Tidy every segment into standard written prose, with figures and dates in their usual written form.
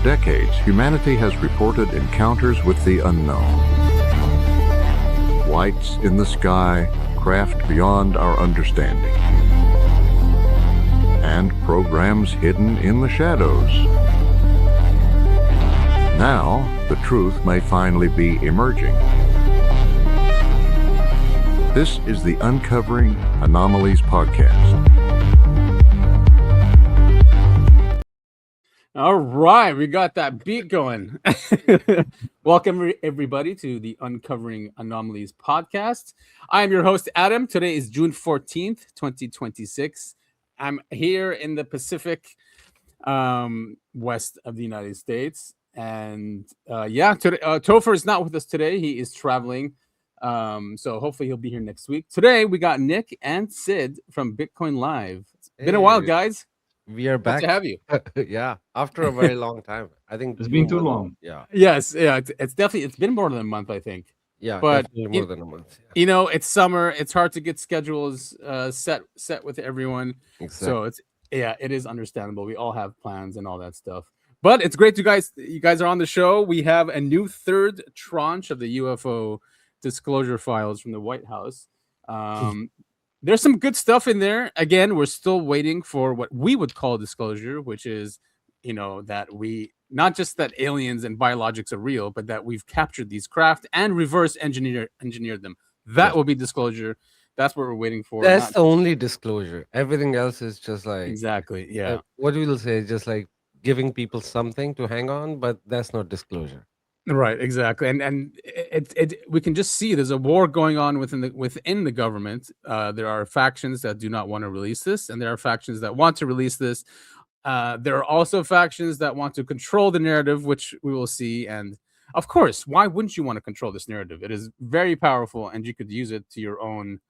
decades, humanity has reported encounters with the unknown. Lights in the sky, craft beyond our understanding, and programs hidden in the shadows. Now, the truth may finally be emerging. This is the Uncovering Anomalies podcast. All right, we got that beat going. Welcome, everybody, to the Uncovering Anomalies podcast. I am your host, Adam. Today is June 14th, 2026. I'm here in the Pacific west of the United States. And today, Topher is not with us today. He is traveling. So hopefully he'll be here next week. Today, we got Nick and Syd from BitcoinLive. It's been a while, guys. We are back. Good to have you. Yeah, after a very long time. I think it's been too long. Yeah. Yes. Yeah. It's definitely. It's been more than a month, I think. Yeah, but definitely more than a month. Yeah. You know, it's summer. It's hard to get schedules set with everyone. Exactly. So it is understandable. We all have plans and all that stuff. But it's great you guys are on the show. We have a new third tranche of the UFO disclosure files from the White House. There's some good stuff in there. Again, we're still waiting for what we would call disclosure, which is, that we not just that aliens and biologics are real, but that we've captured these craft and reverse engineered them. That will be disclosure. That's what we're waiting for. That's the only disclosure. Everything else is just like exactly. Yeah. What we will say is just like giving people something to hang on, but that's not disclosure. Right, exactly, and we can just see there's a war going on within the government. There are factions that do not want to release this, and there are factions that want to release this. There are also factions that want to control the narrative, which we will see. And of course, why wouldn't you want to control this narrative? It is very powerful, and you could use it to your own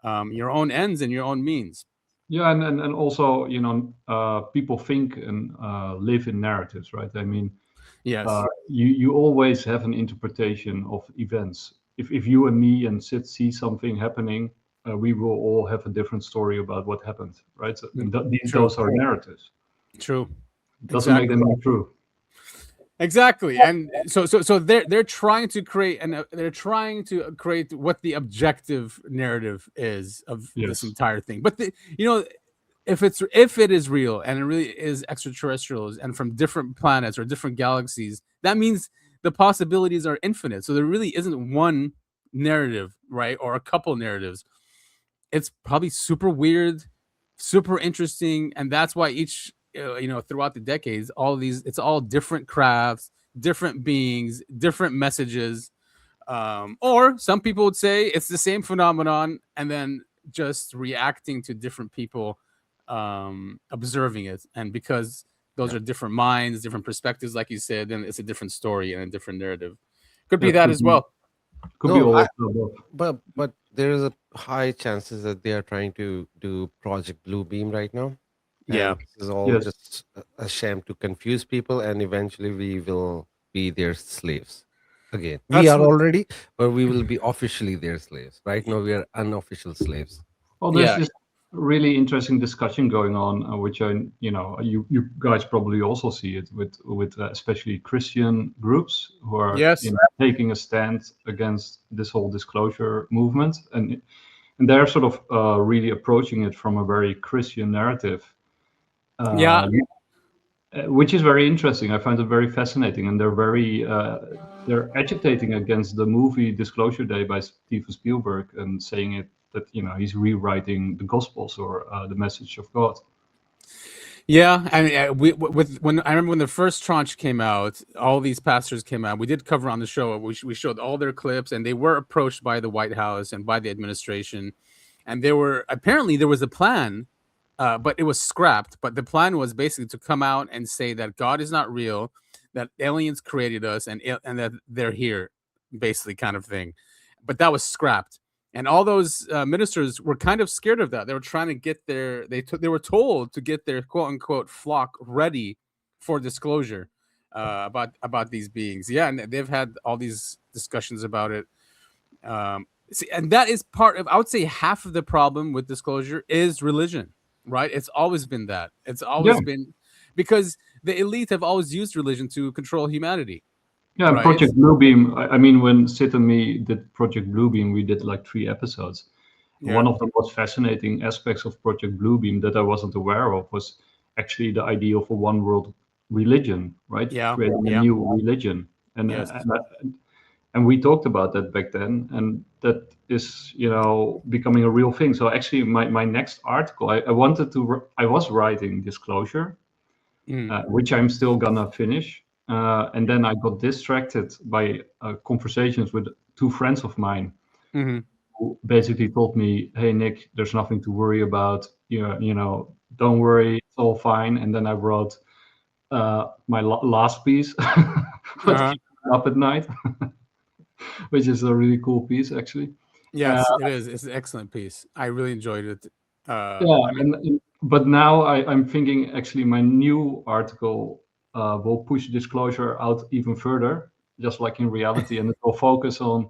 ends and your own means. Yeah, and also people think and live in narratives, right? I mean. Yes. You always have an interpretation of events. If you and me and Syd see something happening, we will all have a different story about what happened, right? So those are narratives. True. Doesn't make them true. Exactly, and so they're trying to create what the objective narrative is of this entire thing. But if it is real and it really is extraterrestrials and from different planets or different galaxies, that means the possibilities are infinite. So there really isn't one narrative, right? Or a couple narratives. It's probably super weird, super interesting. And that's why each, throughout the decades, it's all different crafts, different beings, different messages. Or some people would say it's the same phenomenon and then just reacting to different people observing it, and because those are different minds, different perspectives, like you said, then it's a different story and a different narrative. Could be that as well. Could be all. But there is a high chances that they are trying to do Project Blue Beam right now. Yeah, this is all just a sham to confuse people, and eventually we will be their slaves again. We are already, but we will be officially their slaves. Right now, we are unofficial slaves. Well, there's this really interesting discussion going on, which you guys probably also see it with especially Christian groups who are taking a stand against this whole disclosure movement, and they're sort of really approaching it from a very Christian narrative. Which is very interesting. I find it very fascinating, and they're agitating against the movie Disclosure Day by Steven Spielberg and saying that he's rewriting the Gospels or the message of God. Yeah, and when I remember when the first tranche came out, all these pastors came out. We did cover on the show. We showed all their clips, and they were approached by the White House and by the administration, and there was a plan, but it was scrapped. But the plan was basically to come out and say that God is not real, that aliens created us, and that they're here, basically, kind of thing. But that was scrapped. And all those ministers were kind of scared of that. They were trying to get they were told to get their quote unquote flock ready for disclosure about these beings. Yeah, and they've had all these discussions about it. And that is part of, I would say, half of the problem with disclosure is religion, right? It's always been that. It's always been because the elite have always used religion to control humanity. Yeah, right? Project Bluebeam. I mean, when Syd and me did Project Bluebeam, we did like 3 episodes. Yeah. One of the most fascinating aspects of Project Bluebeam that I wasn't aware of was actually the idea of a one world religion, right? Yeah. Creating a new religion. And, and we talked about that back then, and that is, becoming a real thing. So actually, my next article, I was writing Disclosure, which I'm still gonna finish. And then I got distracted by conversations with 2 friends of mine, who basically told me, "Hey Nick, there's nothing to worry about. Don't worry, it's all fine." And then I wrote my last piece, up at night, which is a really cool piece, actually. Yes, it is. It's an excellent piece. I really enjoyed it. But now I'm thinking actually my new article will push disclosure out even further, just like in reality, and it will focus on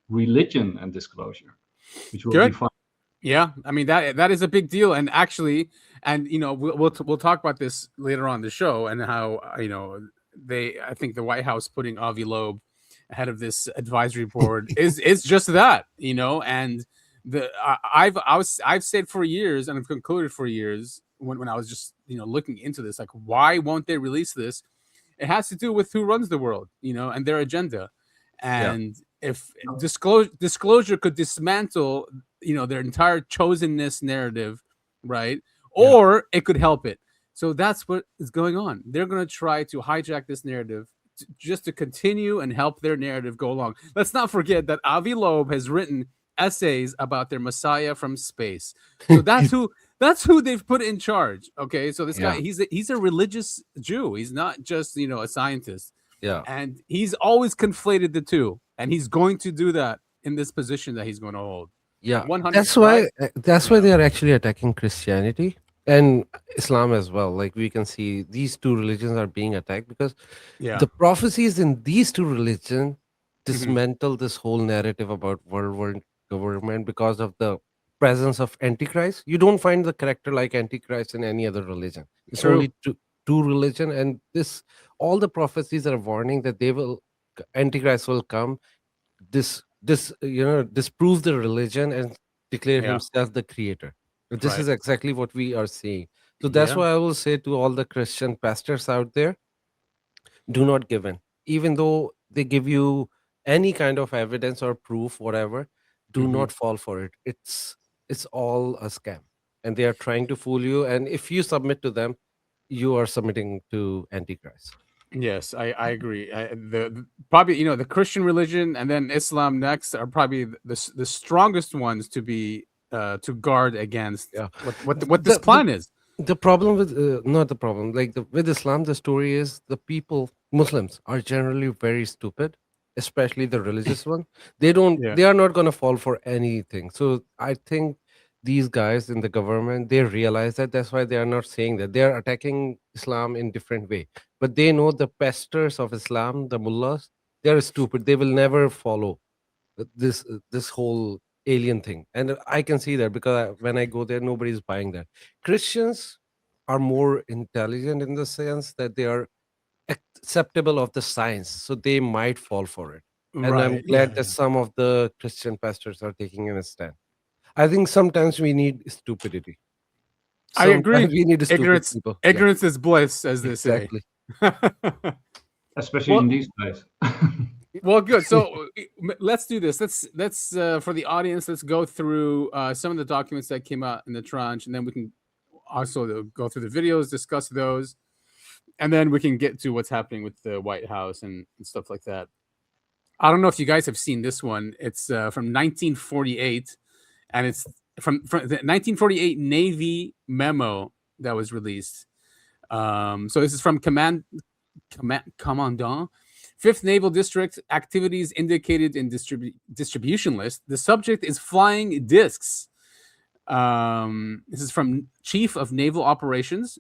religion and disclosure, which will be fun. Yeah, I mean that is a big deal, and actually, we'll talk about this later on the show, and how I think the White House putting Avi Loeb ahead of this advisory board is just that, and I've said for years, and I've concluded for years when I was just looking into this, like, why won't they release this? It has to do with who runs the world, and their agenda, and if disclosure could dismantle their entire chosenness narrative, right, or it could help it. So that's what is going on. They're going to try to hijack this narrative just to continue and help their narrative go along. Let's not forget that Avi Loeb has written essays about their Messiah from space. So that's who they've put in charge. Okay, so this guy, he's a religious Jew. He's not just a scientist. Yeah, and he's always conflated the two, and he's going to do that in this position that he's going to hold. Yeah, 100%. That's why they are actually attacking Christianity and Islam as well. Like, we can see these 2 religions are being attacked because the prophecies in these 2 religions dismantle this whole narrative about world government because of the presence of Antichrist. You don't find the character like Antichrist in any other religion. It's only two religion, and all the prophecies are warning that Antichrist will come, disprove the religion and declare himself the creator. This is exactly what we are seeing. So that's why I will say to all the Christian pastors out there, do not give in. Even though they give you any kind of evidence or proof, whatever, do not fall for it. It's all a scam, and they are trying to fool you. And if you submit to them, you are submitting to Antichrist. Yes, I agree. Probably the Christian religion and then Islam next are probably the strongest ones to be to guard against what this plan is. The problem with not the problem, like with Islam, the story is Muslims are generally very stupid, especially the religious one. They are not going to fall for anything. So I think these guys in the government, they realize that. That's why they are not saying that. They are attacking Islam in different way, but they know the pastors of Islam, the mullahs, they are stupid. They will never follow this whole alien thing. And I can see that because when I go there, nobody's buying that. Christians are more intelligent in the sense that they are acceptable of the science, so they might fall for it. And I'm glad that some of the Christian pastors are taking a stand. I think sometimes we need stupidity. I agree. We need ignorance. People. Ignorance is bliss, as they say. Especially in these days. Well, good. So let's do this. Let's for the audience, let's go through some of the documents that came out in the tranche, and then we can also go through the videos, discuss those, and then we can get to what's happening with the White House and stuff like that. I don't know if you guys have seen this one. It's from 1948, and it's from the 1948 Navy memo that was released. So this is from Commandant 5th Naval District, activities indicated in distribution list. The subject is flying discs. This is from Chief of Naval Operations,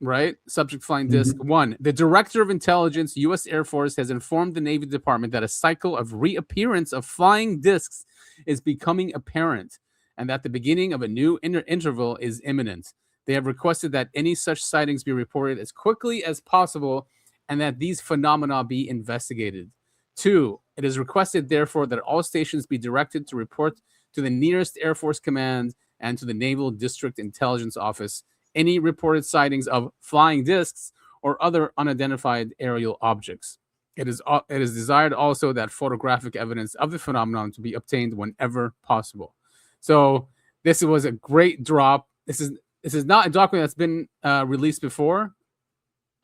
right? Subject flying disc. 1. The Director of Intelligence, U.S. Air Force, has informed the Navy Department that a cycle of reappearance of flying discs is becoming apparent and that the beginning of a new interval is imminent. They have requested that any such sightings be reported as quickly as possible and that these phenomena be investigated. 2, it is requested, therefore, that all stations be directed to report to the nearest Air Force Command and to the Naval District Intelligence Office any reported sightings of flying discs or other unidentified aerial objects. It is desired also that photographic evidence of the phenomenon to be obtained whenever possible. So this was a great drop. This is not a document that's been released before,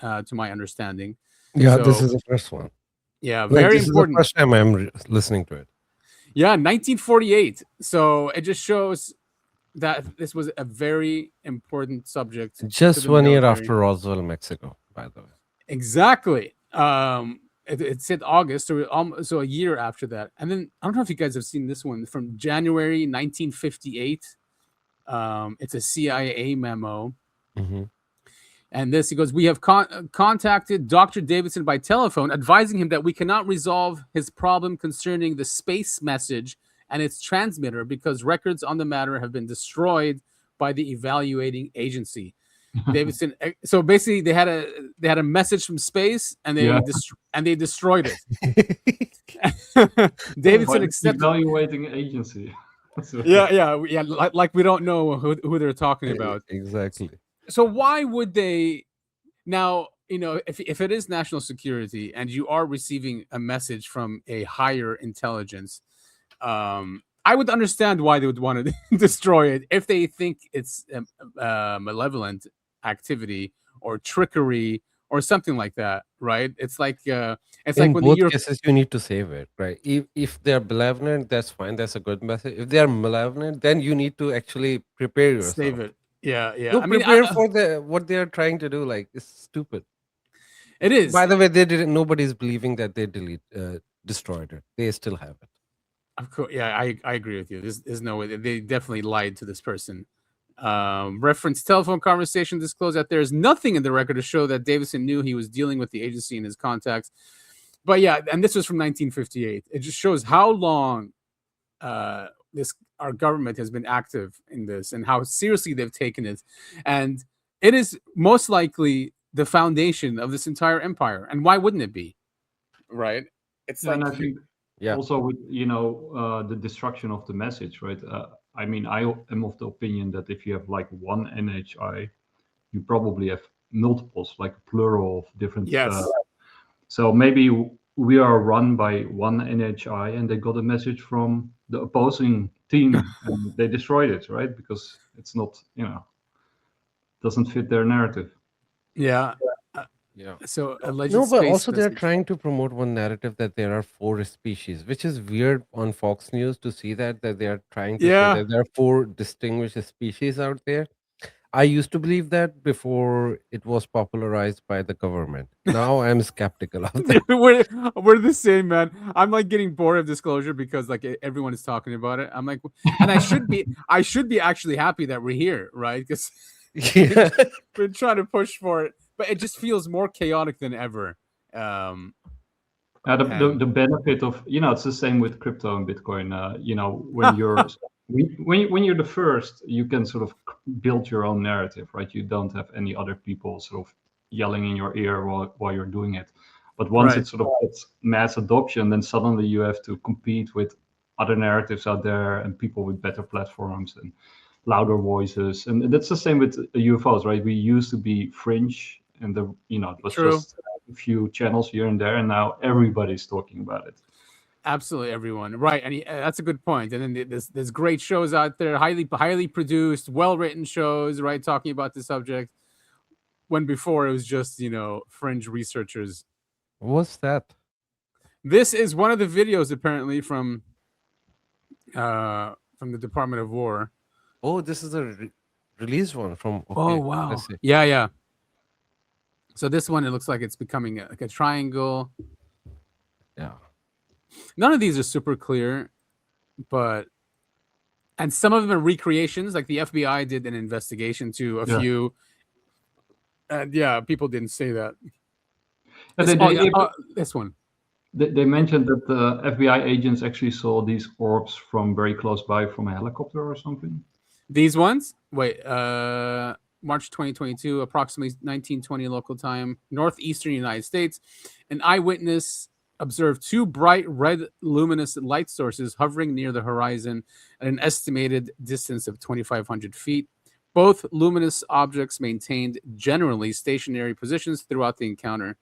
to my understanding. Yeah, so, this is the first one. Yeah, very this important. Is the first time I'm listening to it. Yeah, 1948. So it just shows that this was a very important subject. Just 1 year after Roswell, Mexico, by the way. Exactly. It said August, so a year after that. And then I don't know if you guys have seen this one from January 1958. It's a CIA memo. Mm-hmm. And he goes, we have contacted Dr. Davidson by telephone, advising him that we cannot resolve his problem concerning the space message and its transmitter because records on the matter have been destroyed by the evaluating agency. Davidson. So basically, they had a message from space, and they destroyed it. Davidson accepted. Evaluating agency. yeah. Like we don't know who they're talking about. Exactly. So why would they now? If it is national security and you are receiving a message from a higher intelligence, I would understand why they would want to destroy it if they think it's malevolent activity or trickery or something like that, right? It's like when both cases you need to save it, right? If they're malevolent, that's fine, that's a good message. If they are malevolent, then you need to actually prepare yourself. Save it. Yeah. No, prepare for what they are trying to do. Like, it's stupid. It is. By the way, they didn't. Nobody's believing that they destroyed it. They still have it. Of course, yeah, I agree with you. There's no way. They definitely lied to this person. Reference telephone conversation disclosed that there is nothing in the record to show that Davidson knew he was dealing with the agency in his contacts. But yeah, and this was from 1958. It just shows how long our government has been active in this and how seriously they've taken it. And it is most likely the foundation of this entire empire. And why wouldn't it be? Right? It's and I think also with the destruction of the message, right? I mean, I am of the opinion that if you have like one NHI, you probably have multiples, like a plural of different. Yes. So maybe we are run by one NHI, and they got a message from the opposing team, and they destroyed it, right? Because it's not, doesn't fit their narrative. Yeah. Yeah. So but also they're trying to promote one narrative that there are 4 species, which is weird on Fox News to see that they are trying to say that there are 4 distinguished species out there. I used to believe that before it was popularized by the government. Now I'm skeptical of that. we're the same, man. I'm like getting bored of disclosure because like everyone is talking about it. I'm like, and I should be actually happy that we're here, right? Because we're trying to push for it. But it just feels more chaotic than ever. The benefit of it's the same with crypto and Bitcoin. When you're when you're the first, you can sort of build your own narrative, right? You don't have any other people sort of yelling in your ear while you're doing it. But once it sort of gets mass adoption, then suddenly you have to compete with other narratives out there and people with better platforms and louder voices. And that's the same with UFOs, right? We used to be fringe. And it was just a few channels here and there, and now everybody's talking about it. Absolutely, everyone, right? And that's a good point. And then there's great shows out there, highly produced, well-written shows, right, talking about the subject. When before it was just fringe researchers. What's that? This is one of the videos apparently from the Department of War. Oh, this is a released one from. Okay, oh wow! Yeah. So this one, it looks like it's becoming like a triangle. Yeah. None of these are super clear, and some of them are recreations. Like the FBI did an investigation to a few. And people didn't say that. This one. They mentioned that the FBI agents actually saw these orbs from very close by from a helicopter or something. These ones? Wait, March 2022, approximately 1920 local time, northeastern United States. An eyewitness observed two bright red luminous light sources hovering near the horizon at an estimated distance of 2,500 feet. Both luminous objects maintained generally stationary positions throughout the encounter.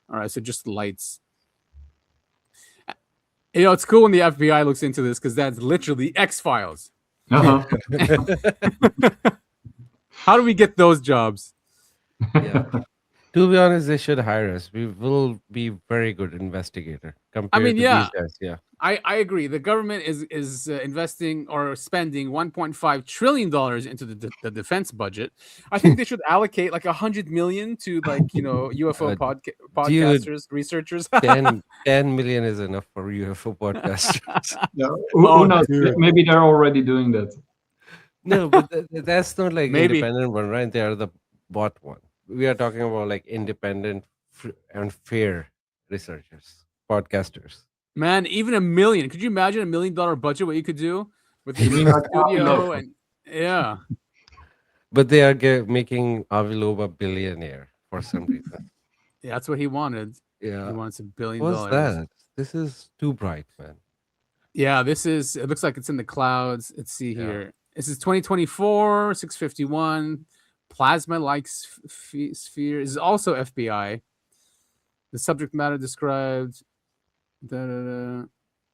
All right, so just lights. You know, it's cool when the FBI looks into this because that's literally X-Files. Uh-huh. How do we get those jobs? Yeah. To be honest, they should hire us. We will be very good investigator compared to these guys. Yeah. I agree. The government is investing or spending $1.5 trillion into the defense budget. I think they should allocate like 100 million to UFO podcasters, researchers. 10 million is enough for UFO podcasters. Yeah. Who knows? Maybe they're already doing that. No, but that's not like Maybe. independent one, right? They are the bot one. We are talking about like independent and fair researchers, podcasters. Man, even $1 million. Could you imagine $1 million budget? What you could do with the studio and yeah. But they are making Avilov a billionaire for some reason. Yeah, that's what he wanted. Yeah, he wants $1 billion. What's that? This is too bright, man. Yeah, this is. It looks like it's in the clouds. Let's see here. This is 2024, 651. Plasma-like sphere. This is also FBI. The subject matter described. All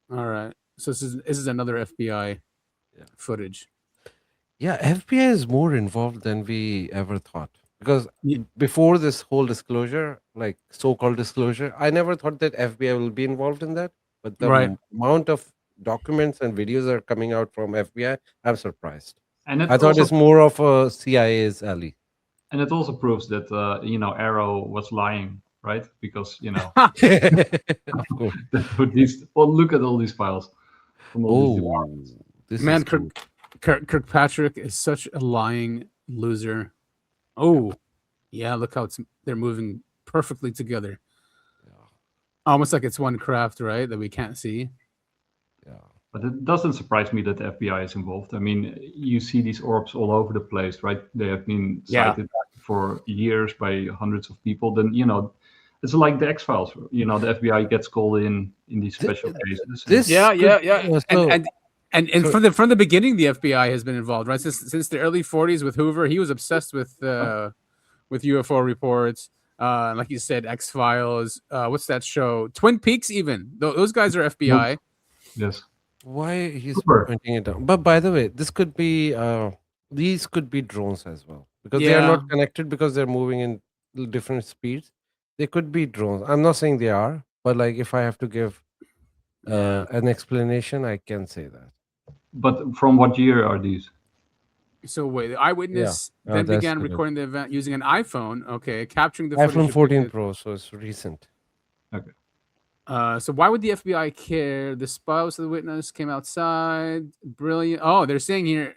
right. So this is another FBI footage. Yeah, FBI is more involved than we ever thought. Because before this whole disclosure, like so-called disclosure, I never thought that FBI will be involved in that. But the amount of documents and videos are coming out from FBI, I'm surprised. And I thought it's more of a CIA's alley. And it also proves that Arrow was lying, right? Because of course. Look at all these files. From all these man, Kirkpatrick is such a lying loser. Oh, yeah. Look how they're moving perfectly together. Yeah. Almost like it's one craft, right? That we can't see. Yeah. But it doesn't surprise me that the FBI is involved. I mean, you see these orbs all over the place, right? They have been sighted for years by hundreds of people. Then, it's like the X-Files. The FBI gets called in these special cases. And from the beginning, the FBI has been involved, right? Since the early 40s with Hoover, he was obsessed with UFO reports. Like you said, X-Files. What's that show? Twin Peaks, even. Those guys are FBI. Yes. Why he's pointing it down? But by the way, this could be these could be drones as well, because they are not connected because they're moving in different speeds. They could be drones. I'm not saying they are, but like if I have to give an explanation, I can say that. But from what year are these? So wait, the eyewitness then began recording the event using an iPhone. Okay, capturing the iPhone 14 Pro, so it's recent. Okay. So why would the FBI care? The spouse of the witness came outside. Brilliant. Oh, they're saying here,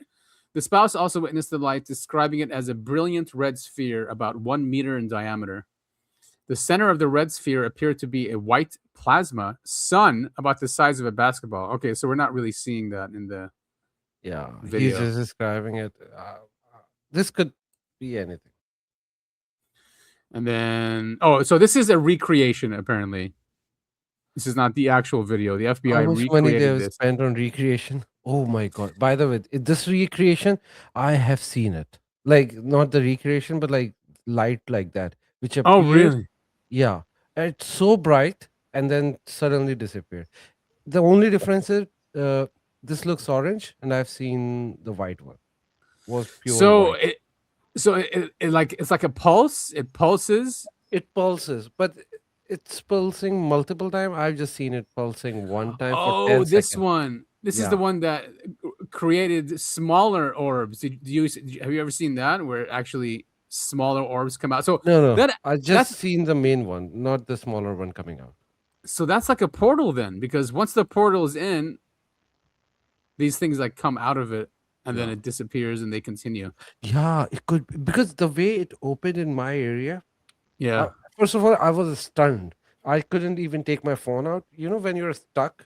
the spouse also witnessed the light, describing it as a brilliant red sphere about 1 meter in diameter. The center of the red sphere appeared to be a white plasma sun about the size of a basketball. Okay, so we're not really seeing that in the video. He's just describing it. This could be anything. And then, so this is a recreation, apparently. This is not the actual video. The FBI How much money they this. spent on recreation? Oh my god! By the way, this recreation, I have seen it. Like not the recreation, but like light like that, which appears. Oh really? Yeah, it's so bright and then suddenly disappeared. The only difference is this looks orange, and I've seen the white one. Was pure. White. It's like a pulse. It pulses. It pulses, but it's pulsing multiple times. I've just seen it pulsing one time. Oh, for 10 this seconds. one. This is the one that created smaller orbs. Have you ever seen that where actually smaller orbs come out? So no. I just seen the main one, not the smaller one coming out. So that's like a portal then, because once the portal is in, these things like come out of it and then it disappears and they continue. Yeah, it could be, because the way it opened in my area. Yeah. First of all, I was stunned. I couldn't even take my phone out. You know, when you're stuck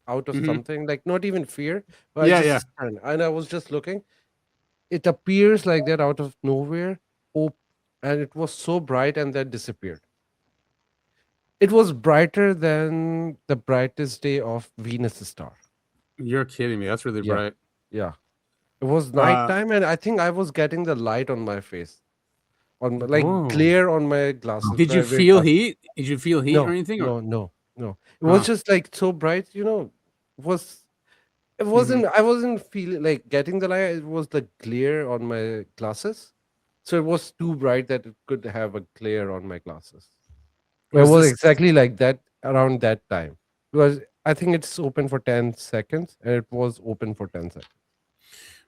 out of something, like not even fear, but stunned. And I was just looking. it appears like that out of nowhere, and it was so bright and then disappeared. It was brighter than the brightest day of Venus star. You're kidding me. That's really bright. Yeah. It was nighttime, and I think I was getting the light on my face, on like glare on my glasses. Did you feel heat? Did you feel heat or anything? No. It was just like so bright. It wasn't. I wasn't feeling like getting the light. It was the glare on my glasses, so it was too bright that it could have a glare on my glasses. It was exactly like that around that time, because I think it's open for 10 seconds, and it was open for 10 seconds.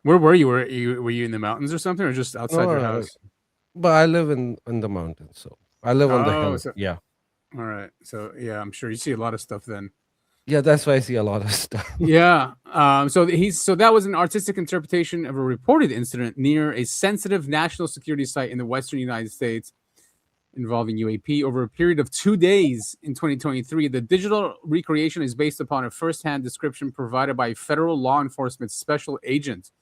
Where were you? Were you in the mountains or something, or just outside your house? But I live in the mountains, so I live on the hill. Yeah. All right. So yeah, I'm sure you see a lot of stuff then. Yeah, that's why I see a lot of stuff. Yeah. So that was an artistic interpretation of a reported incident near a sensitive national security site in the western United States involving UAP over a period of 2 days in 2023. The digital recreation is based upon a first-hand description provided by a federal law enforcement special agent.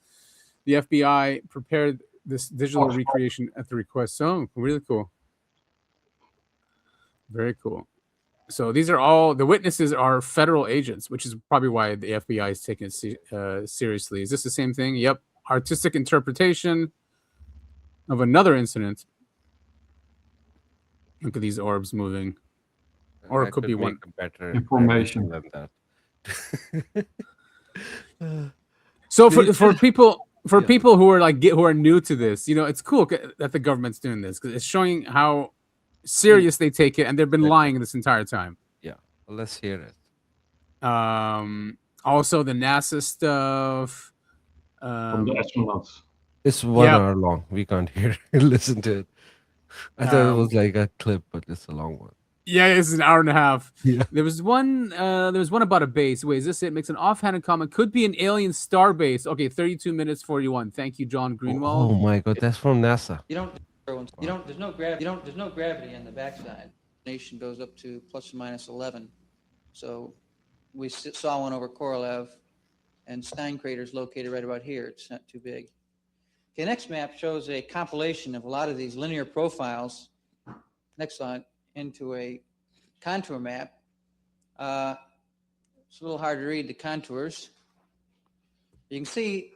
The FBI prepared this digital recreation at the request. So really cool. Very cool. So these are all the witnesses are federal agents, which is probably why the FBI is taking it seriously. Is this the same thing? Yep. Artistic interpretation of another incident. Look at these orbs moving. Or it could be one better information than that. So for people who are who are new to this, it's cool that the government's doing this because it's showing how serious they take it, and they've been lying this entire time. Yeah, well, let's hear it. Also the NASA stuff. From the astronauts. It's 1 hour long. We can't hear listen to it. I thought it was like a clip, but it's a long one. Yeah, it's an hour and a half. Yeah. There was one about a base. Wait, is this it? Makes an offhanded comment. Could be an alien star base. Okay, 32 minutes 41. Thank you, John Greenwald. Oh my god, that's from NASA. There's no gravity on the backside. Nation goes up to plus or minus 11. So we saw one over Korolev, and Stein crater is located right about here. It's not too big. Okay, next map shows a compilation of a lot of these linear profiles. Next slide, into a contour map. It's a little hard to read the contours. You can see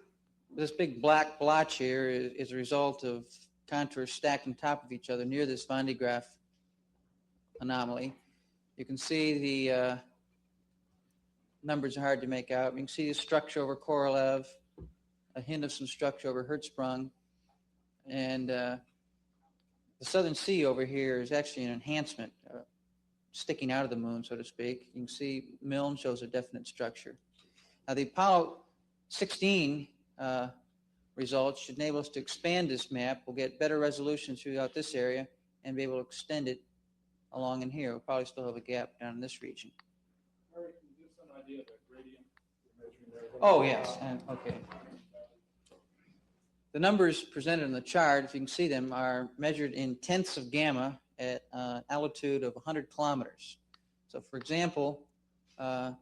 this big black blotch here is a result of contours stacked on top of each other near this Van de Graaff anomaly. You can see the numbers are hard to make out. You can see the structure over Korolev, a hint of some structure over Hertzsprung, and the Southern Sea over here is actually an enhancement, sticking out of the moon, so to speak. You can see Milne shows a definite structure. Now, the Apollo 16 results should enable us to expand this map. We'll get better resolution throughout this area and be able to extend it along in here. We'll probably still have a gap down in this region. Can you give some idea of the gradient you're measuring there? Oh, yes. Okay. The numbers presented in the chart, if you can see them, are measured in tenths of gamma at an altitude of 100 kilometers. So, for example, a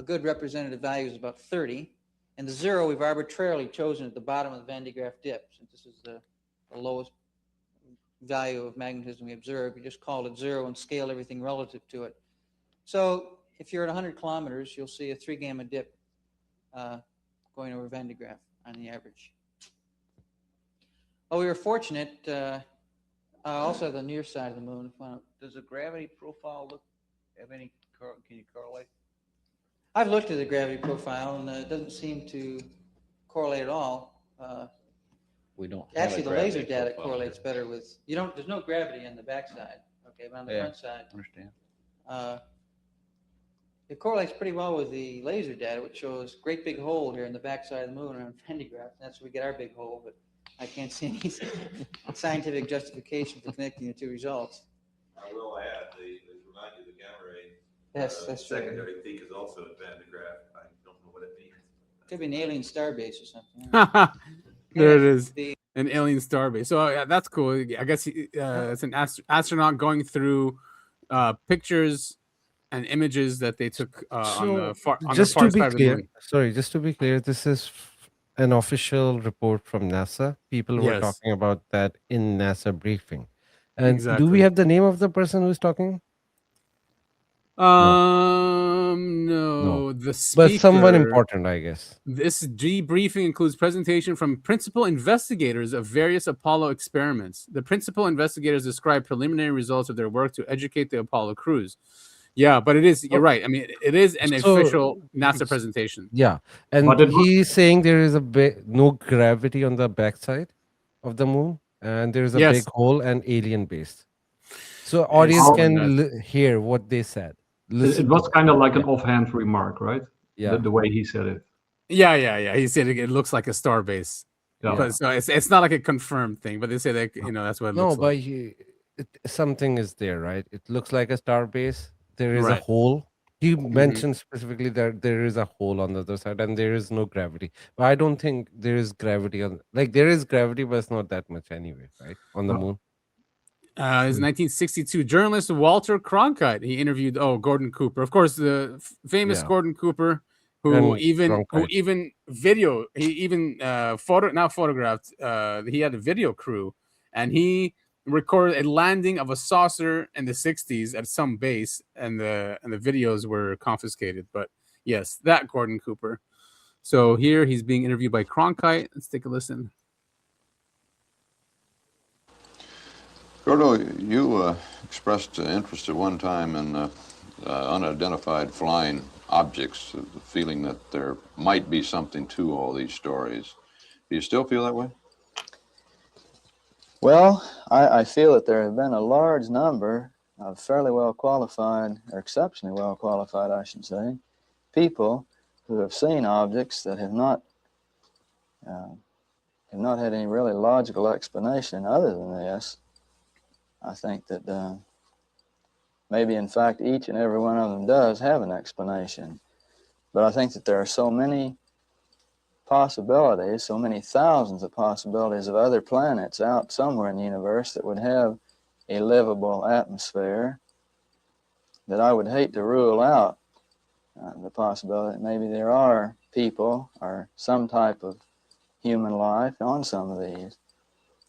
good representative value is about 30. And the 0 we've arbitrarily chosen at the bottom of the Van de Graaff dip, since this is the lowest value of magnetism we observed. We just called it 0 and scaled everything relative to it. So if you're at 100 kilometers, you'll see a 3 gamma dip going over Van de Graaff on the average. Oh, we were fortunate. Also, the near side of the moon. Does the gravity profile have any? Can you correlate? I've looked at the gravity profile, and it doesn't seem to correlate at all. We don't. Actually, the laser data correlates better with. There's no gravity on the backside. Okay, but on the front side. Understand. It correlates pretty well with the laser data, which shows great big hole here in the backside of the moon around Van de Graaff. That's where we get our big hole, but I can't see any scientific justification for connecting the two results. I will add, they remind you the gamma ray. Yes, that's true. Secondary peak is also at Van de Graaff. I don't know what it means. Could be an alien star base or something. There it is, an alien star base. So yeah, that's cool. I guess it's an astronaut going through pictures and images that they took on the far side of the moon. Sorry, just to be clear, this is an official report from NASA. People were Yes, talking about that in NASA briefing. And do we exactly. have the name of the person who's talking? No. No, the But someone speaker. important, I guess. This debriefing includes presentation from principal investigators of various Apollo experiments. The principal investigators describe preliminary results of their work to educate the Apollo crews. Yeah, but it is, you're right. I mean, it is an official NASA presentation. Yeah. And he's saying there is no gravity on the backside of the moon, and there is a big hole and alien base. So audience can hear what they said. It was kind of like an offhand remark, right? Yeah. The way he said it. Yeah. He said it looks like a star base. Yeah. But so it's not like a confirmed thing, but they say that that's what it looks like. No, but something is there, right? It looks like a star base. There is a hole. He mentioned specifically that there is a hole on the other side and there is no gravity. But I don't think there is gravity there is gravity, but it's not that much anyway, right? On the moon. It's 1962. Journalist Walter Cronkite. He interviewed Gordon Cooper, of course, the famous Gordon Cooper, who even photographed. He had a video crew, and he recorded a landing of a saucer in the 60s at some base, and the videos were confiscated. But yes, that Gordon Cooper. So here he's being interviewed by Cronkite. Let's take a listen. Gordo, you expressed interest at one time in unidentified flying objects, the feeling that there might be something to all these stories. Do you still feel that way? Well, I feel that there have been a large number of fairly well qualified, or exceptionally well qualified, I should say, people who have seen objects that have not had any really logical explanation other than this. I think that maybe, in fact, each and every one of them does have an explanation. But I think that there are so many possibilities, so many thousands of possibilities of other planets out somewhere in the universe that would have a livable atmosphere, that I would hate to rule out the possibility that maybe there are people or some type of human life on some of these.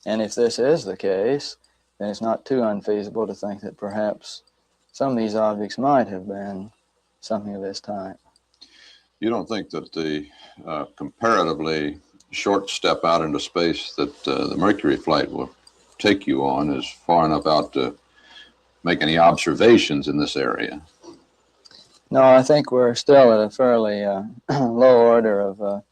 And if this is the case, then it's not too unfeasible to think that perhaps some of these objects might have been something of this type. You don't think that the comparatively short step out into space that the Mercury flight will take you on is far enough out to make any observations in this area? No, I think we're still at a fairly low order of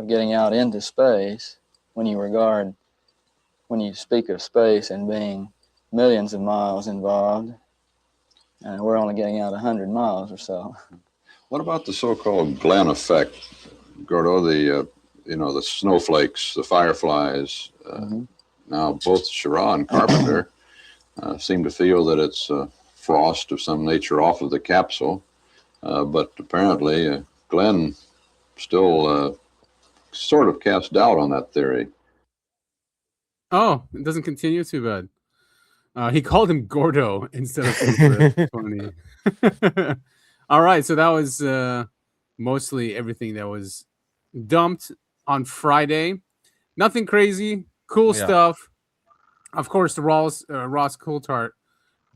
getting out into space when you speak of space and being millions of miles involved. And we're only getting out 100 miles or so. What about the so-called Glenn effect, Gordo? The snowflakes, the fireflies. Now both Schirra and Carpenter seem to feel that it's frost of some nature off of the capsule, but apparently Glenn still sort of casts doubt on that theory. Oh, it doesn't continue? Too bad. He called him Gordo instead of Cooper. Funny. All right, so that was mostly everything that was dumped on Friday. Nothing crazy, cool stuff. Of course, Ross Coulthard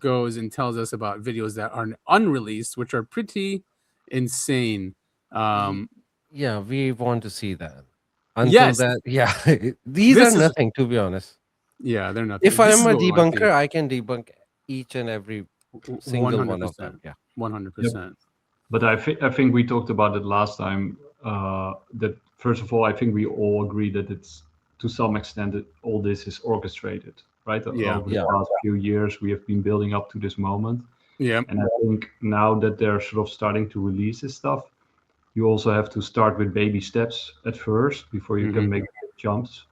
goes and tells us about videos that are unreleased, which are pretty insane. Yeah, we want to see that. Until that, these are nothing, to be honest. Yeah, they're nothing. If I'm a debunker, I can debunk each and every single 100%. One of them. Yeah, 100%. But I think we talked about it last time. That first of all, I think we all agree that it's to some extent that all this is orchestrated, right? Over the past few years, we have been building up to this moment. Yeah. And I think now that they're sort of starting to release this stuff, you also have to start with baby steps at first before you can make jumps.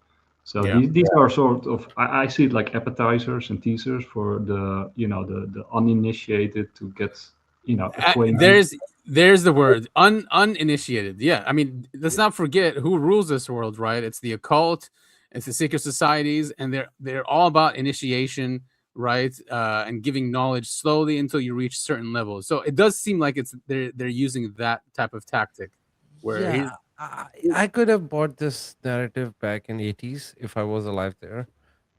So these are sort of, I see it like appetizers and teasers for the uninitiated to get, acquainted. There's the word uninitiated. Yeah. I mean, let's not forget who rules this world, right? It's the occult, it's the secret societies, and they're all about initiation, right? And giving knowledge slowly until you reach certain levels. So it does seem like they're using that type of tactic where I could have bought this narrative back in 80s if I was alive there,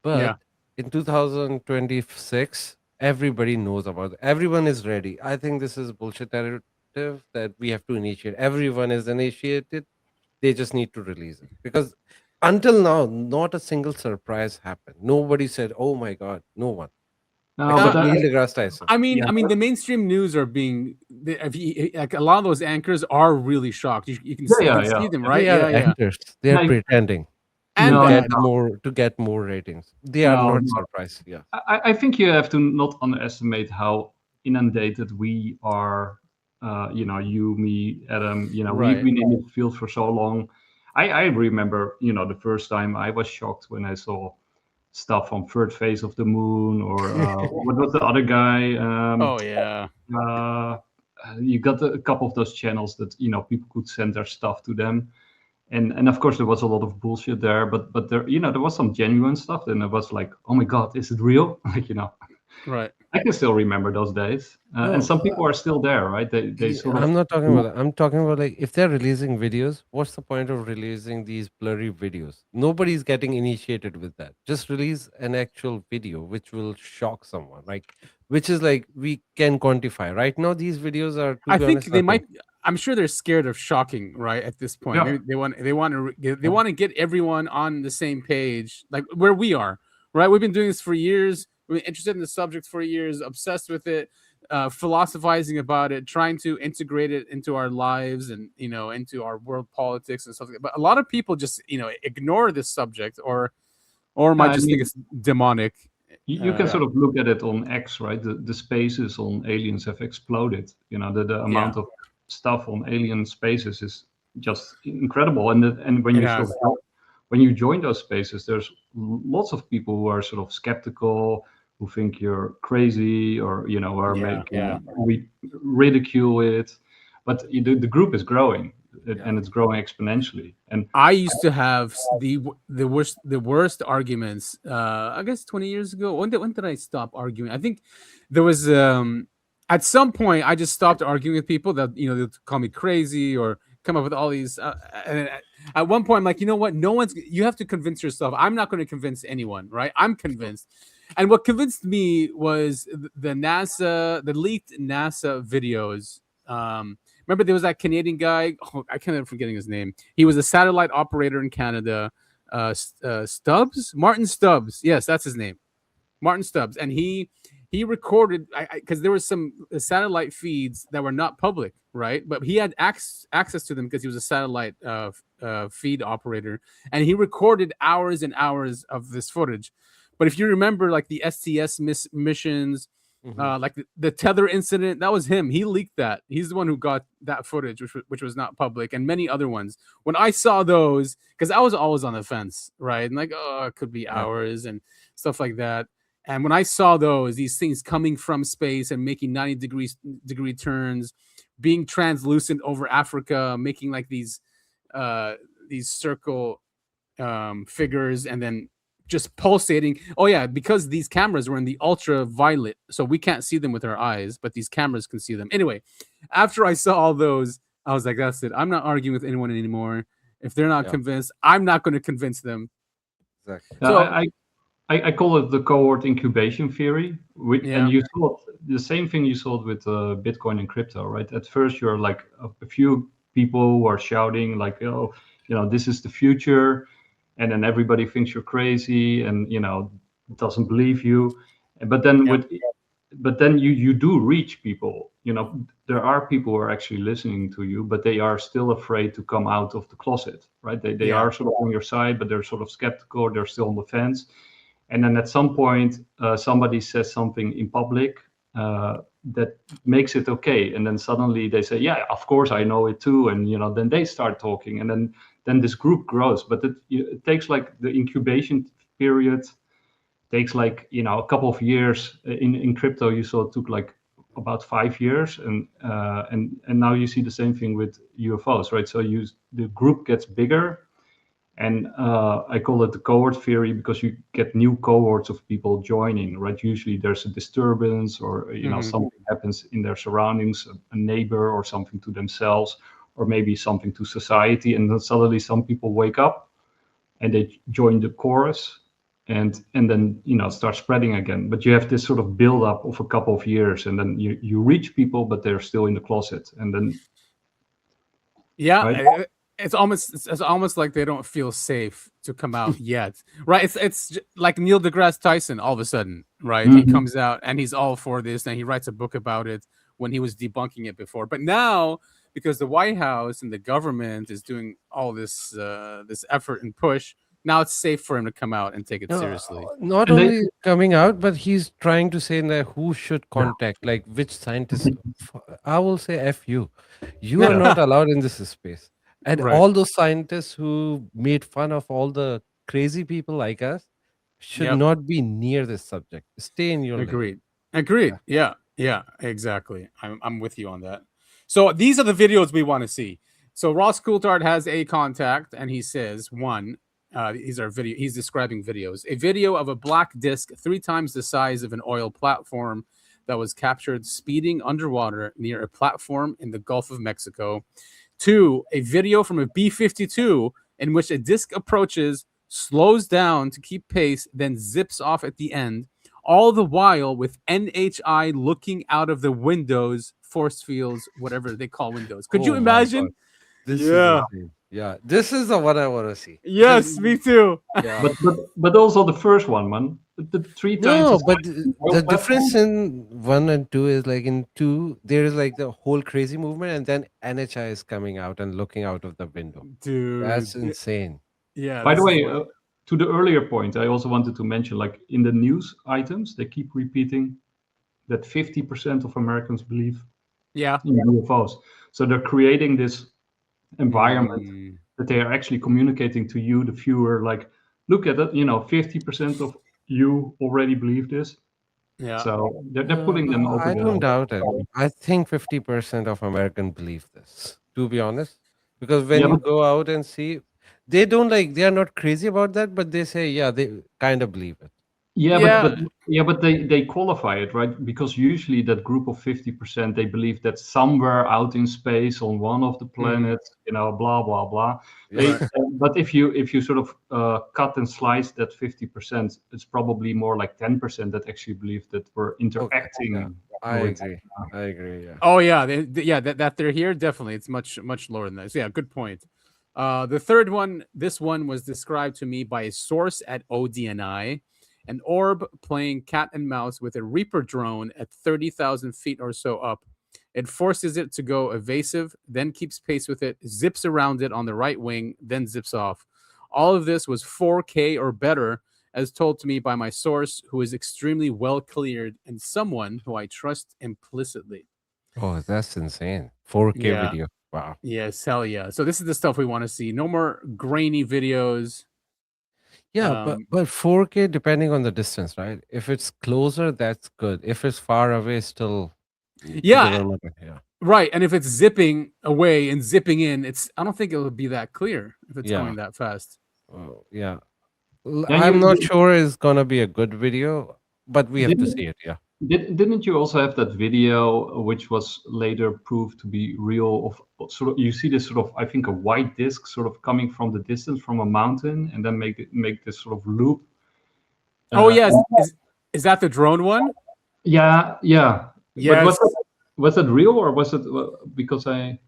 but in 2026, everybody knows about it. Everyone is ready. I think this is bullshit narrative that we have to initiate. Everyone is initiated. They just need to release it because until now, not a single surprise happened. Nobody said, "Oh my god," no one. No, but I mean, the mainstream news are being like a lot of those anchors are really shocked. You can see them, right? They are anchors. They are pretending to get more ratings. They are not surprised. Yeah, I think you have to not underestimate how inundated we are. You, me, Adam. We've been in the field for so long. I remember, the first time I was shocked when I saw stuff on third phase of the moon, or what was the other guy? You got a couple of those channels that people could send their stuff to them, and of course there was a lot of bullshit there, but there there was some genuine stuff, and it was like, oh my god, is it real? Right. I can still remember those days, and some people are still there, right? They sort of. I'm not talking about that. I'm talking about like if they're releasing videos, what's the point of releasing these blurry videos? Nobody's getting initiated with that. Just release an actual video which will shock someone, which is like we can quantify. Right now, these videos are. I think they might. I'm sure they're scared of shocking, right? At this point, they want to get everyone on the same page, like where we are, right? We've been doing this for years. We're interested in the subject for years, obsessed with it, philosophizing about it, trying to integrate it into our lives and into our world politics and stuff like that. But a lot of people just ignore this subject or might just think it's demonic. You can sort of look at it on X, right? The spaces on aliens have exploded. The amount of stuff on alien spaces is just incredible. And when when you join those spaces, there's lots of people who are sort of skeptical, who think you're crazy, or we ridicule it. But the group is growing, and it's growing exponentially. And I used to have the worst arguments. I guess 20 years ago. When did I stop arguing? I think there was at some point I just stopped arguing with people that they'd call me crazy or come up with all these. And at one point I'm like, you know what? You have to convince yourself. I'm not going to convince anyone, right? I'm convinced. And what convinced me was the leaked NASA videos. Remember there was that Canadian guy. Oh, I can't forgetting his name. He was a satellite operator in Canada. Martin Stubbs. Yes, that's his name. Martin Stubbs. And he recorded because there was some satellite feeds that were not public, right? But he had access to them because he was a satellite feed operator, and he recorded hours and hours of this footage. But if you remember, like the STS missions, like the tether incident, that was him. He leaked that. He's the one who got that footage, which was not public, and many other ones. When I saw those, because I was always on the fence, right? And like, oh, it could be hours and stuff like that. And when I saw these things coming from space and making 90-degree turns, being translucent over Africa, making like these circle figures, and then just pulsating. Oh yeah, because these cameras were in the ultraviolet, so we can't see them with our eyes, but these cameras can see them. Anyway, after I saw all those, I was like, that's it. I'm not arguing with anyone anymore. If they're not convinced, I'm not going to convince them. Exactly. So I call it the cohort incubation theory. And you saw the same thing you saw with Bitcoin and crypto, right? At first, you're like a few people who are shouting like, oh, this is the future. And then everybody thinks you're crazy and, doesn't believe you. But then you do reach people. There are people who are actually listening to you, but they are still afraid to come out of the closet, right? They are sort of on your side, but they're sort of skeptical. They're still on the fence. And then at some point, somebody says something in public that makes it okay. And then suddenly they say, yeah, of course, I know it too. And, then they start talking. And then this group grows. But it takes like the incubation period takes like, a couple of years. In crypto, you saw it took like about 5 years. And now you see the same thing with UFOs, right? So the group gets bigger. And I call it the cohort theory because you get new cohorts of people joining, right? Usually there's a disturbance or, something happens in their surroundings, a neighbor or something to themselves, or maybe something to society, and then suddenly some people wake up and they join the chorus, and then start spreading again. But you have this sort of build up of a couple of years, and then you reach people, but they're still in the closet, and then right? It's almost like they don't feel safe to come out yet, right? It's like Neil deGrasse Tyson. All of a sudden, right? He comes out and he's all for this, and he writes a book about it when he was debunking it before. But now, because the White House and the government is doing all this this effort and push, now it's safe for him to come out and take it seriously. Not only coming out, but he's trying to say that who should contact, like which scientists. I will say F you. You are not allowed in this space. And all those scientists who made fun of all the crazy people like us should not be near this subject. Stay in your lane. Agreed. Yeah, exactly. I'm with you on that. So these are the videos we want to see. So Ross Coulthard has a contact, and he says, he's describing videos. A video of a black disc 3 times the size of an oil platform that was captured speeding underwater near a platform in the Gulf of Mexico. 2, a video from a B-52 in which a disc approaches, slows down to keep pace, then zips off at the end, all the while with NHI looking out of the windows, force fields, whatever they call windows. Could you imagine? This is the one I want to see. Yes, me too. Yeah. but also the first one, man. The 3 times. No, but the difference in 1 and 2 is like in 2 there is like the whole crazy movement, and then NHI is coming out and looking out of the window. Dude, that's insane. Yeah. By the way, to the earlier point, I also wanted to mention, like in the news items, they keep repeating that 50% of Americans believe in UFOs. So they're creating this environment that they are actually communicating to you, the viewer, like, look at it, 50% of you already believe this. Yeah. So they're putting them all together. I don't doubt it. I think 50% of Americans believe this, to be honest. Because when you go out and see, they are not crazy about that, but they say, they kind of believe it. But they qualify it, right? Because usually that group of 50%, they believe that somewhere out in space on one of the planets, blah blah blah. But if you sort of cut and slice that 50%, it's probably more like 10% that actually believe that we're interacting. Okay. I agree. Yeah. Oh yeah, that they're here. Definitely, it's much lower than that. So, yeah, good point. The third one, this one was described to me by a source at ODNI. An orb playing cat and mouse with a Reaper drone at 30,000 feet or so up. It forces it to go evasive, then keeps pace with it, zips around it on the right wing, then zips off. All of this was 4K or better, as told to me by my source, who is extremely well cleared and someone who I trust implicitly. Oh, that's insane. 4K video. Wow. Yes, hell yeah. So this is the stuff we want to see. No more grainy videos. Yeah, but 4K depending on the distance, right? If it's closer, that's good. If it's far away, still. Right. And if it's zipping away and zipping in, I don't think it'll be that clear if it's going that fast. I'm not sure it's gonna be a good video, but we have to see it. Yeah. Didn't you also have that video which was later proved to be real? Of sort of, you see this sort of, I think, a white disc sort of coming from the distance from a mountain, and then make this sort of loop. Oh yes, is that the drone one? Yeah. Yes. But was that real, or was it because I?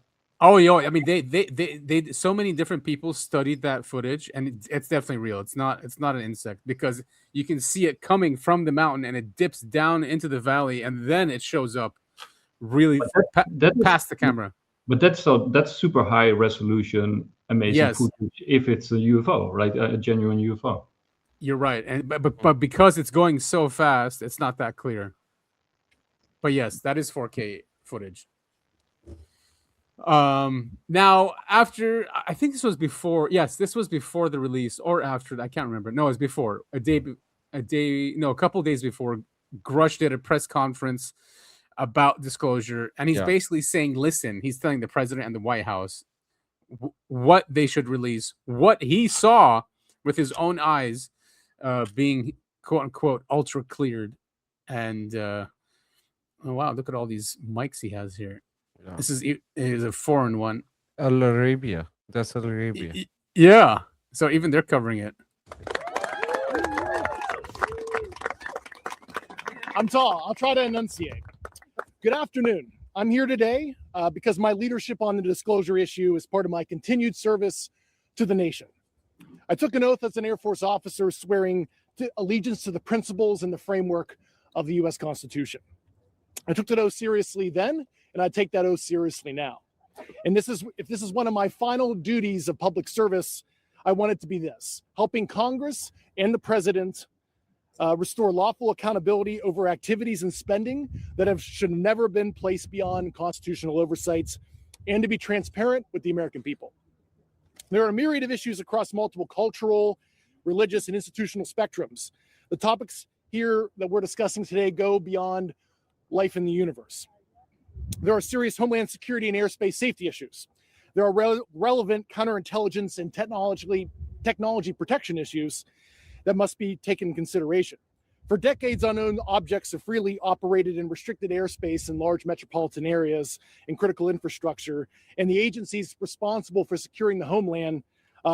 Oh, I mean, they so many different people studied that footage, and it's definitely real. It's not an insect, because you can see it coming from the mountain and it dips down into the valley, and then it shows up really past the camera. But that's super high resolution, amazing footage if it's a UFO, right? A genuine UFO. You're right, and but because it's going so fast, it's not that clear. But yes, that is 4K footage. Now after, I think this was before. Yes, this was before the release or after. I can't remember. No, it was before. A couple days before. Grusch did a press conference about disclosure, and he's basically saying, listen, he's telling the president and the White House what they should release, what he saw with his own eyes, being quote unquote ultra cleared. And oh wow, look at all these mics he has here. This is a foreign one. Al Arabia. That's Al Arabia. Yeah. So even they're covering it. I'm tall. I'll try to enunciate. Good afternoon. I'm here today because my leadership on the disclosure issue is part of my continued service to the nation. I took an oath as an Air Force officer swearing allegiance to the principles and the framework of the U.S. Constitution. I took that oath seriously then, and I take that oath seriously now. And if this is one of my final duties of public service, I want it to be this: helping Congress and the President restore lawful accountability over activities and spending that should never have been placed beyond constitutional oversights, and to be transparent with the American people. There are a myriad of issues across multiple cultural, religious, and institutional spectrums. The topics here that we're discussing today go beyond life in the universe. There are serious homeland security and airspace safety issues. There are relevant counterintelligence and technology protection issues that must be taken in consideration. For decades, unknown objects have freely operated in restricted airspace in large metropolitan areas and critical infrastructure, and the agencies responsible for securing the homeland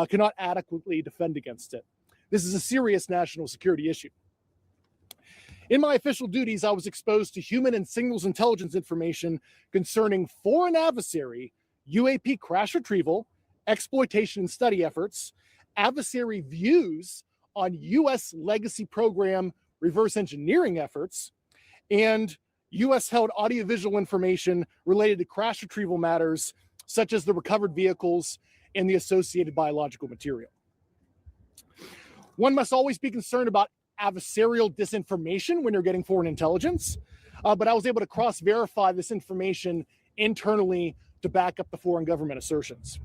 cannot adequately defend against it. This is a serious national security issue. In my official duties, I was exposed to human and signals intelligence information concerning foreign adversary, UAP crash retrieval, exploitation and study efforts, adversary views on U.S. legacy program reverse engineering efforts, and U.S.-held audiovisual information related to crash retrieval matters, such as the recovered vehicles and the associated biological material. One must always be concerned about adversarial disinformation when you're getting foreign intelligence, but I was able to cross-verify this information internally to back up the foreign government assertions.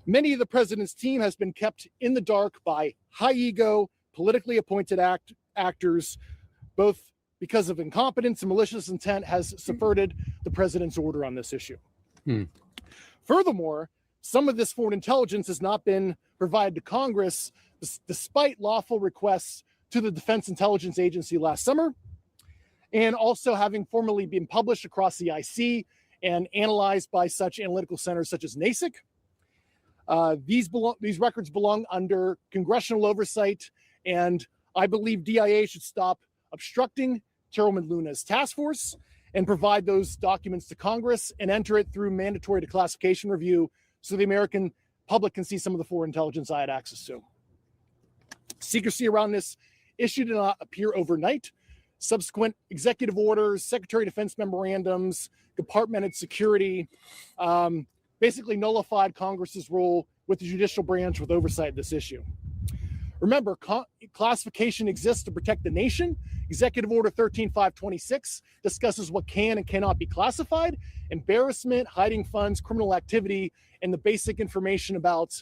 Many of the president's team has been kept in the dark by high ego, politically appointed actors, both because of incompetence and malicious intent has subverted the president's order on this issue. Furthermore, some of this foreign intelligence has not been provided to Congress despite lawful requests to the Defense Intelligence Agency last summer, and also having formally been published across the IC and analyzed by such analytical centers such as NASIC. These records belong under congressional oversight, and I believe DIA should stop obstructing Chairwoman Luna's task force and provide those documents to Congress and enter it through mandatory declassification review so the American public can see some of the foreign intelligence I had access to. Secrecy around this issue did not appear overnight. Subsequent executive orders, Secretary of Defense memorandums, departmented security, basically nullified Congress's role with the judicial branch with oversight of this issue. Remember, classification exists to protect the nation. Executive Order 13526 discusses what can and cannot be classified. Embarrassment, hiding funds, criminal activity, and the basic information about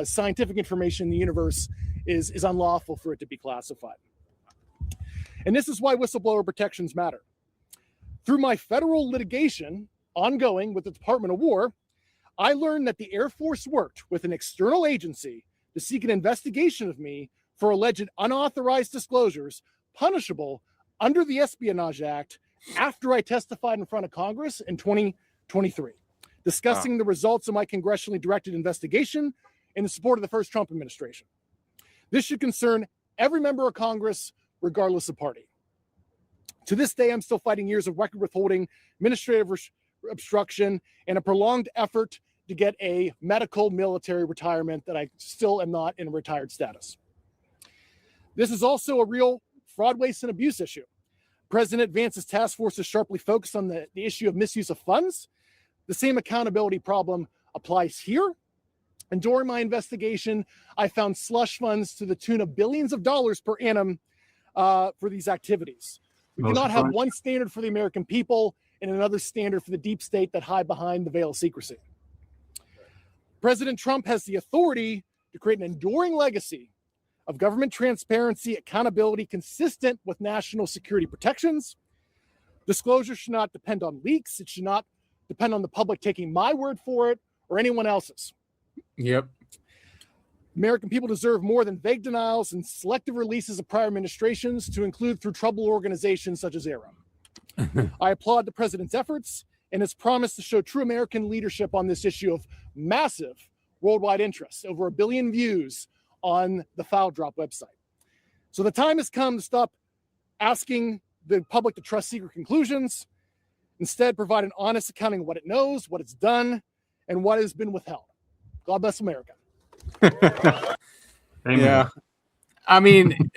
scientific information in the universe is unlawful for it to be classified. And this is why whistleblower protections matter. Through my federal litigation ongoing with the Department of War, I learned that the Air Force worked with an external agency to seek an investigation of me for alleged unauthorized disclosures punishable under the Espionage Act after I testified in front of Congress in 2023, discussing the results of my congressionally directed investigation in the support of the first Trump administration. This should concern every member of Congress, regardless of party. To this day, I'm still fighting years of record withholding, administrative obstruction, and a prolonged effort to get a medical military retirement that I still am not in a retired status. This is also a real fraud, waste, and abuse issue. President Vance's task force is sharply focused on the issue of misuse of funds. The same accountability problem applies here. And during my investigation, I found slush funds to the tune of billions of dollars per annum for these activities. We cannot have one standard for the American people and another standard for the deep state that hide behind the veil of secrecy. President Trump has the authority to create an enduring legacy of government transparency, accountability consistent with national security protections. Disclosure should not depend on leaks. It should not depend on the public taking my word for it or anyone else's. Yep. American people deserve more than vague denials and selective releases of prior administrations, to include through troubled organizations such as ARROW. I applaud the president's efforts and has promised to show true American leadership on this issue of massive worldwide interest, over 1 billion views on the File Drop website. So the time has come to stop asking the public to trust secret conclusions. Instead, provide an honest accounting of what it knows, what it's done, and what has been withheld. God bless America. Yeah. I mean,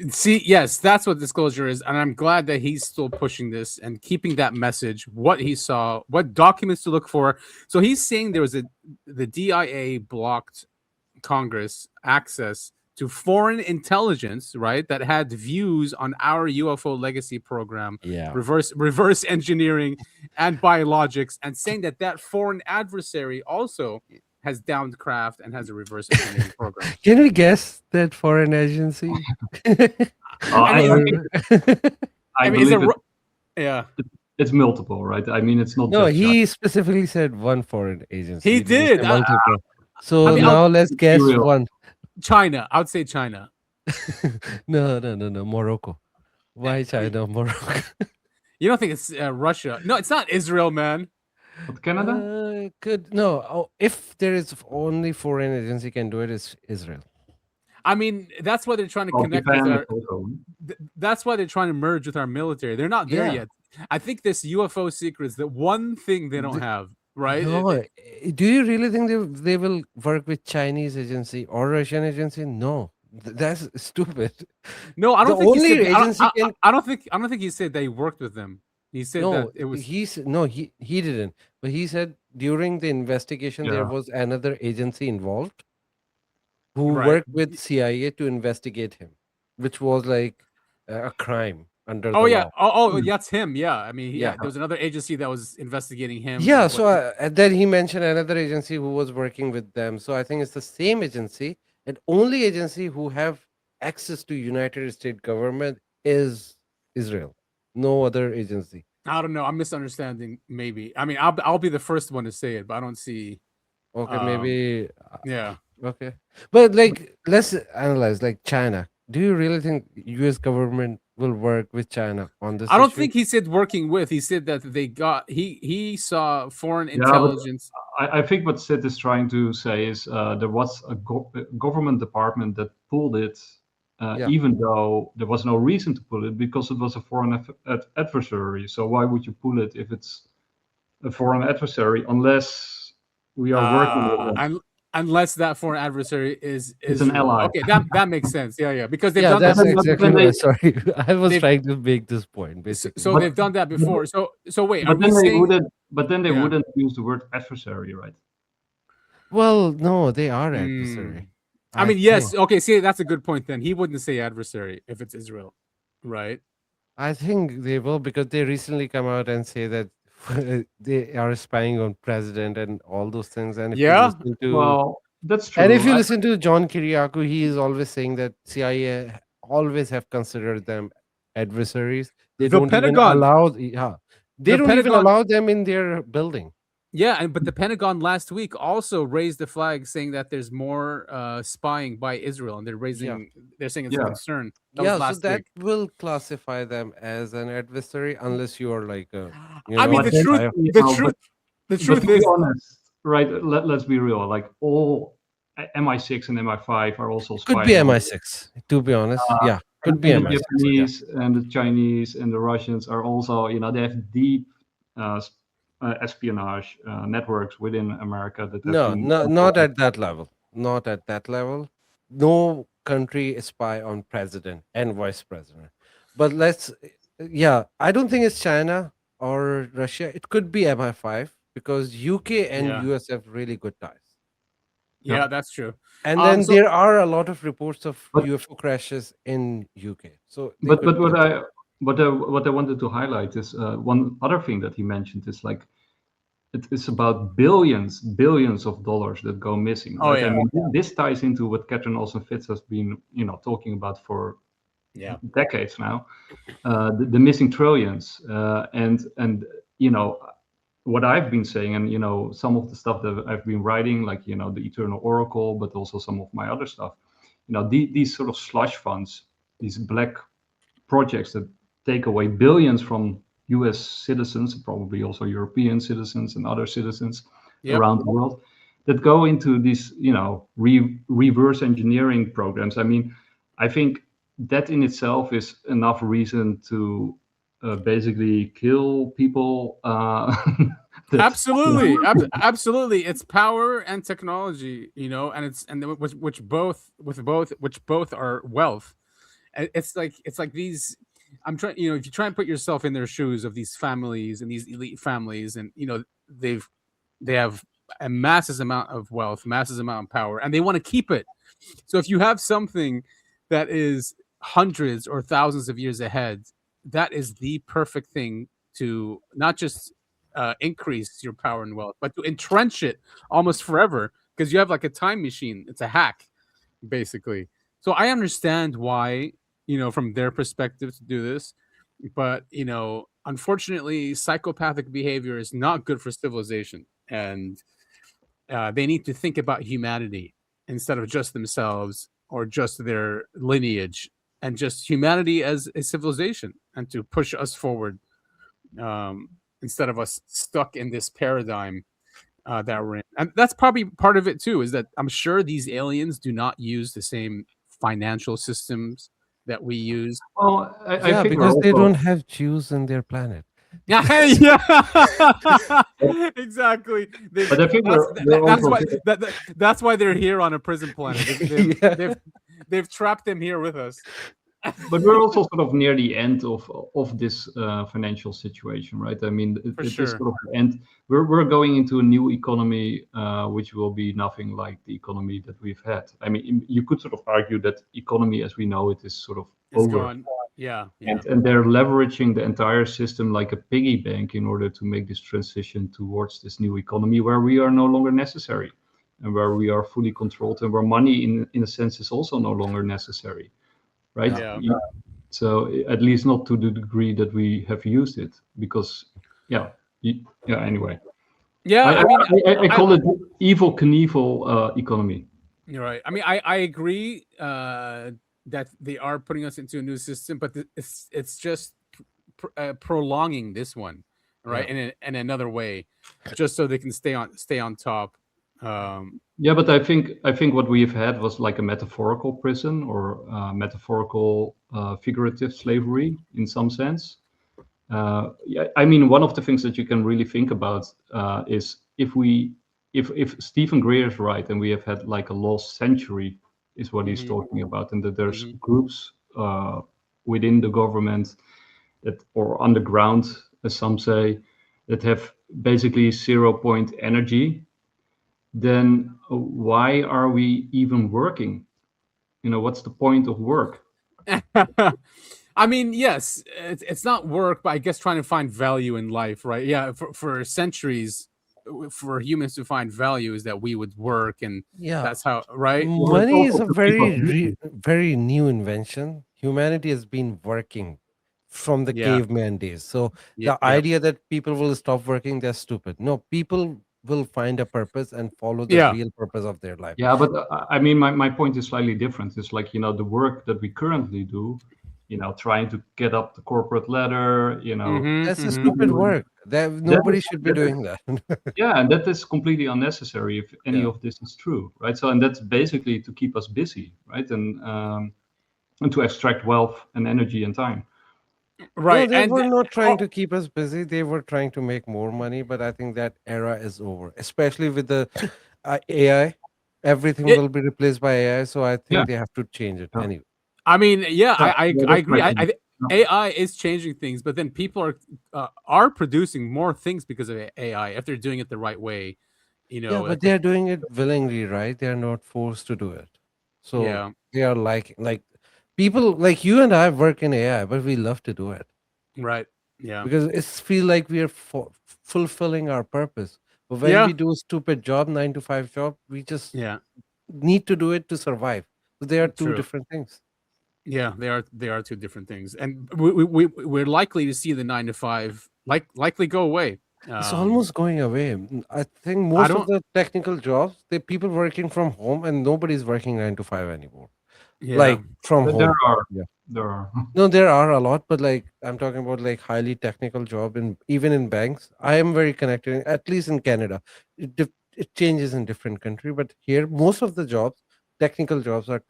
see, yes, that's what disclosure is. And I'm glad that he's still pushing this and keeping that message, what he saw, what documents to look for. So he's saying there was the DIA blocked Congress access to foreign intelligence, right, that had views on our UFO legacy program, reverse engineering and biologics, and saying that foreign adversary also has downed craft and has a reverse engineering program. Can we guess that foreign agency? It's multiple, right? I mean, it's not. No, just he specifically said one foreign agency. He did. So now let's guess one. China. I would say China. No. Morocco. Why China? Morocco. You don't think it's Russia? No, it's not Israel, man. But Canada? If there is only foreign agency can do it, it's Israel. I mean, that's why they're trying to connect with our. That's why they're trying to merge with our military. They're not there yet. I think this UFO secret is the one thing they don't have, right? No. Do you really think they will work with Chinese agency or Russian agency? No, that's stupid. No, I don't think only he said, agency I don't think he said they worked with them. He said that it was. He didn't. But he said during the investigation there was another agency involved who worked with CIA to investigate him, which was like a crime under the law. Oh, that's him. Yeah, I mean, there was another agency that was investigating him. Yeah, so then he mentioned another agency who was working with them. So I think it's the same agency, and only agency who have access to United States government is Israel. No other agency. I don't know. I'm misunderstanding. Maybe. I mean, I'll be the first one to say it, but I don't see. Okay, maybe. Yeah. Okay, but like, let's analyze. Like China. Do you really think U.S. government will work with China on this? I don't issue? think he said working with. He said that they got. He saw foreign intelligence. I think what Syd is trying to say is there was a government department that pulled it. Even though there was no reason to pull it because it was a foreign adversary. So why would you pull it if it's a foreign adversary unless we are working with them? Unless that foreign adversary is an ally. Okay, that makes sense. Yeah, because they've done that's that. Exactly what, sorry, I was trying to make this point. Basically, so they've done that before. So wait, but then they wouldn't use the word adversary, right? Well, no, they are adversary. I mean, yes. Okay, see, that's a good point. Then he wouldn't say adversary if it's Israel, right? I think they will because they recently come out and say that they are spying on president and all those things. And well, that's true. And if you listen to John Kiriakou, he is always saying that CIA always have considered them adversaries. They don't even allow. They don't even allow them in their building. Yeah, but the Pentagon last week also raised the flag, saying that there's more spying by Israel, and they're saying it's a concern. So that will classify them as an adversary, unless you are like a. I mean, the truth is, honest, right? Let's be real. Like all MI6 and MI5 are also spying. Could be MI6, to be honest. Could be MI6. The Japanese and the Chinese and the Russians are also, they have deep. Espionage networks within America that not at that level. Not at that level. No country spy on president and vice president. But I don't think it's China or Russia. It could be MI5 because UK and US have really good ties. Yeah, that's true. And then there are a lot of reports of UFO crashes in UK. So, what I wanted to highlight is one other thing that he mentioned is like it's about billions of dollars that go missing. Right? I mean, this ties into what Catherine Olsen-Fitz has been talking about for decades now. The missing trillions and what I've been saying and some of the stuff that I've been writing, like the Eternal Oracle, but also some of my other stuff. These sort of slush funds, these black projects that take away billions from US citizens, probably also European citizens and other citizens around the world, that go into these, reverse engineering programs. I mean, I think that in itself is enough reason to basically kill people. Absolutely, absolutely. It's power and technology, and which both are wealth. It's like these. I'm trying, if you try and put yourself in their shoes of these families and these elite families, and they have a massive amount of wealth, massive amount of power, and they want to keep it. So if you have something that is hundreds or thousands of years ahead, that is the perfect thing to not just increase your power and wealth, but to entrench it almost forever, because you have like a time machine. It's a hack, basically. So I understand why, from their perspective to do this, but unfortunately, psychopathic behavior is not good for civilization, and they need to think about humanity instead of just themselves or just their lineage, and just humanity as a civilization, and to push us forward instead of us stuck in this paradigm that we're in. And that's probably part of it too, is that I'm sure these aliens do not use the same financial systems that we use. Well, I think because they don't have Jews in their planet. Yeah, exactly. But I think that's why they're here on a prison planet. They've trapped them here with us. But we're also sort of near the end of this financial situation, right? I mean, it is sort of the end. We're going into a new economy, which will be nothing like the economy that we've had. I mean, you could sort of argue that economy as we know it is sort of over. Gone. Yeah. And they're leveraging the entire system like a piggy bank in order to make this transition towards this new economy where we are no longer necessary, and where we are fully controlled, and where money in a sense is also no longer necessary. Right. Yeah. So at least not to the degree that we have used it, because, anyway. Yeah, I call it evil Knievel economy. You're right. I mean, I agree that they are putting us into a new system, but it's just prolonging this one, right? In another way, just so they can stay on top. But I think what we've had was like a metaphorical prison, or metaphorical figurative slavery in some sense. I mean, one of the things that you can really think about is if Stephen Greer is right, and we have had like a lost century, is what he's talking about, and that there's groups within the government or underground, as some say, that have basically 0 point energy. Then why are we even working? What's the point of work? I mean, yes, it's not work, but I guess trying to find value in life, right? Yeah, for centuries, for humans to find value is that we would work, and that's how, right? Money is a very new invention. Humanity has been working from the caveman days. So the idea that people will stop working, they're stupid. No, people will find a purpose and follow the real purpose of their life. Yeah, but I mean, my point is slightly different. It's like, the work that we currently do, trying to get up the corporate ladder, that's a stupid work. Nobody should be doing that. Yeah, and that is completely unnecessary if any of this is true, right? So, and that's basically to keep us busy, right? And to extract wealth and energy and time. Right. No, they were not trying to keep us busy. They were trying to make more money, but I think that era is over, especially with the AI. Everything will be replaced by AI, so I think they have to change it anyway. I mean, I agree. AI is changing things, but then people are producing more things because of AI if they're doing it the right way. But they're doing it willingly, right? They're not forced to do it. So they are like people like you and I work in AI, but we love to do it. Right. Yeah. Because it feels like we are fulfilling our purpose. But when we do a stupid job, 9-to-5 job, we just need to do it to survive. So they are two different things. Yeah, they are two different things, and we're likely to see the 9-to-5 likely go away. It's almost going away. I think most of the technical jobs, people working from home, and nobody's working 9-to-5 anymore. like from home. There are. Yeah. There are. No, there are a lot, but like I'm talking about like highly technical job even in banks. I am very connected, at least in Canada. It changes in different country, but here most of the jobs, technical jobs, are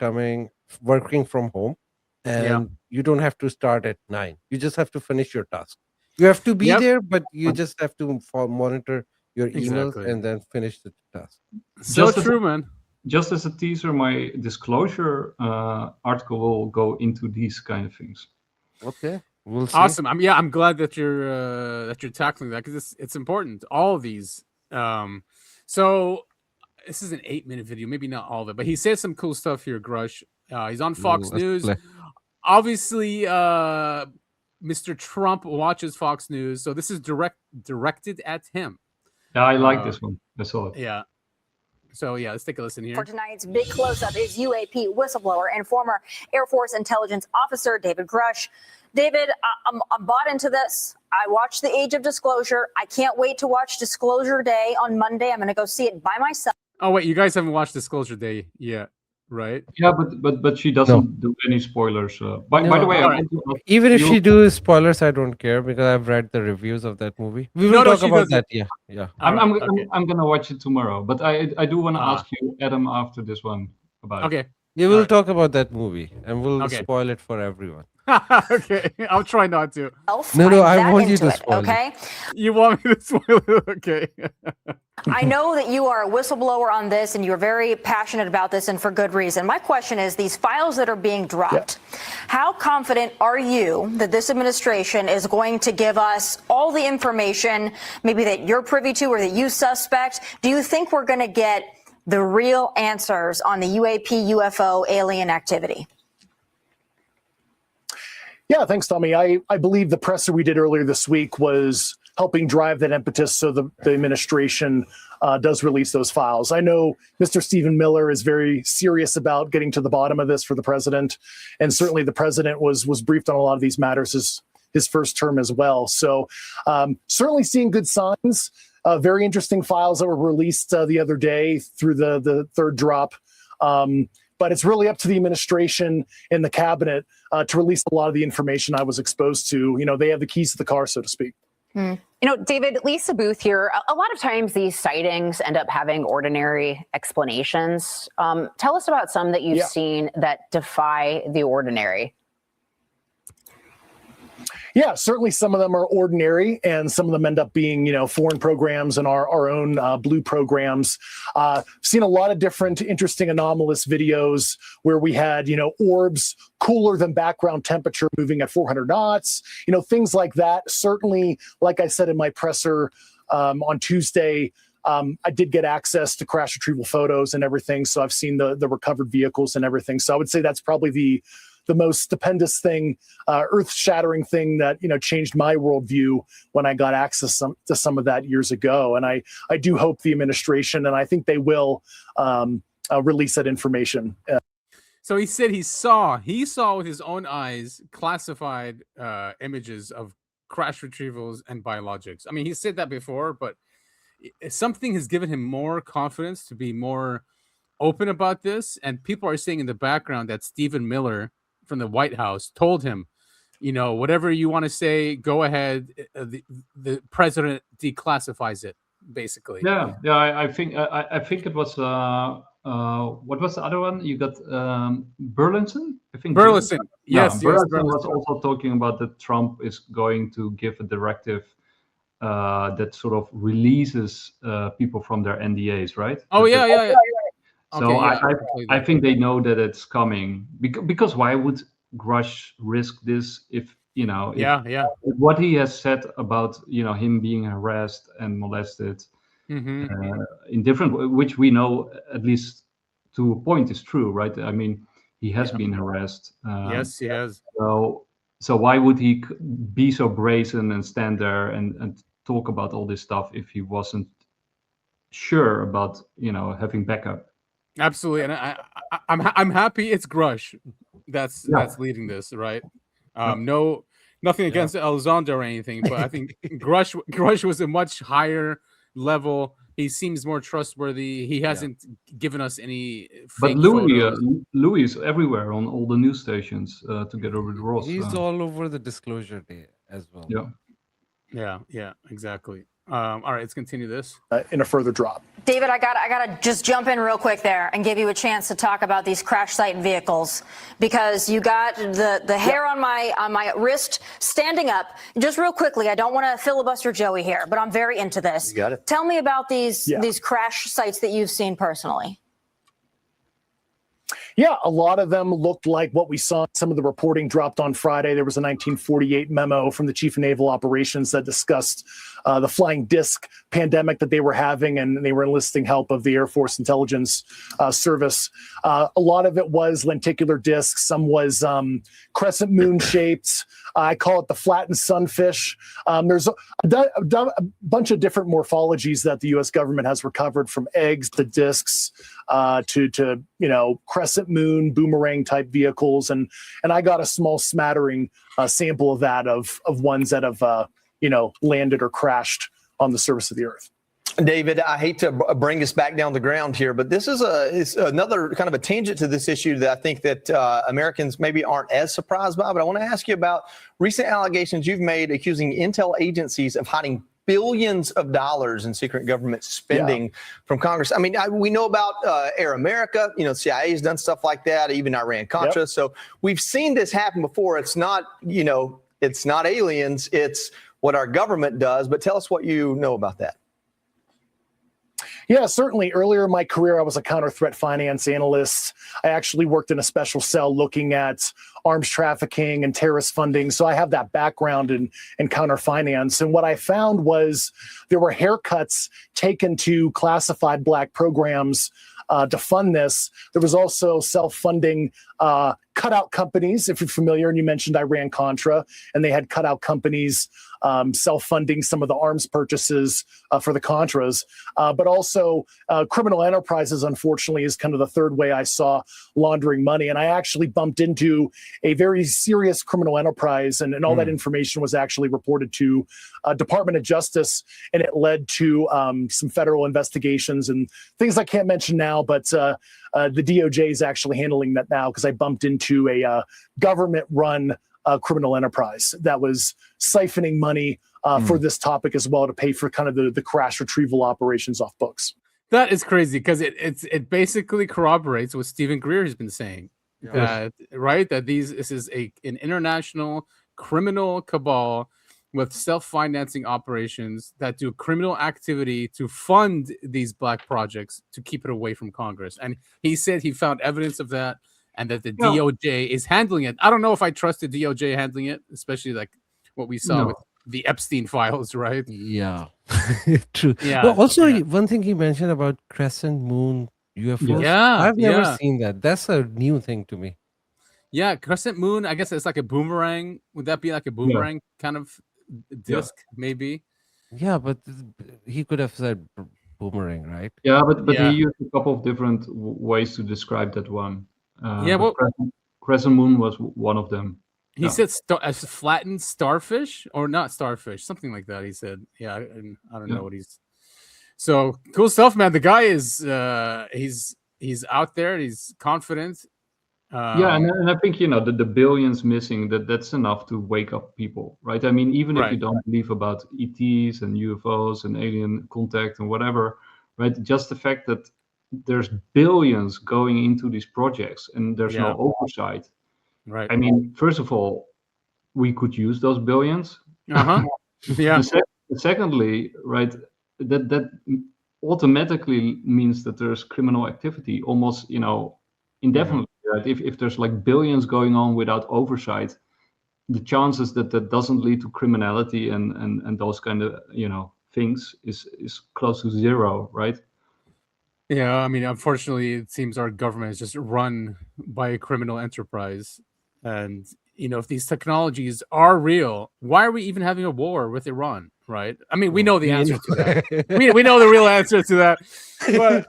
working from home, and you don't have to start at 9. You just have to finish your task. You have to be there, but you just have to monitor your emails and then finish the task. So true, man. Just as a teaser, my disclosure article will go into these kind of things. Okay, we'll see. Awesome. I'm glad that you're tackling that, because it's important. All of these. So this is an 8-minute video, maybe not all of it, but he says some cool stuff here. Grusch. He's on Fox News. Obviously, Mr. Trump watches Fox News, so this is directed at him. Yeah, I like this one. I saw it. Yeah. So yeah, let's take a listen here. For tonight's big close-up is UAP whistleblower and former Air Force intelligence officer David Grusch. David, I'm bought into this. I watched The Age of Disclosure. I can't wait to watch Disclosure Day on Monday. I'm going to go see it by myself. Oh wait, you guys haven't watched Disclosure Day yet, right? Yeah, but she doesn't do any spoilers. By the way, even if she do spoilers, I don't care, because I've read the reviews of that movie. We will talk about that. Yeah. I'm gonna watch it tomorrow, but I do want to ask you, Adam, after this one about. Okay. You will talk about that movie, and we'll spoil it for everyone. Okay, I'll try not to. No, I want you to spoil it. You want me to spoil it? Okay. I know that you are a whistleblower on this, and you're very passionate about this, and for good reason. My question is, these files that are being dropped, how confident are you that this administration is going to give us all the information, maybe that you're privy to or that you suspect? Do you think we're going to get the real answers on the UAP, UFO, alien activity? Yeah, thanks, Tommy. I believe the presser we did earlier this week was helping drive that impetus so the administration does release those files. I know Mr. Stephen Miller is very serious about getting to the bottom of this for the president, and certainly the president was briefed on a lot of these matters his first term as well. So certainly seeing good signs. Very interesting files that were released the other day through the third drop. But it's really up to the administration and the cabinet to release a lot of the information I was exposed to. You know, they have the keys to the car, so to speak. You know, David, Lisa Booth here. A lot of times these sightings end up having ordinary explanations. Tell us about some that you've seen that defy the ordinary. Yeah, certainly some of them are ordinary, and some of them end up being, you know, foreign programs and our own blue programs. Seen a lot of different interesting anomalous videos where we had, you know, orbs cooler than background temperature moving at 400 knots, you know, things like that. Certainly, like I said in my presser on Tuesday, I did get access to crash retrieval photos and everything, so I've seen the recovered vehicles and everything. So I would say that's probably the most stupendous thing, earth-shattering thing that, you know, changed my worldview when I got access to some of that years ago. And I do hope the administration, and I think they will, release that information. So he said he saw with his own eyes classified images of crash retrievals and biologics. I mean, he said that before, but something has given him more confidence to be more open about this. And people are saying in the background that Stephen Miller from the White House told him, you know, whatever you want to say, go ahead. The president declassifies it, basically. Yeah. I think it was what was the other one? You got Burlison. I think Burlison. Yes, Burlison was also talking about that Trump is going to give a directive that sort of releases people from their NDAs, right? Oh yeah. So okay, I think they know that it's coming, because why would Grusch risk this if, you know, what he has said about, you know, him being harassed and molested in different, which we know at least to a point is true, right? I mean, he has been harassed. Yes, he has. So why would he be so brazen and stand there and talk about all this stuff if he wasn't sure about, you know, having backup? Absolutely, and I'm happy it's Grusch that's leading this, right? Nothing against Elizondo or anything, but I think Grusch was a much higher level. he seems more trustworthy. He hasn't given us any. But Fake Louis is everywhere on all the news stations together with Ross. He's all over the disclosure day as well. Yeah, exactly. All right, let's continue this. In a further drop. David, I gotta just jump in real quick there and give you a chance to talk about these crash site vehicles, because you got the hair on my wrist standing up. Just real quickly, I don't want to filibuster Joey here, but I'm very into this. You got it. Tell me about these crash sites that you've seen personally. Yeah, a lot of them looked like what we saw. Some of the reporting dropped on Friday. There was a 1948 memo from the Chief of Naval Operations that discussed the flying disc pandemic that they were having, and they were enlisting help of the Air Force Intelligence Service. A lot of it was lenticular discs. Some was crescent moon shaped. I call it the flattened sunfish. There's a bunch of different morphologies that the U.S. government has recovered, from eggs to discs to crescent moon, boomerang type vehicles, and I got a small smattering sample of that of ones that have landed or crashed on the surface of the Earth. David, I hate to bring us back down the ground here, but this is another kind of a tangent to this issue that I think that Americans maybe aren't as surprised by. But I want to ask you about recent allegations you've made accusing intel agencies of hiding billions of dollars in secret government spending from Congress. I mean, we know about Air America. CIA has done stuff like that, even Iran-Contra. So we've seen this happen before. It's not, it's not aliens. It's what our government does. But tell us what you know about that. Yeah, certainly. Earlier in my career, I was a counter-threat finance analyst. I actually worked in a special cell looking at arms trafficking and terrorist funding. So I have that background in counter-finance. And what I found was there were haircuts taken to classified Black programs to fund this. There was also self-funding cutout companies, if you're familiar, and you mentioned Iran-Contra, and they had cutout companies self-funding some of the arms purchases for the Contras, but also criminal enterprises, unfortunately, is kind of the third way I saw laundering money. And I actually bumped into a very serious criminal enterprise, and all that information was actually reported to Department of Justice, and it led to some federal investigations and things I can't mention now, but the DOJ is actually handling that now, because I bumped into a government-run criminal enterprise that was siphoning money for this topic as well, to pay for kind of the crash retrieval operations off books. That is crazy, because it basically corroborates what Stephen Greer has been saying, right? That this is an international criminal cabal with self-financing operations that do criminal activity to fund these Black projects to keep it away from Congress. And he said he found evidence of that, and that the DOJ is handling it. I don't know if I trust the DOJ handling it, especially like what we saw with the Epstein files, right? Yeah, true. Yeah. But also, one thing he mentioned about crescent moon UFOs. Yeah, I've never seen that. That's a new thing to me. Yeah, crescent moon. I guess it's like a boomerang. Would that be like a boomerang kind of disc, maybe? Yeah, but he could have said boomerang, right? Yeah, but he used a couple of different ways to describe that one. Crescent moon was one of them. He said a flattened starfish, or not starfish, something like that. He said, I don't know what he's. So cool stuff, man. The guy is he's out there. He's confident. And I think the billions missing, that's enough to wake up people, right? I mean, even if you don't believe about ETs and UFOs and alien contact and whatever, right? Just the fact that there's billions going into these projects and there's no oversight. Right. I mean, first of all, we could use those billions. Secondly, right, that automatically means that there's criminal activity almost, indefinitely. Right? If there's like billions going on without oversight, the chances that doesn't lead to criminality and those kind of things is close to zero, right? Yeah, I mean, unfortunately, it seems our government is just run by a criminal enterprise. And, if these technologies are real, why are we even having a war with Iran, right? I mean, we know the answer to that. we know the real answer to that. But,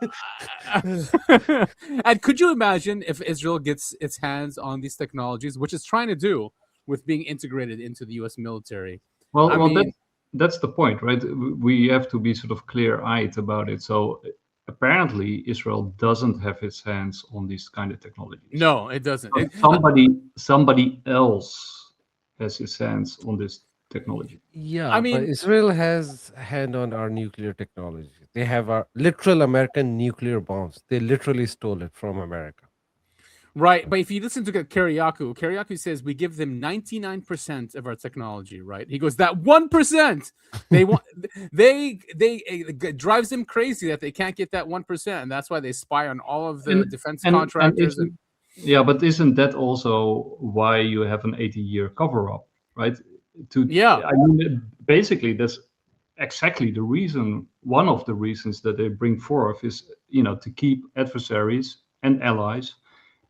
and could you imagine if Israel gets its hands on these technologies, which it's trying to do with being integrated into the U.S. military? that's the point, right? We have to be sort of clear-eyed about it. So apparently Israel doesn't have its hands on these kind of technologies. No, it doesn't. Somebody else has his hands on this technology. Yeah, I mean, but Israel has a hand on our nuclear technology. They have our literal American nuclear bombs. They literally stole it from America. Right, but if you listen to Kiriakou says we give them 99% of our technology, right? He goes, that 1%, they want, it drives them crazy that they can't get that 1%, and that's why they spy on all of the defense contractors. Yeah, but isn't that also why you have an 80-year cover-up, right? I mean, basically, that's exactly the reason. One of the reasons that they bring forth is, to keep adversaries and allies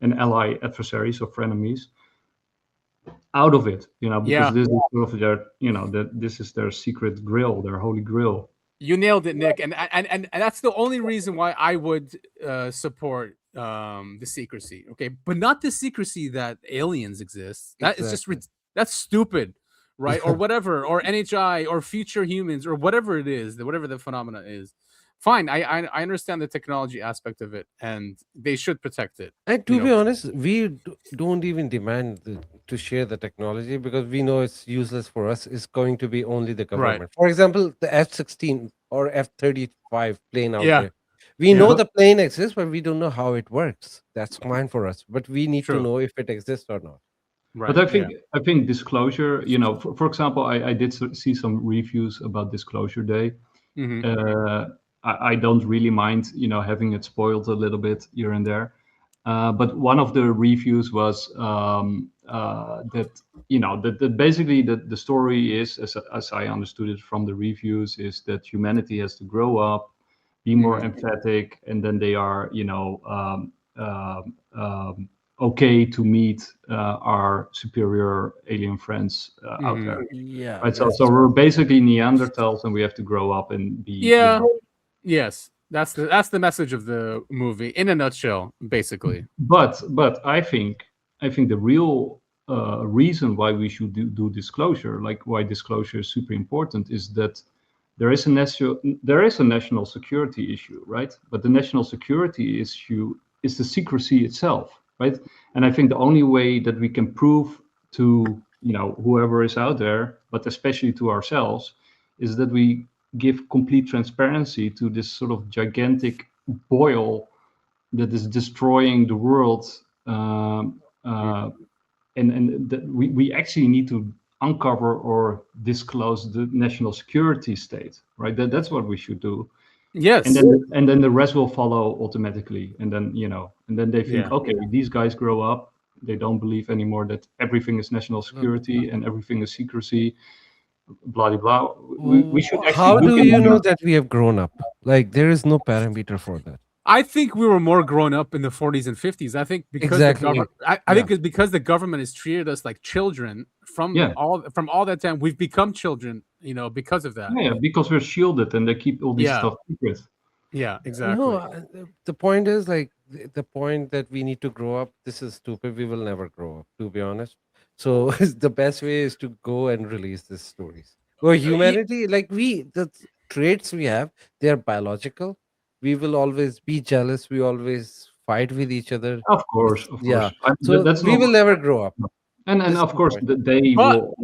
and ally adversaries or frenemies out of it, because this is sort of their, that this is their secret grill, their holy grill. You nailed it, Nick, and that's the only reason why I would support the secrecy, okay, but not the secrecy that aliens exist. That is just that's stupid, right? Or whatever, or NHI, or future humans, or whatever it is, whatever the phenomena is. Fine, I understand the technology aspect of it, and they should protect it. And to be honest, we don't even demand to share the technology because we know it's useless for us. It's going to be only the government. Right. For example, the F-16 or F-35 plane out there. We know the plane exists, but we don't know how it works. That's fine for us, but we need to know if it exists or not. Right. But I think disclosure, for example, I did see some reviews about Disclosure Day. Mm-hmm. I don't really mind, having it spoiled a little bit here and there. But one of the reviews was that basically the story is, as I understood it from the reviews, is that humanity has to grow up, be more empathetic, and then they are, okay to meet our superior alien friends out there. Yeah. Right. So we're basically Neanderthals, and we have to grow up and be. Yeah. Yes, that's the message of the movie in a nutshell, basically. But I think the real reason why we should do disclosure, like why disclosure is super important, is that there is a national security issue, right? But the national security issue is the secrecy itself, right? And I think the only way that we can prove to whoever is out there, but especially to ourselves, is that we give complete transparency to this sort of gigantic boil that is destroying the world, and that we actually need to uncover or disclose the national security state, right? That's what we should do. Yes. And then the rest will follow automatically, and then they think, okay, these guys grow up, they don't believe anymore that everything is national security and everything is secrecy. Blah blah. We should. How do you know that we have grown up? Like, there is no parameter for that. I think we were more grown up in the 40s and 50s. I think because I think it's because the government has treated us like children from all that time. We've become children, because of that. Yeah, because we're shielded and they keep all this stuff secret. Yeah, exactly. No, the point is, like, the point that we need to grow up. This is stupid. We will never grow up, to be honest. So the best way is to go and release these stories. Well, humanity, like the traits we have, they are biological. We will always be jealous. We always fight with each other. Of course. Yeah. So we will never grow up. And of course, they will.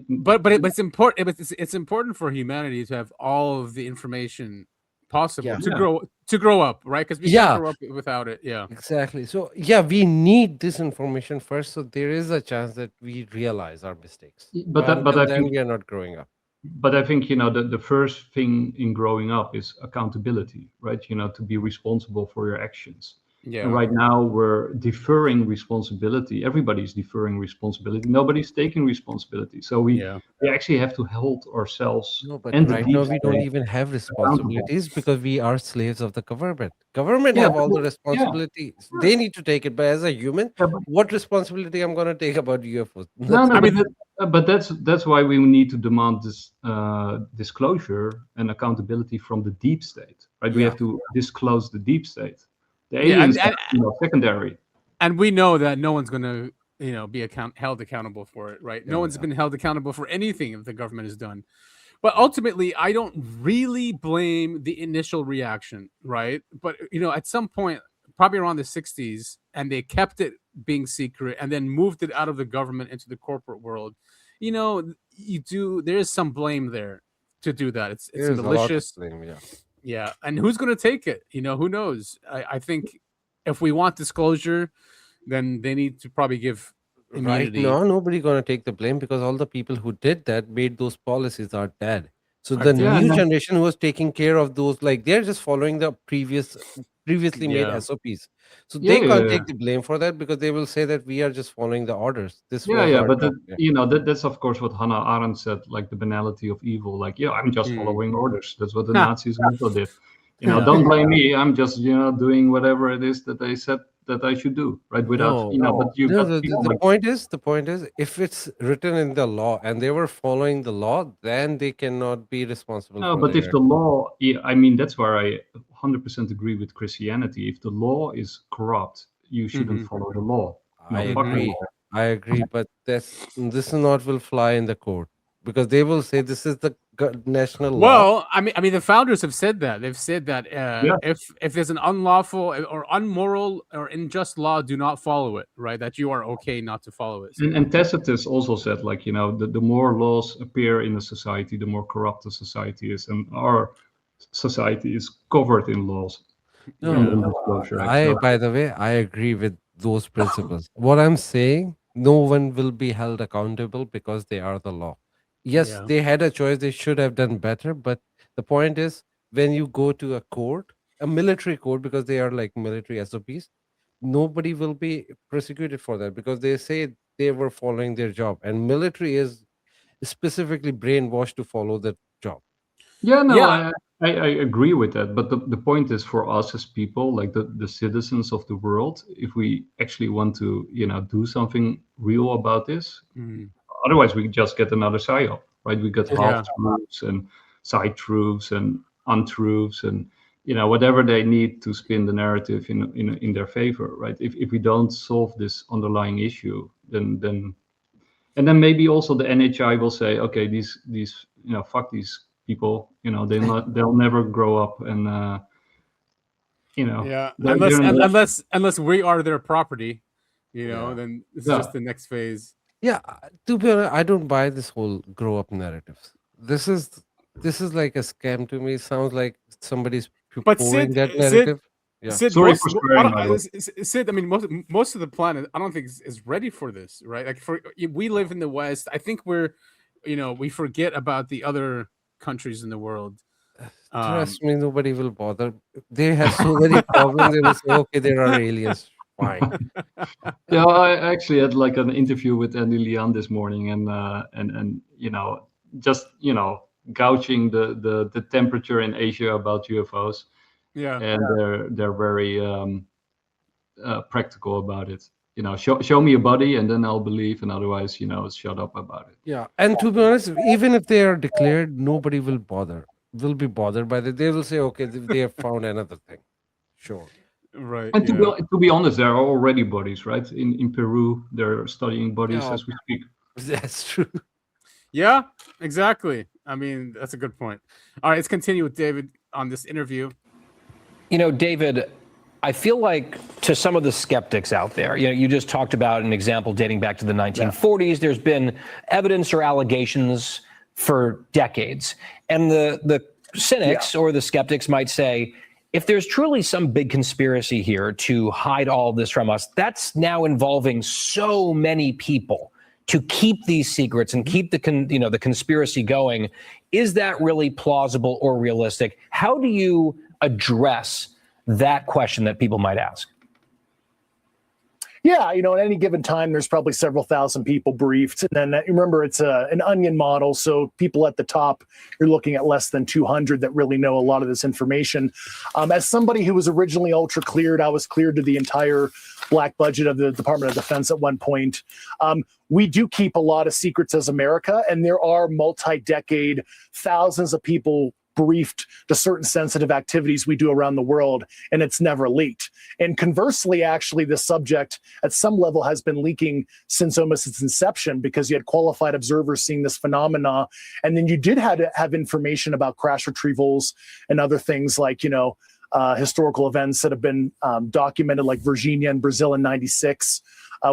But it's important. It's important for humanity to have all of the information possible to grow up, right? Because we can't grow up without it. Yeah, exactly. So we need this information first, so there is a chance that we realize our mistakes. But I think we are not growing up. But I think the first thing in growing up is accountability, right? To be responsible for your actions. Yeah. And right now we're deferring responsibility. Everybody's deferring responsibility. Nobody's taking responsibility. So we actually have to hold ourselves. No, but right now we don't even have responsibilities because we are slaves of the government. Government have all the responsibilities. Yeah. They need to take it. But as a human, what responsibility I'm going to take about UFOs? But that's why we need to demand this disclosure and accountability from the deep state, right? We have to disclose the deep state. The aliens are secondary. And we know that no one's going to, be held accountable for it, right? No one's been held accountable for anything that the government has done. But ultimately, I don't really blame the initial reaction, right? But at some point, probably around the 60s, and they kept it being secret and then moved it out of the government into the corporate world. There is some blame there to do that. It's malicious. Blame, yeah. And who's going to take it? Who knows? I think if we want disclosure, then they need to probably give immunity. Right now, nobody's going to take the blame because all the people who did that, made those policies, are dead. So the new generation who was taking care of those, they're just following the previously made SOPs. So they can't take the blame for that because they will say that we are just following the orders. But that's of course what Hannah Arendt said, the banality of evil. I'm just following orders. That's what the Nazis also did. Don't blame me. I'm just doing whatever it is that they said that I should do, right? Without but you got the point is, if it's written in the law and they were following the law, then they cannot be responsible. No, but if the law, that's where I 100% agree with Christianity. If the law is corrupt, you shouldn't follow the law. I agree, but this is not will fly in the court because they will say this is the national law. Well, I mean, the founders have said that. They've said that if there's an unlawful or unmoral or unjust law, do not follow it, right? That you are okay not to follow it. And Tacitus also said, the more laws appear in a society, the more corrupt the society is, and our society is covered in laws. By the way, I agree with those principles. What I'm saying, no one will be held accountable because they are the law. Yes, they had a choice. They should have done better. But the point is, when you go to a court, a military court, because they are like military SOPs, nobody will be prosecuted for that because they say they were following their job. And military is specifically brainwashed to follow that job. I agree with that. But the point is, for us as people, the citizens of the world, if we actually want to, do something real about this, otherwise we just get another psyop, right? We get half truths and side truths and untruths and whatever they need to spin the narrative in their favor, right? If we don't solve this underlying issue, then maybe also the NHI will say, okay, these fuck these people, they'll never grow up and unless we are their property, then it's just the next phase. Yeah, to be honest, I don't buy this whole grow up narratives. This is like a scam to me. It sounds like somebody's pouring that narrative. Sid, Sid, I mean, most of the planet, I don't think is ready for this, right? We live in the West. I think we forget about the other countries in the world. Trust me, nobody will bother. They have so many problems. They will say, okay, there are aliens. Fine. I actually had an interview with Andy Lian this morning, and just gouging the temperature in Asia about UFOs. And they're very practical about it. Show me a body and then I'll believe, and otherwise, shut up about it. Yeah, and to be honest, even if they are declared, nobody will be bothered by that. They will say, okay, they have found another thing. Sure. Right. And to be honest, there are already bodies, right? In Peru, they're studying bodies as we speak. That's true. Yeah, exactly. I mean, that's a good point. All right, let's continue with David on this interview. David, I feel like to some of the skeptics out there, you just talked about an example dating back to the 1940s. There's been evidence or allegations for decades. And the cynics or the skeptics might say, if there's truly some big conspiracy here to hide all this from us, that's now involving so many people to keep these secrets and keep the conspiracy going. Is that really plausible or realistic? How do you address that question that people might ask? Yeah, at any given time, there's probably several thousand people briefed. And then remember, it's an onion model. So people at the top, you're looking at less than 200 that really know a lot of this information. As somebody who was originally ultra cleared, I was cleared to the entire black budget of the Department of Defense at one point. We do keep a lot of secrets as America, and there are multi-decade, thousands of people briefed to certain sensitive activities we do around the world, and it's never leaked. And conversely, actually, the subject at some level has been leaking since almost its inception, because you had qualified observers seeing this phenomena, and then you did have information about crash retrievals and other things like, historical events that have been documented, like Virginia and Brazil in '96,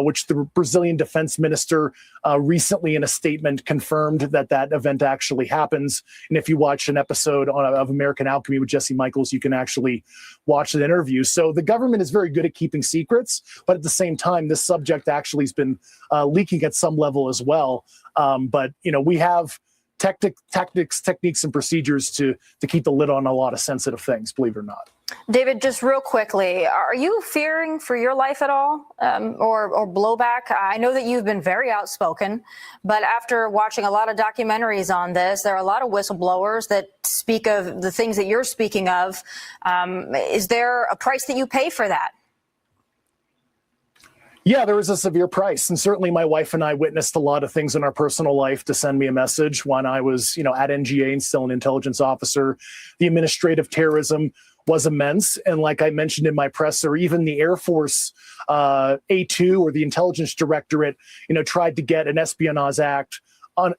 which the Brazilian defense minister recently in a statement confirmed that event actually happens. And if you watch an episode of American Alchemy with Jesse Michaels, you can actually watch the interview. So the government is very good at keeping secrets, but at the same time, this subject actually has been leaking at some level as well. But we have techniques and procedures to keep the lid on a lot of sensitive things, believe it or not. David, just real quickly, are you fearing for your life at all, or blowback? I know that you've been very outspoken, but after watching a lot of documentaries on this, there are a lot of whistleblowers that speak of the things that you're speaking of. Is there a price that you pay for that? Yeah, there was a severe price. And certainly my wife and I witnessed a lot of things in our personal life to send me a message when I was, at NGA and still an intelligence officer. The administrative terrorism was immense. And like I mentioned in my presser, even the Air Force A2 or the intelligence directorate, tried to get an Espionage Act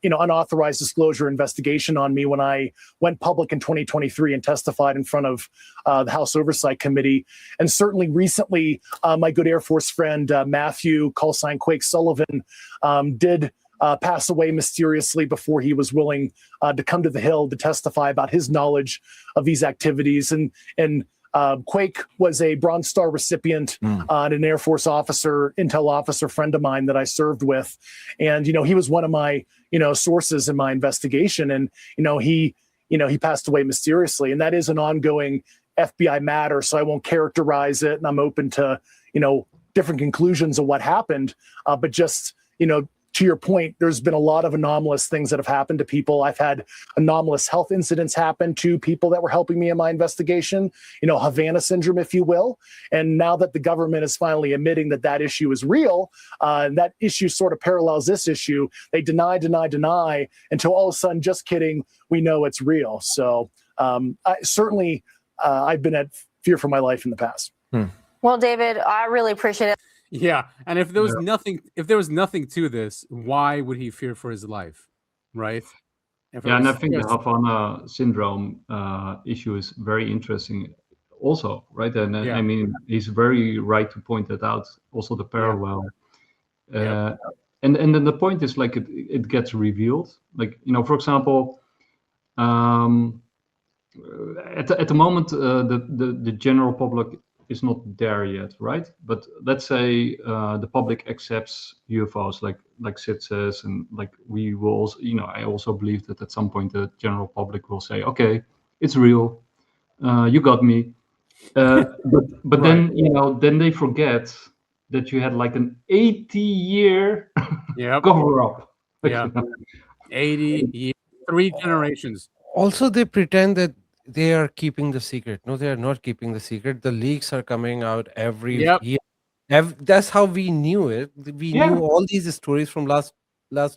unauthorized disclosure investigation on me when I went public in 2023 and testified in front of the House Oversight Committee. And certainly recently, my good Air Force friend, Matthew, callsign Quake Sullivan, did pass away mysteriously before he was willing to come to the Hill to testify about his knowledge of these activities. And Quake was a Bronze Star recipient and an Air Force officer, intel officer friend of mine that I served with. And, he was one of my, sources in my investigation. And, he passed away mysteriously. And that is an ongoing FBI matter. So I won't characterize it. And I'm open to, different conclusions of what happened. But just, to your point, there's been a lot of anomalous things that have happened to people. I've had anomalous health incidents happen to people that were helping me in my investigation, Havana syndrome, if you will. And now that the government is finally admitting that issue is real, and that issue sort of parallels this issue, they deny until all of a sudden, just kidding, we know it's real. So I've been at fear for my life in the past. Well, David, I really appreciate it. Yeah, and if there was nothing to this, why would he fear for his life, right? And I think the Havana syndrome issue is very interesting, also, right? And I mean, he's very right to point that out. Also, the parallel, and then the point is like it gets revealed. Like for example, at the moment, the general public is not there yet, right? But let's say the public accepts UFOs, like Syd says, and like we will also, I also believe that at some point the general public will say, okay, it's real, you got me. But right. Then they forget that you had like an 80-year cover up. 80 years, 3 generations. Also, they pretend that they are keeping the secret. No, they are not keeping the secret. The leaks are coming out every year. That's how we knew it. We knew all these stories from last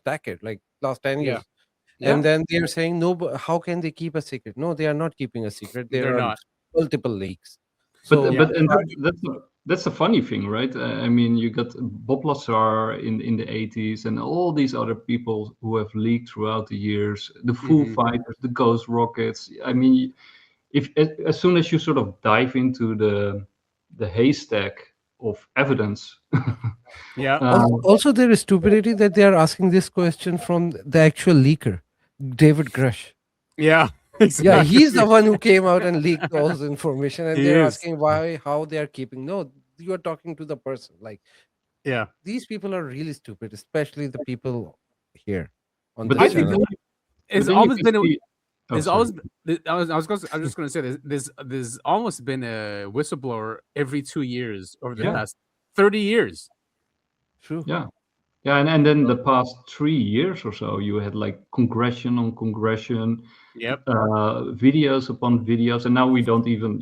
decade, like last 10 years. And then they're saying, no, but how can they keep a secret? No, they are not keeping a secret. There are multiple leaks. So, that's the funny thing, right? I mean, you got Bob Lazar in the 80s and all these other people who have leaked throughout the years, the Foo Fighters, the Ghost Rockets. I mean, as soon as you sort of dive into the haystack of evidence. Also, there is stupidity that they are asking this question from the actual leaker, David Grusch. Yeah. Exactly. Yeah, he's the one who came out and leaked all the information, and they're asking how they are keeping. No, you are talking to the person. Like, these people are really stupid, especially the people here on the channel. It's almost been. I was just going to say there's almost been a whistleblower every 2 years over the past 30 years. True. Yeah, and then the past 3 years or so, you had like congression on congression, videos upon videos, and now we don't even,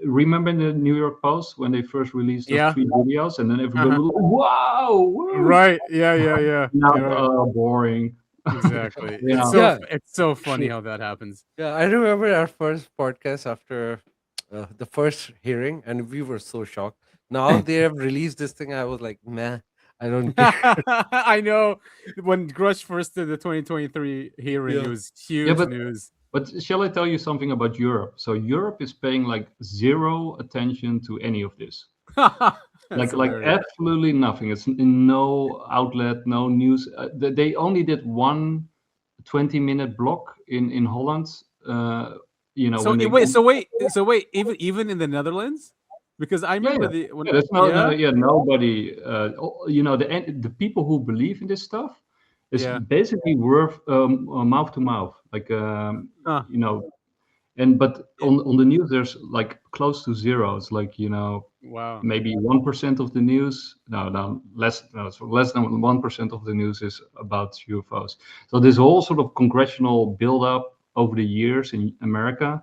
remember the New York Post when they first released those 3 videos, and then everybody was like, wow, right, yeah. Now, boring. Exactly. You know? It's so funny how that happens. Yeah, I remember our first podcast after the first hearing, and we were so shocked. Now they have released this thing. I was like, man, I don't care. I know when Grusch first did the 2023 hearing, it was huge news. But shall I tell you something about Europe? So Europe is paying like zero attention to any of this. like absolutely nothing. It's in no outlet, no news. They only did one 20-minute block in Holland. You know. So wait. Even in the Netherlands, because I remember nobody. You know, the people who believe in this stuff is basically worth mouth to mouth. Like you know. But on the news, there's like close to zero. It's like, you know, maybe 1% of the news. Less than 1% of the news is about UFOs. So this whole sort of congressional buildup over the years in America.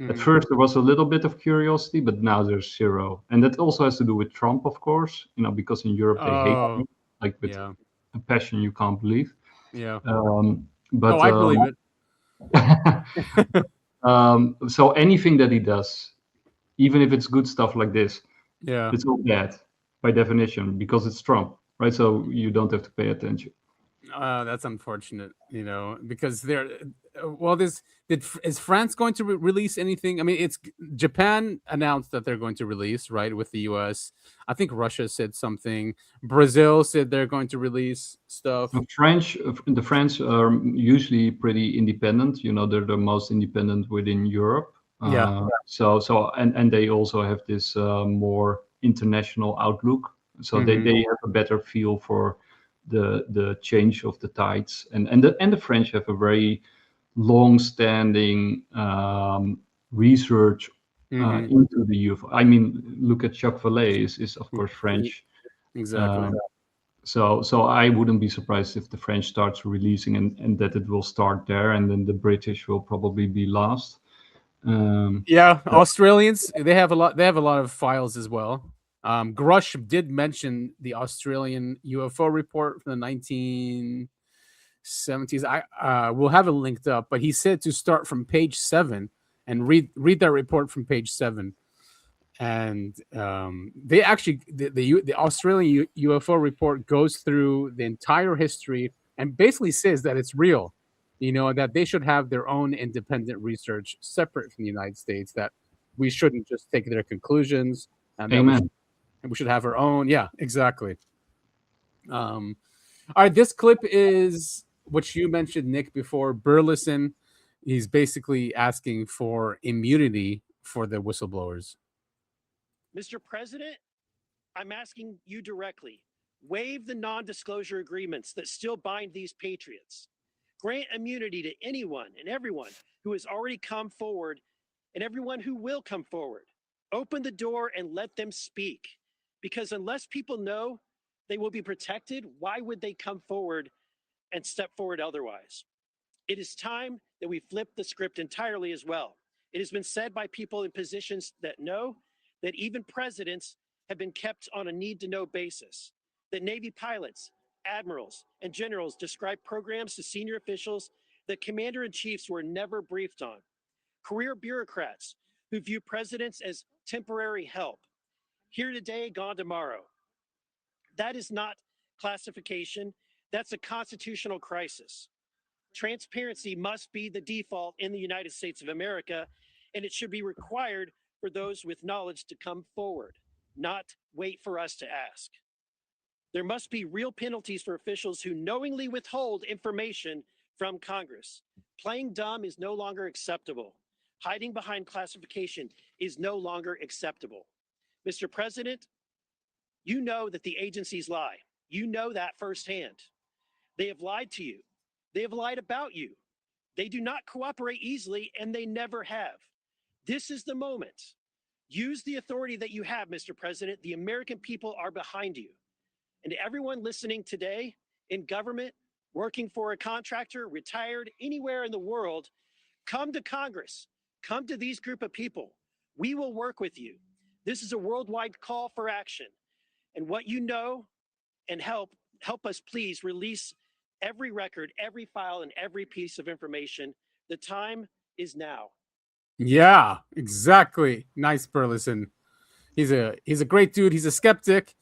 At first, there was a little bit of curiosity, but now there's zero. And that also has to do with Trump, of course. You know, because in Europe they hate him, like with a passion you can't believe. Yeah. But I believe it. So anything that he does, even if it's good stuff like this, it's all bad by definition because it's Trump, right? So you don't have to pay attention. That's unfortunate, you know, because is France going to release anything? I mean, it's Japan announced that they're going to release, right, with the US. I think Russia said something. Brazil said they're going to release stuff. The French are usually pretty independent. You know, they're the most independent within Europe. So they also have this more international outlook. So they have a better feel for the change of the tides, and the French have a very long-standing research into the UFO. I mean, look at Jacques Vallée is of course French. Exactly. So I wouldn't be surprised if the French starts releasing and that it will start there, and then the British will probably be last. Australians, they have a lot of files as well. Grusch did mention the Australian UFO report from the 1970s. I will have it linked up, but he said to start from page 7 and read that report from page 7. And they actually the Australian UFO report goes through the entire history and basically says that it's real. You know, that they should have their own independent research separate from the United States, that we shouldn't just take their conclusions, and we should have our own. Yeah, exactly. All right, this clip is what you mentioned, Nick, before. Burlison, he's basically asking for immunity for the whistleblowers. Mr. President, I'm asking you directly, waive the non-disclosure agreements that still bind these patriots. Grant immunity to anyone and everyone who has already come forward and everyone who will come forward. Open the door and let them speak. Because unless people know they will be protected, why would they come forward and step forward otherwise? It is time that we flip the script entirely as well. It has been said by people in positions that know that even presidents have been kept on a need-to-know basis, that Navy pilots, admirals, and generals describe programs to senior officials that commander-in-chiefs were never briefed on. Career bureaucrats who view presidents as temporary help. Here today, gone tomorrow. That is not classification. That's a constitutional crisis. Transparency must be the default in the United States of America, and it should be required for those with knowledge to come forward, not wait for us to ask. There must be real penalties for officials who knowingly withhold information from Congress. Playing dumb is no longer acceptable. Hiding behind classification is no longer acceptable. Mr. President, you know that the agencies lie. You know that firsthand. They have lied to you. They have lied about you. They do not cooperate easily, and they never have. This is the moment. Use the authority that you have, Mr. President. The American people are behind you. And everyone listening today in government, working for a contractor, retired, anywhere in the world, come to Congress. Come to these group of people. We will work with you. This is a worldwide call for action. And what you know, and help us please release every record, every file, and every piece of information. The time is now. Yeah, exactly. Nice, Burlison. He's a great dude. He's a skeptic.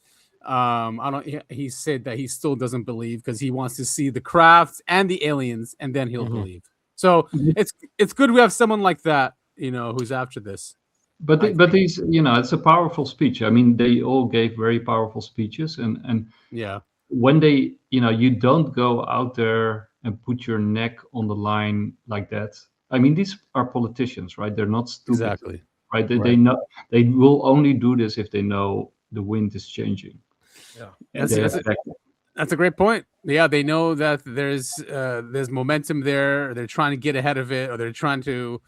He said that he still doesn't believe because he wants to see the crafts and the aliens, and then he'll believe. So it's good we have someone like that, who's after this. But he's, it's a powerful speech. I mean, they all gave very powerful speeches, and yeah, when they, you don't go out there and put your neck on the line like that. I mean, these are politicians, right? They're not stupid, exactly, right? They know they will only do this if they know the wind is changing. Yeah, that's a great point. Yeah, they know that there's momentum there. They're trying to get ahead of it, or they're trying to,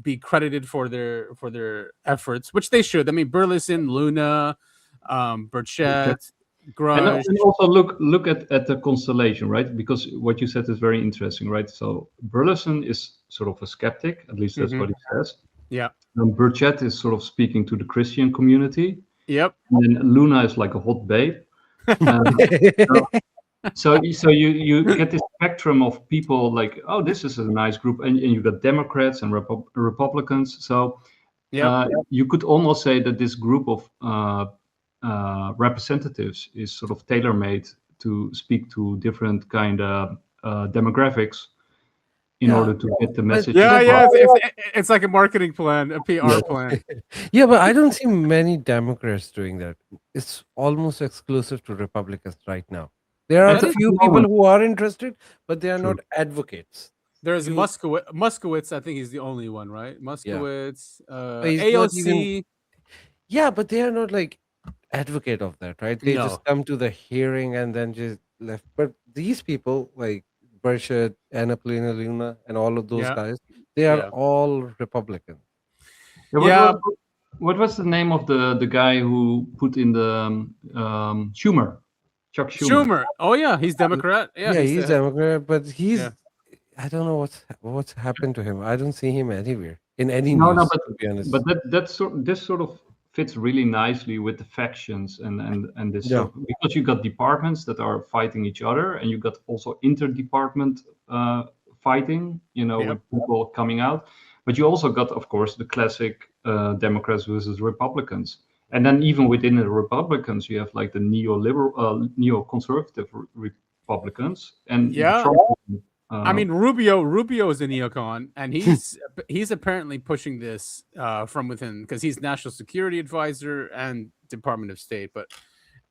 be credited for their efforts, which they should. I mean, Burlison, Luna, Burchett, Grusch. And also look at the constellation, right? Because what you said is very interesting, right? So Burlison is sort of a skeptic, at least that's what he says. Yeah. And Burchett is sort of speaking to the Christian community. Yep. And then Luna is like a hot babe. So you get this spectrum of people like, oh, this is a nice group, and you got Democrats and Republicans. So you could almost say that this group of representatives is sort of tailor-made to speak to different kind of demographics in order to get the message. It's like a marketing plan, a PR plan. Yeah, but I don't see many Democrats doing that. It's almost exclusive to Republicans right now. There are a few people who are interested, but they are not advocates. There's Moskowitz. I think he's the only one, right? Moskowitz, AOC. Yeah, but they are not like advocate of that, right? They just come to the hearing and then just left. But these people like Burchett, Annapolona Luna, and all of those guys, they are all Republican. What was the name of the guy who put in the Schumer? Chuck Schumer. Oh yeah, he's Democrat. Yeah, he's Democrat, but he's I don't know what's happened to him. I don't see him anywhere in any news. But to be honest. But this sort of fits really nicely with the factions and this stuff, because you got departments that are fighting each other, and you got also interdepartment fighting, with people coming out. But you also got, of course, the classic Democrats versus Republicans. And then even within the Republicans, you have like the neoconservative Republicans. And Trump, I mean, Rubio is a neocon, and he's apparently pushing this from within because he's National Security Advisor and Department of State. But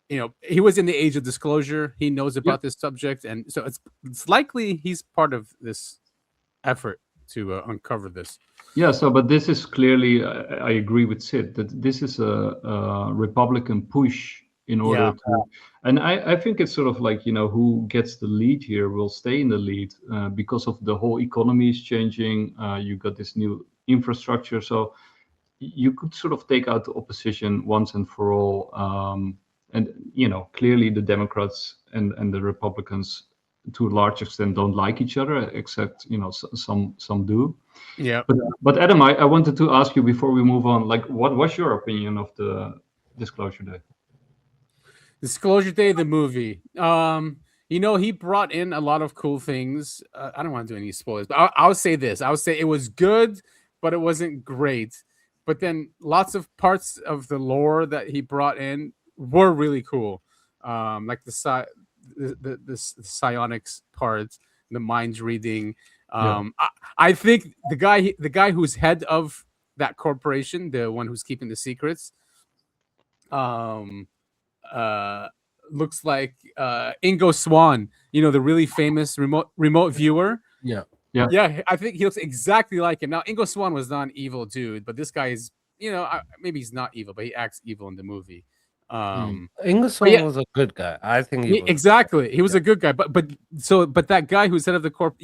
he was in the age of disclosure. He knows about this subject, and so it's likely he's part of this effort to uncover this. Yeah. So, but this is clearly, I agree with Syd that this is a Republican push in order to, and I think it's sort of like, who gets the lead here will stay in the lead because of the whole economy is changing. You got this new infrastructure. So you could sort of take out the opposition once and for all. And, clearly the Democrats and the Republicans to a large extent don't like each other, except, some do. Yeah. But Adam, I wanted to ask you before we move on, like, what was your opinion of the Disclosure Day? Disclosure Day, the movie. He brought in a lot of cool things. I don't want to do any spoilers, but I'll say this. I would say it was good, but it wasn't great. But then lots of parts of the lore that he brought in were really cool. Like the psionics part, the mind reading. I think the guy who's head of that corporation, the one who's keeping the secrets, looks like Ingo Swann, the really famous remote viewer. Yeah. I think he looks exactly like him. Now, Ingo Swann was not an evil dude, but this guy is, maybe he's not evil, but he acts evil in the movie. Ingo Swann was a good guy. I think he was a good guy. But that guy who's head of the corp,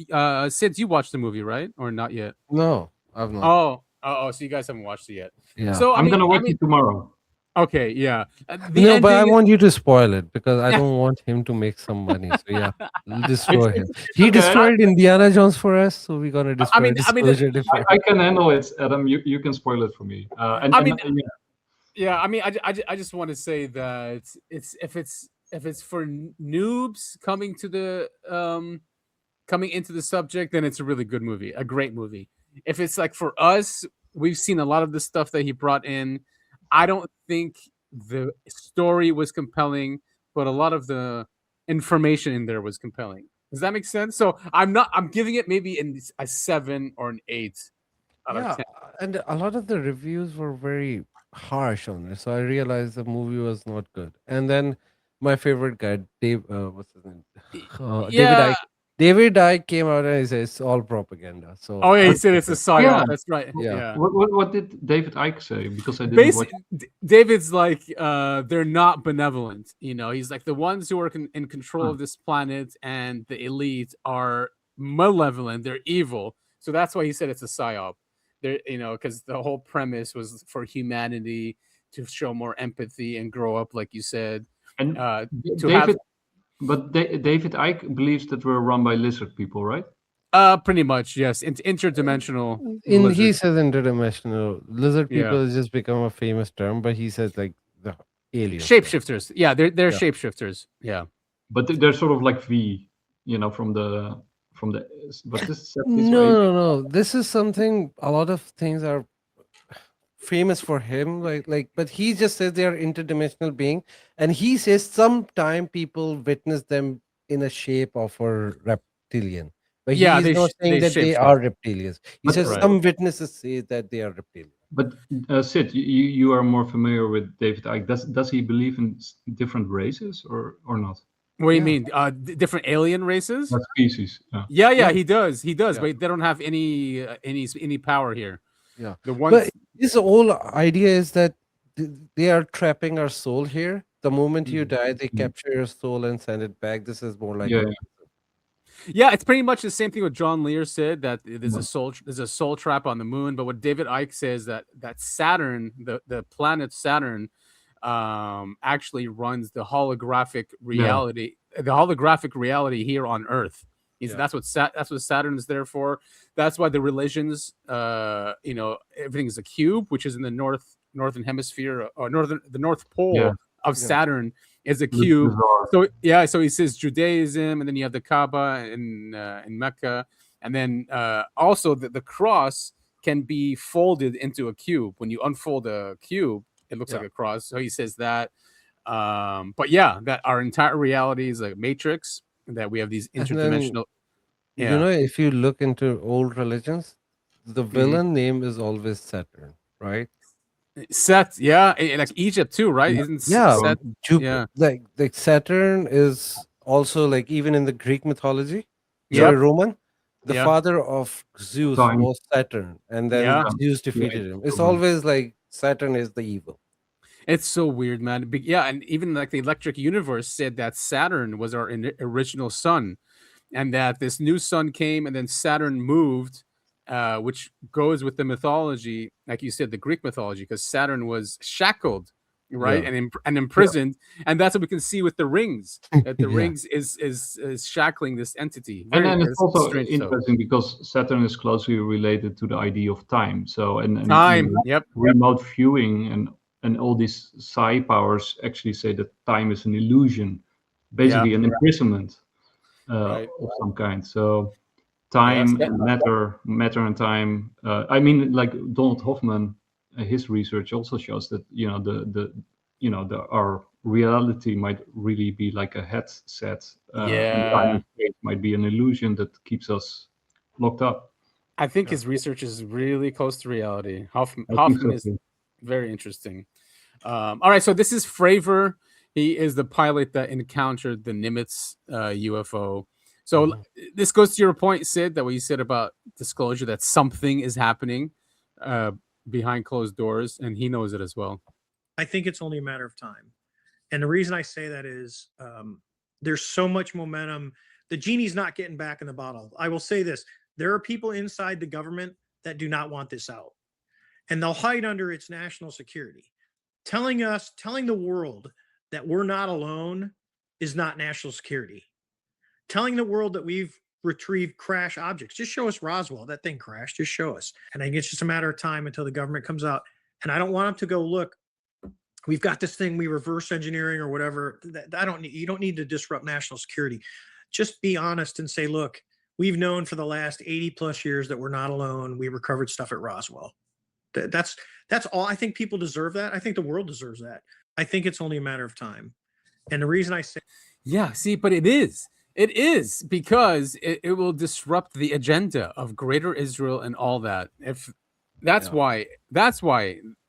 Syd, you watched the movie, right? Or not yet? No, I've not. Oh, so you guys haven't watched it yet. Yeah. So I'm gonna watch it tomorrow. Okay, yeah. No, but I want you to spoil it because I don't want him to make some money. So yeah, we'll destroy him. He destroyed Indiana Jones for us, so we're gonna destroy Disclosure Day. I can handle it, Adam. You can spoil it for me. I just want to say that if it's noobs coming to the coming into the subject, then it's a really good movie, a great movie. If it's like for us, we've seen a lot of the stuff that he brought in. I don't think the story was compelling, but a lot of the information in there was compelling. Does that make sense? So I'm giving it maybe a 7 or an 8 out of 10. And a lot of the reviews were very harsh on it, so I realized the movie was not good. And then my favorite guy, Dave, what's his name? David Icke. David Icke came out and he said it's all propaganda. So he said it's a psyop. Yeah. That's right. Yeah. What did David Icke say? Because I didn't watch. David's like they're not benevolent. He's like the ones who are in control of this planet, and the elite are malevolent. They're evil. So that's why he said it's a psyop. Because the whole premise was for humanity to show more empathy and grow up, like you said. And David Icke believes that we're run by lizard people, right? Pretty much, yes. Interdimensional. He says interdimensional lizard people has just become a famous term, but he says like the aliens. Shapeshifters. Yeah, they're shapeshifters. Yeah, but they're sort of like from the. But this is no. This is something. A lot of things are famous for him, but he just says they are interdimensional being, and he says sometime people witness them in a shape of a reptilian. But he's not saying that they are reptilians. He says some witnesses say that they are reptilians. But Syd, you are more familiar with David Icke. Does he believe in different races or not? What do you mean? Different alien races? Or species. Yeah, he does. He does, but they don't have any power here. Yeah. But his whole idea is that they are trapping our soul here. The moment you die, they capture your soul and send it back. This is more like yeah, it's pretty much the same thing what John Lear said, that there's a soul trap on the moon. But what David Icke says that Saturn, the planet Saturn, actually runs the holographic reality, here on Earth. That's what Saturn is there for. That's why the religions, everything is a cube, which is in the northern hemisphere or the North Pole of Saturn is a cube. So he says Judaism, and then you have the Kaaba in Mecca, and then also the cross can be folded into a cube. When you unfold a cube, it looks like a cross. So he says that. But that our entire reality is a matrix, that we have these interdimensional. If you look into old religions, the villain name is always Saturn, right? Set, like Egypt too, right? Isn't Set, like Saturn is also like even in the Greek mythology, Roman, the father of Zeus was Saturn, and then Zeus defeated him. It's always like Saturn is the evil. It's so weird, man. And even like the Electric Universe said that Saturn was our original sun, and that this new sun came, and then Saturn moved, which goes with the mythology, like you said, the Greek mythology, because Saturn was shackled, right, and imprisoned, and that's what we can see with the rings. That the rings is shackling this entity. And it's also interesting because Saturn is closely related to the idea of time. So time, remote viewing and all these psi powers actually say that time is an illusion, basically an imprisonment of some kind. So time and matter and time. I mean, like Donald Hoffman, his research also shows that our reality might really be like a headset. And time and space might be an illusion that keeps us locked up. I think his research is really close to reality. Hoffman is very interesting. All right, so this is Fravor. He is the pilot that encountered the Nimitz UFO. So this goes to your point, Syd, that what you said about disclosure, that something is happening behind closed doors, and he knows it as well. I think it's only a matter of time. And the reason I say that is there's so much momentum. The genie's not getting back in the bottle. I will say this. There are people inside the government that do not want this out. And they'll hide under its national security. Telling the world that we're not alone is not national security. Telling the world that we've retrieved crash objects. Just show us Roswell. That thing crashed. Just show us. And I think it's just a matter of time until the government comes out. And I don't want them to go, look, we've got this thing, we reverse engineering or whatever. You don't need to disrupt national security. Just be honest and say, look, we've known for the last 80 plus years that we're not alone. We recovered stuff at Roswell. That's all. I think people deserve that. I think the world deserves that. I think it's only a matter of time. And the reason I say, yeah, see, but it is because it will disrupt the agenda of Greater Israel and all that. If that's why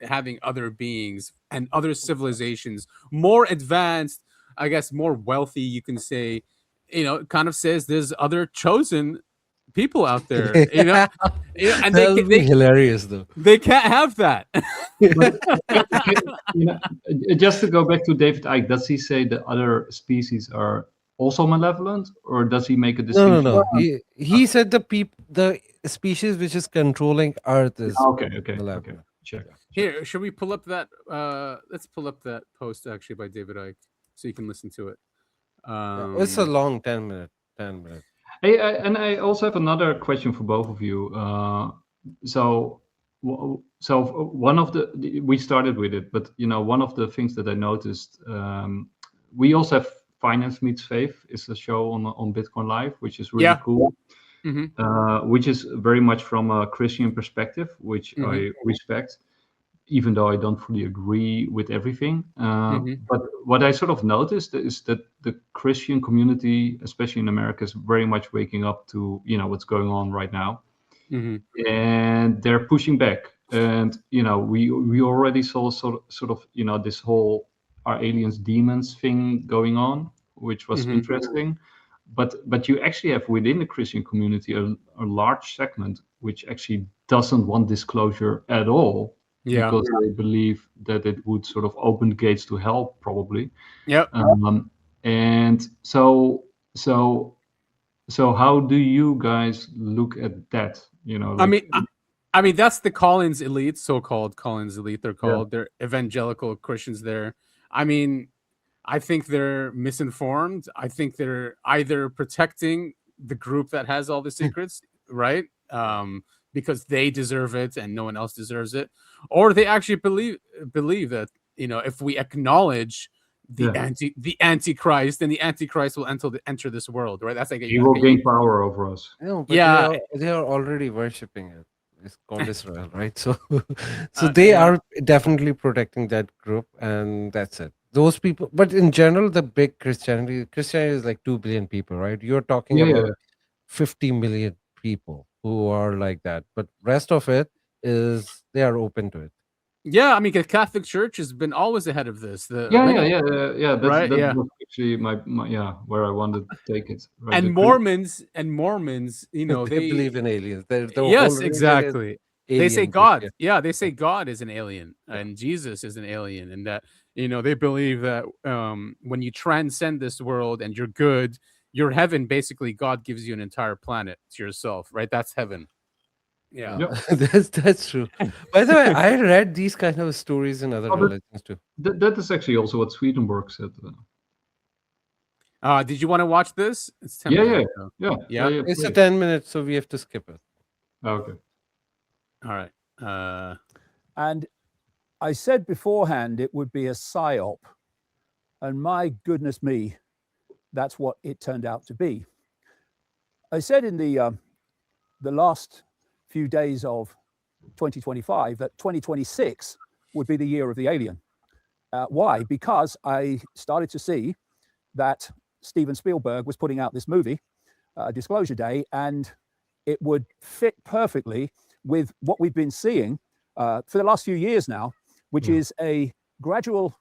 having other beings and other civilizations more advanced, I guess more wealthy, you can say, it kind of says there's other chosen people out there, and that'll be hilarious though. They can't have that. Just to go back to David Icke, does he say the other species are also malevolent, or does he make a distinction? No. He said the species which is controlling Earth is okay. Check. Here, should we pull up that? Let's pull up that post actually by David Icke, so you can listen to it. It's a long 10 minutes. Hey, and I also have another question for both of you. So one of we started with it, but one of the things that I noticed, we also have Finance Meets Faith is a show on BitcoinLive, which is really cool. Mm-hmm. Which is very much from a Christian perspective, which I respect, even though I don't fully agree with everything. But what I sort of noticed is that the Christian community, especially in America, is very much waking up to what's going on right now, and they're pushing back. And we already saw sort of this whole "are aliens demons" thing going on, which was interesting. But you actually have within the Christian community a large segment which actually doesn't want disclosure at all. Yeah, because they believe that it would sort of open gates to hell, probably. Yep. And so how do you guys look at that? I mean, that's the Collins elite, so-called Collins elite. They're called. They're evangelical Christians. I mean, I think they're misinformed. I think they're either protecting the group that has all the secrets, right? Because they deserve it and no one else deserves it, or they actually believe that if we acknowledge the Antichrist, then the Antichrist will enter this world, right? That's like he will gain power over us. No, but they are already worshiping it. It's called Israel, right? So they are definitely protecting that group, and that's it. Those people, but in general, the big Christianity is like 2 billion people, right? You're talking about 50 million people who are like that, but rest of it is they are open to it. Yeah, I mean, the Catholic Church has been always ahead of this. That's was actually my where I wanted to take it. Right? And Mormons, they believe in aliens. Yes, exactly. They say God. Yeah, they say God is an alien and Jesus is an alien, and that they believe that when you transcend this world and you're good, your heaven, basically God gives you an entire planet to yourself, right? That's heaven. Yeah, that's true. By the way, I read these kind of stories in other religions too. That is actually also what Swedenborg said. Did you want to watch this? It's 10 minutes. Yeah. It's a 10 minutes, so we have to skip it. Okay. All right. And I said beforehand it would be a psyop, and my goodness me, that's what it turned out to be. I said in the last few days of 2025 that 2026 would be the year of the alien. Why? Because I started to see that Steven Spielberg was putting out this movie, Disclosure Day, and it would fit perfectly with what we've been seeing for the last few years now, which is a gradual,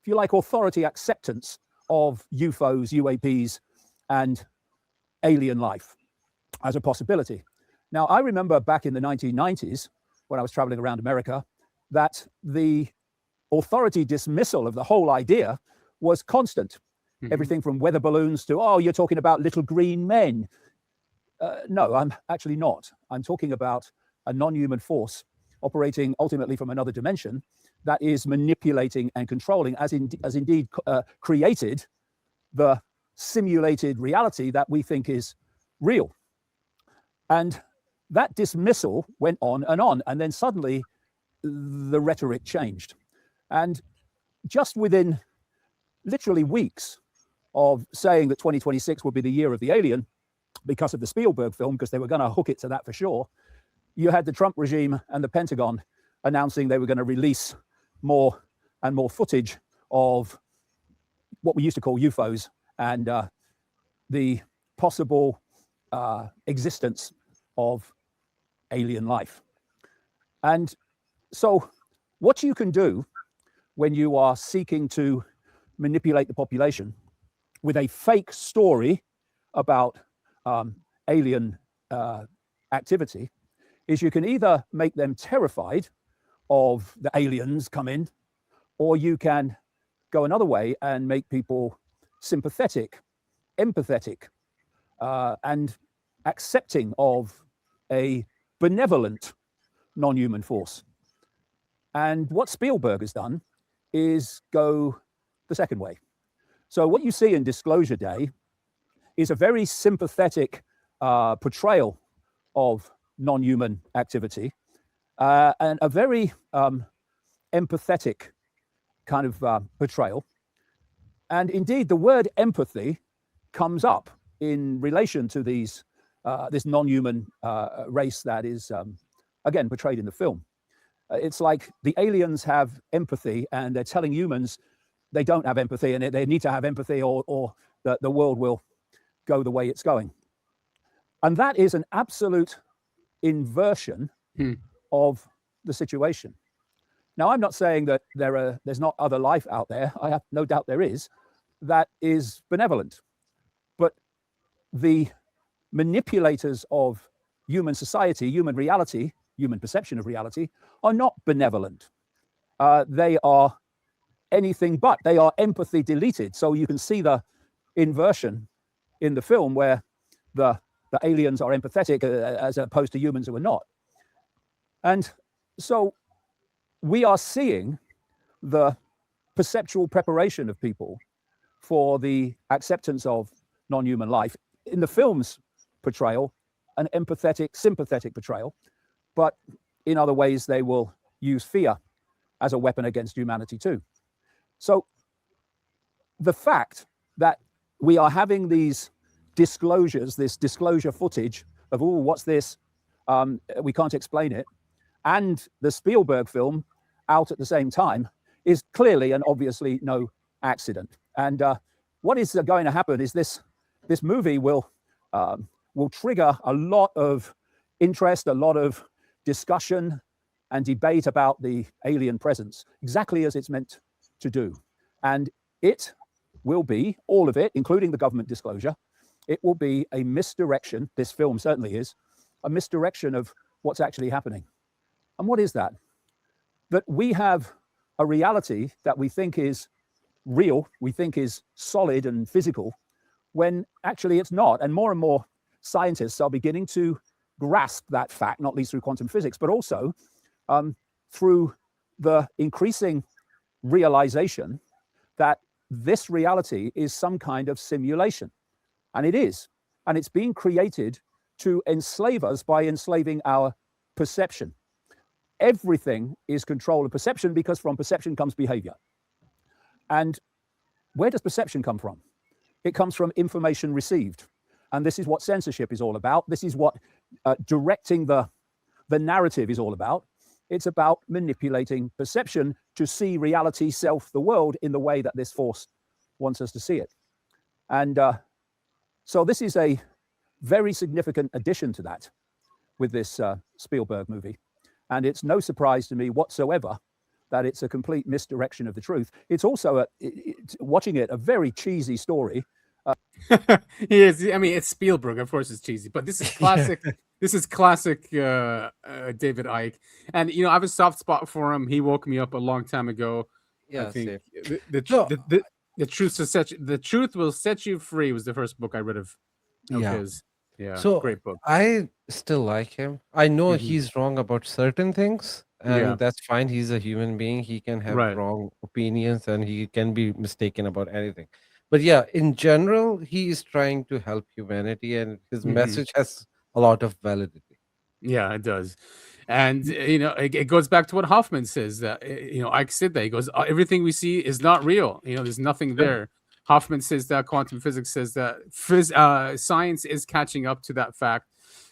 if you like, authority acceptance of UFOs, UAPs, and alien life as a possibility. Now, I remember back in the 1990s, when I was traveling around America, that the authority dismissal of the whole idea was constant. Everything from weather balloons to, oh, you're talking about little green men. No, I'm actually not. I'm talking about a non-human force operating ultimately from another dimension that is manipulating and controlling, as indeed created the simulated reality that we think is real. And that dismissal went on, and then suddenly the rhetoric changed. And just within literally weeks of saying that 2026 would be the year of the alien because of the Spielberg film, because they were going to hook it to that for sure, you had the Trump regime and the Pentagon announcing they were going to release more and more footage of what we used to call UFOs and the possible existence of alien life. And so what you can do when you are seeking to manipulate the population with a fake story about alien activity is you can either make them terrified of the aliens coming, or you can go another way and make people sympathetic, empathetic, and accepting of a benevolent non-human force. And what Spielberg has done is go the second way. So what you see in Disclosure Day is a very sympathetic portrayal of non-human activity and a very empathetic kind of portrayal. And indeed, the word empathy comes up in relation to these this non-human race that is, again, portrayed in the film. It's like the aliens have empathy and they're telling humans they don't have empathy and they need to have empathy or the world will go the way it's going. And that is an absolute inversion of the situation. Now, I'm not saying that there's not other life out there. I have no doubt there is, that is benevolent. But the manipulators of human society, human reality, human perception of reality, are not benevolent. They are anything but. They are empathy deleted. So you can see the inversion in the film where the aliens are empathetic as opposed to humans who are not. And so we are seeing the perceptual preparation of people for the acceptance of non-human life. In the film's portrayal, an empathetic, sympathetic portrayal, but in other ways they will use fear as a weapon against humanity too. So the fact that we are having these disclosures, this disclosure footage of, oh, what's this? We can't explain it. And the Spielberg film out at the same time is clearly and obviously no accident. And what is going to happen is this movie will trigger a lot of interest, a lot of discussion and debate about the alien presence, exactly as it's meant to do. And it will be, all of it, including the government disclosure, it will be a misdirection, this film certainly is, a misdirection of what's actually happening. And what is that? That we have a reality that we think is real, we think is solid and physical, when actually it's not. And more scientists are beginning to grasp that fact, not least through quantum physics, but also through the increasing realization that this reality is some kind of simulation. And it is. And it's being created to enslave us by enslaving our perception. Everything is control of perception because from perception comes behavior. And where does perception come from? It comes from information received. And this is what censorship is all about. This is what directing the narrative is all about. It's about manipulating perception to see reality, self, the world in the way that this force wants us to see it. And so this is a very significant addition to that with this Spielberg movie. And it's no surprise to me whatsoever that it's a complete misdirection of the truth. It's also, watching it, a very cheesy story. Yes, I mean, it's Spielberg, of course it's cheesy, but this is classic. This is classic David Icke. And, you know, I have a soft spot for him. He woke me up a long time ago. Yeah, I think the truth will set you free was the first book I read of his. Yeah, so great book. I still like him. I know he's wrong about certain things, and that's fine. He's a human being. He can have wrong opinions, and he can be mistaken about anything. But yeah, in general, he is trying to help humanity, and his message has a lot of validity. Yeah, it does. And it goes back to what Hoffman says, that Ike said that. He goes, everything we see is not real. There's nothing there. Hoffman says that, quantum physics says that, science is catching up to that fact.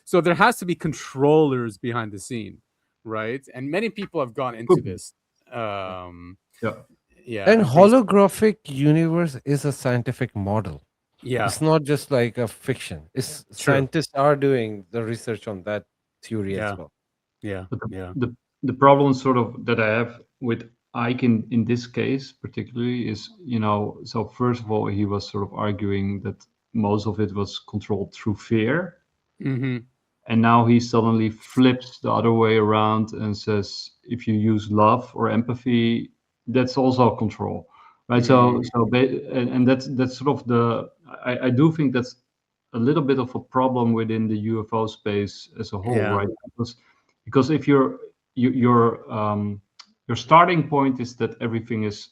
So there has to be controllers behind the scene, right? And many people have gone into this. And holographic universe is a scientific model. Yeah, it's not just like a fiction. It's scientists are doing the research on that theory as well. The problem sort of that I have with Ike in this case particularly is, so first of all, he was sort of arguing that most of it was controlled through fear. Mm-hmm. And now he suddenly flips the other way around and says, if you use love or empathy, that's also control, right? Mm-hmm. That's sort of I do think that's a little bit of a problem within the UFO space as a whole, right? Because if your starting point is that everything is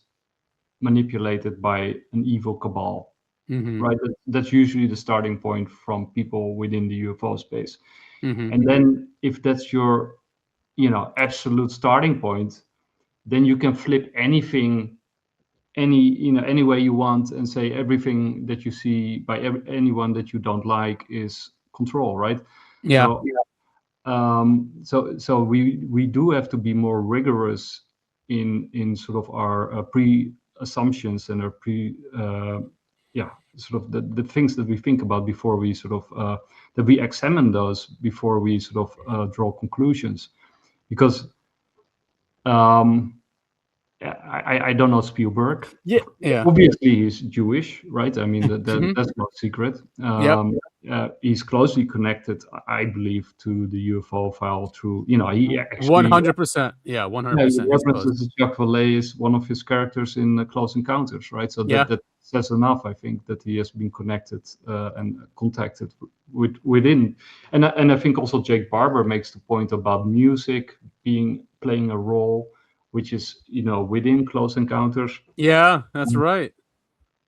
manipulated by an evil cabal, mm-hmm. right? That's usually the starting point from people within the UFO space. Mm-hmm. And then if that's your, absolute starting point, then you can flip anything, any way you want and say everything that you see by anyone that you don't like is control, right? Yeah. So we do have to be more rigorous in sort of our pre-assumptions and our sort of the things that we think about before we sort of that we examine those before we sort of draw conclusions, because I don't know Spielberg. Yeah. Obviously, he's Jewish, right? I mean, Mm-hmm. that's no secret. He's closely connected, I believe, to the UFO file through, he actually 100%. Yeah, 100%. References Jacques Vallée is one of his characters in Close Encounters, right? So that says enough, I think, that he has been connected and contacted within. And I think also Jake Barber makes the point about music playing a role, which is, within Close Encounters. Yeah, that's right.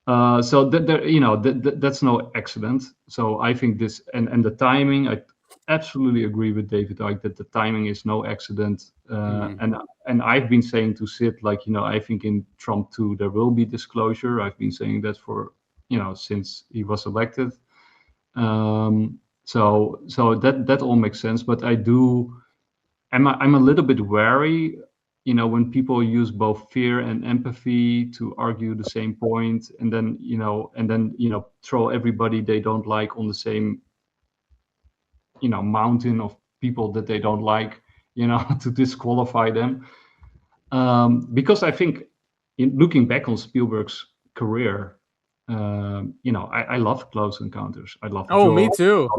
So that's no accident. So I think this and the timing, I absolutely agree with David Icke that the timing is no accident. And I've been saying to Syd, I think in Trump 2 there will be disclosure. I've been saying that for since he was elected. So that all makes sense. But I'm a little bit wary, when people use both fear and empathy to argue the same point, and then throw everybody they don't like on the same mountain of people that they don't like, to disqualify them. Because I think, in looking back on Spielberg's career, I love Close Encounters. I love. Me too.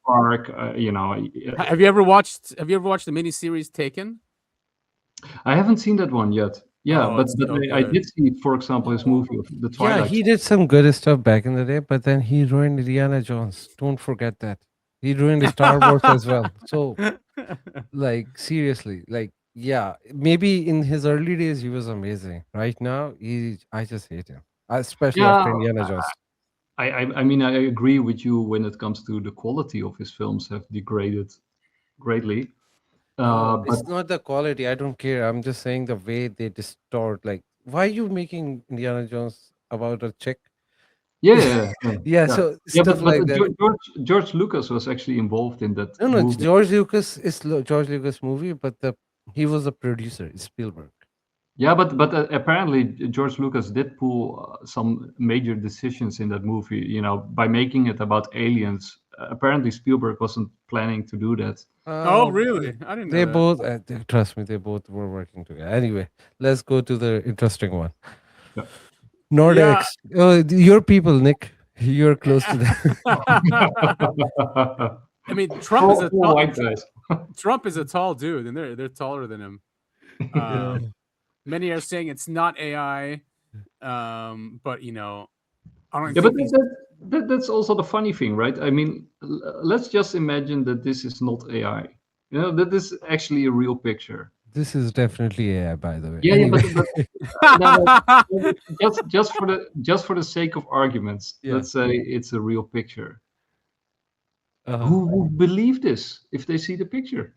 Park, Have you ever watched the miniseries Taken? I haven't seen that one yet. Yeah, but I did see, for example, his movie of the Twilight. Yeah, he did some good stuff back in the day, but then he ruined Indiana Jones. Don't forget that. He ruined Star Wars as well. So, seriously, maybe in his early days he was amazing. Right now, I just hate him, especially after Indiana Jones. I mean, I agree with you when it comes to the quality of his films have degraded greatly. It's not the quality. I don't care. I'm just saying the way they distort. Why are you making Indiana Jones about a chick? Yeah. So stuff like that. George Lucas was actually involved in that. No, movie. George Lucas is George Lucas movie, but he was a producer. It's Spielberg. Yeah, but apparently George Lucas did pull some major decisions in that movie. By making it about aliens. Apparently Spielberg wasn't planning to do that. Oh, really? I didn't know They that. both, trust me, they both were working together. Anyway, let's go to the interesting one. Yeah. Nordics. Your people, Nick. You're close to them. I mean, Trump is a tall dude, and they're taller than him. Many are saying it's not AI, but I don't. Yeah, but that's also the funny thing, right? I mean, let's just imagine that this is not AI. That this is actually a real picture. This is definitely AI, by the way. Yeah, anyway. But just for the sake of arguments, let's say it's a real picture. Who would believe this if they see the picture?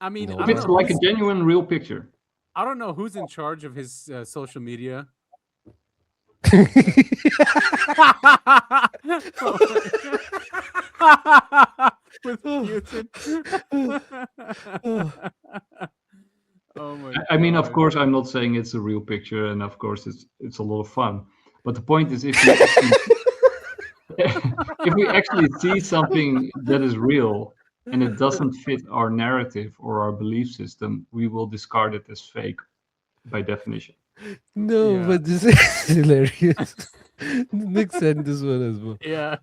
I mean, No, I don't It's know like a who's, genuine, real picture. I don't know who's in charge of his social media. With Putin. Oh my I mean, of God. course, I'm not saying it's a real picture, and of course, it's a lot of fun. But the point is, if we if we actually see something that is real and it doesn't fit our narrative or our belief system, we will discard it as fake by definition. No, Yeah. but this is hilarious. Nick sent this one as well. Yeah.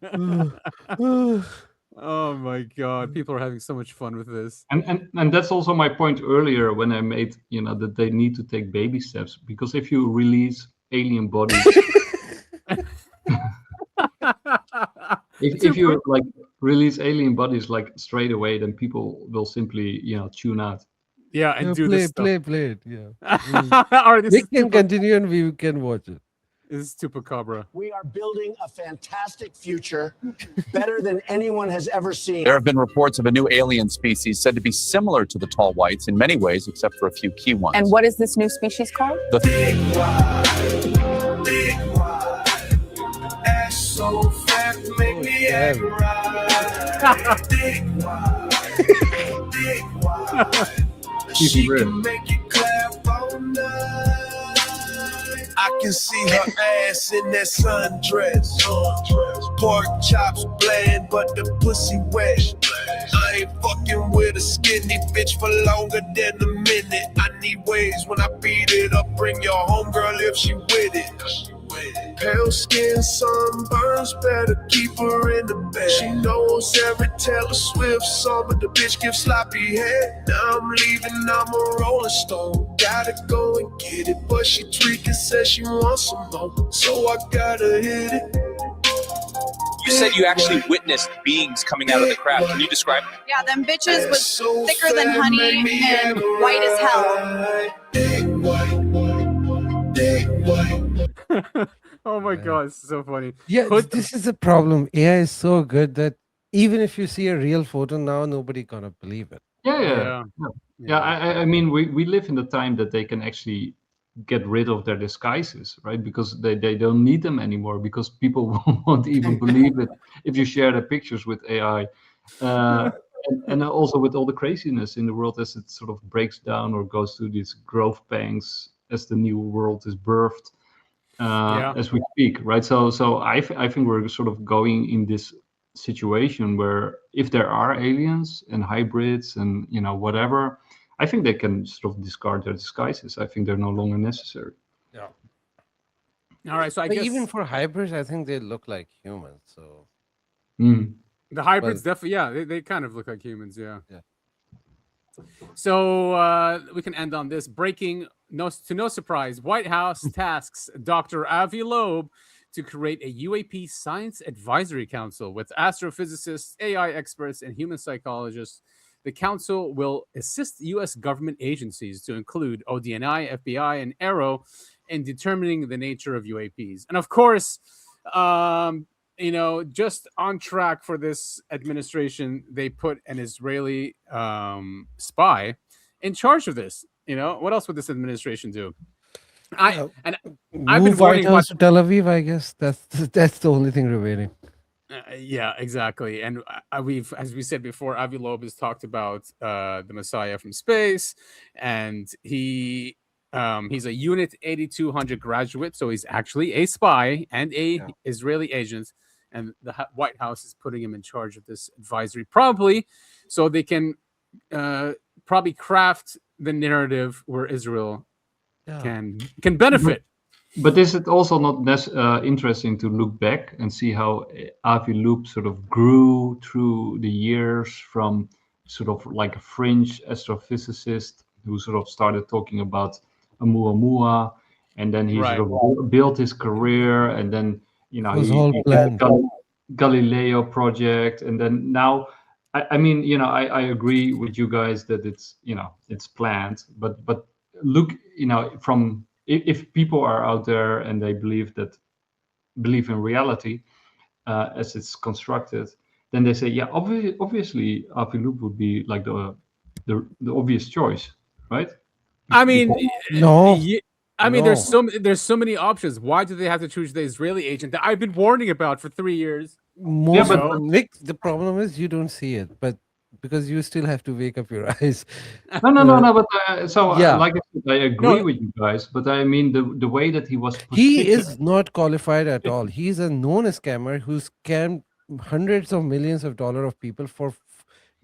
Oh my God, people are having so much fun with this. And that's also my point earlier when I made, that they need to take baby steps, because if you release alien bodies, if you like release alien bodies like straight away, then people will simply tune out. Yeah, and do this stuff. Play it. Yeah. Or this We is can continue and we can watch it. This is Chupacabra. We are building a fantastic future, better than anyone has ever seen. There have been reports of a new alien species said to be similar to the tall whites in many ways, except for a few key ones. And what is this new species called? So fat, make me act She can make you clap all night. I can see her ass in that sundress. Pork chops bland, but the pussy wet. I ain't fucking with a skinny bitch for longer than a minute. I need ways when I beat it up. Bring your homegirl if she with it. Pale skin, sunburns, better keep her in the bed. She knows every Taylor Swift song, but the bitch gives sloppy head. Now I'm leaving, I'm a Rolling Stone. Gotta go and get it, but she tweaking, says she wants some more. So I gotta hit it. You said you actually witnessed beings coming out of the crowd. Can you describe them? Yeah, them bitches was thicker than honey and white as hell. Oh my God, it's so funny. Yeah, this is the problem. AI is so good that even if you see a real photo now, nobody gonna believe it. Yeah. I mean, we live in the time that they can actually get rid of their disguises, right? Because they don't need them anymore, because people won't even believe it if you share the pictures with AI. And also with all the craziness in the world as it sort of breaks down or goes through these growth pangs as the new world is birthed. As we speak, right? So I think we're sort of going in this situation where if there are aliens and hybrids and whatever, I think they can sort of discard their disguises. I think they're no longer necessary. Yeah. All right, so I But guess even for hybrids, I think they look like humans. So the hybrids definitely, they kind of look like humans, yeah. So we can end on this. Breaking, no surprise, White House tasks Dr. Avi Loeb to create a UAP Science Advisory Council with astrophysicists, AI experts, and human psychologists. The council will assist U.S. government agencies to include ODNI, FBI, and AARO in determining the nature of UAPs. And of course, just on track for this administration, they put an Israeli spy in charge of this. What else would this administration do? I've been White House to Tel Aviv, I guess. That's the only thing remaining. Yeah, exactly. And as we said before, Avi Loeb has talked about the Messiah from space, and he's a Unit 8200 graduate, so he's actually a spy and a Israeli agent. And the White House is putting him in charge of this advisory, probably so they can probably craft the narrative where Israel can benefit. But is it also not interesting to look back and see how Avi Loeb sort of grew through the years from sort of like a fringe astrophysicist who sort of started talking about Oumuamua, and then he sort of built his career, and then he did Galileo project, and then now I mean I agree with you guys that it's planned, but look from if people are out there and they believe in reality as it's constructed, then they say obviously Avi Loeb would be like the the obvious choice, right? I mean, no. I mean, No. there's so many options. Why do they have to choose the Israeli agent that I've been warning about for 3 years? Most Nick, the problem is you don't see it, but because you still have to wake up your eyes. No. But yeah. like I said, I agree with you guys. But I mean, the way that he was He is not qualified at all. He's a known scammer who scammed hundreds of millions of dollars of people for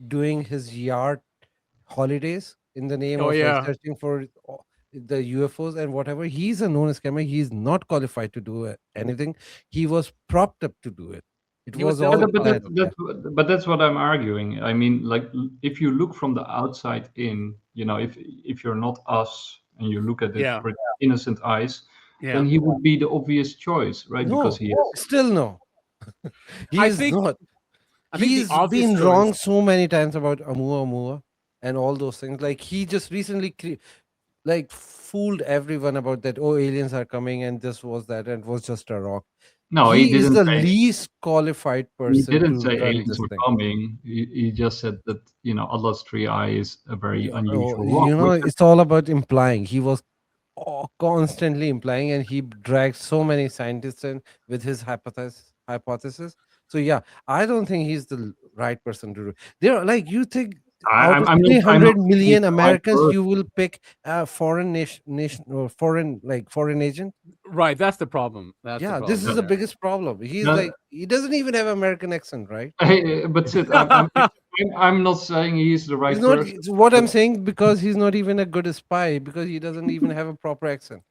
doing his yard holidays in the name of like, searching for the UFOs and whatever. He's a known scammer. He's not qualified to do anything. He was propped up to do it. It was all but that's what I'm arguing. I mean, like, if you look from the outside in, you know, if you're not us and you look at it with innocent eyes, then he would be the obvious choice, right? No, because he is. Still no. He's not. He's been wrong so many times about Oumuamua and all those things. Like he just recently fooled everyone about that. Oh, aliens are coming, and this was that, and it was just a rock. No, he didn't is the say, least qualified person. He didn't to say run aliens this were thing. coming. He just said that, you know, Allah's three eye is a very unusual rock. You know, it's all about implying. He was constantly implying, and he dragged so many scientists in with his hypothesis. So yeah, I don't think he's the right person to do. They're like, you think out of 300 million Americans, you will pick a foreign nation or foreign agent? Right, that's the problem. This is the biggest problem. He's like, he doesn't even have American accent, right? But Syd, I'm not saying he's the right person. What I'm saying, because he's not even a good spy, because he doesn't even have a proper accent.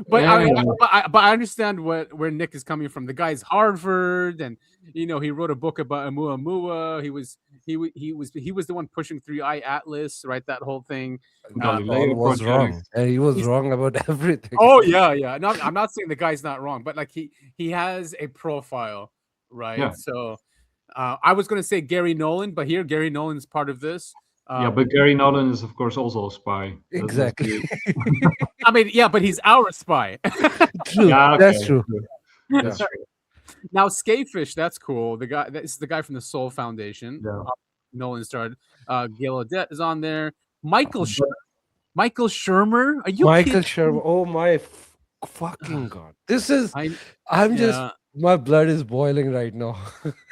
But I understand where Nick is coming from. The guy's Harvard, and you know, he wrote a book about Oumuamua. He was the one pushing 3i Atlas, right? That whole thing. Galileo was wrong. And he was wrong about everything. Oh yeah. I'm not saying the guy's not wrong, but like he has a profile, right? Yeah. So I was going to say Gary Nolan, but here Gary Nolan's part of this. But Gary Nolan is, of course, also a spy. Exactly. I mean, yeah, but he's our spy. True. That's true. That's true. Now, Scapefish, that's cool. This is the guy from the Soul Foundation. Yeah. Nolan started. Gail Odette is on there. Michael Shermer. Are you Michael kidding? Shermer? Oh my fucking god! This is. I'm just. My blood is boiling right now.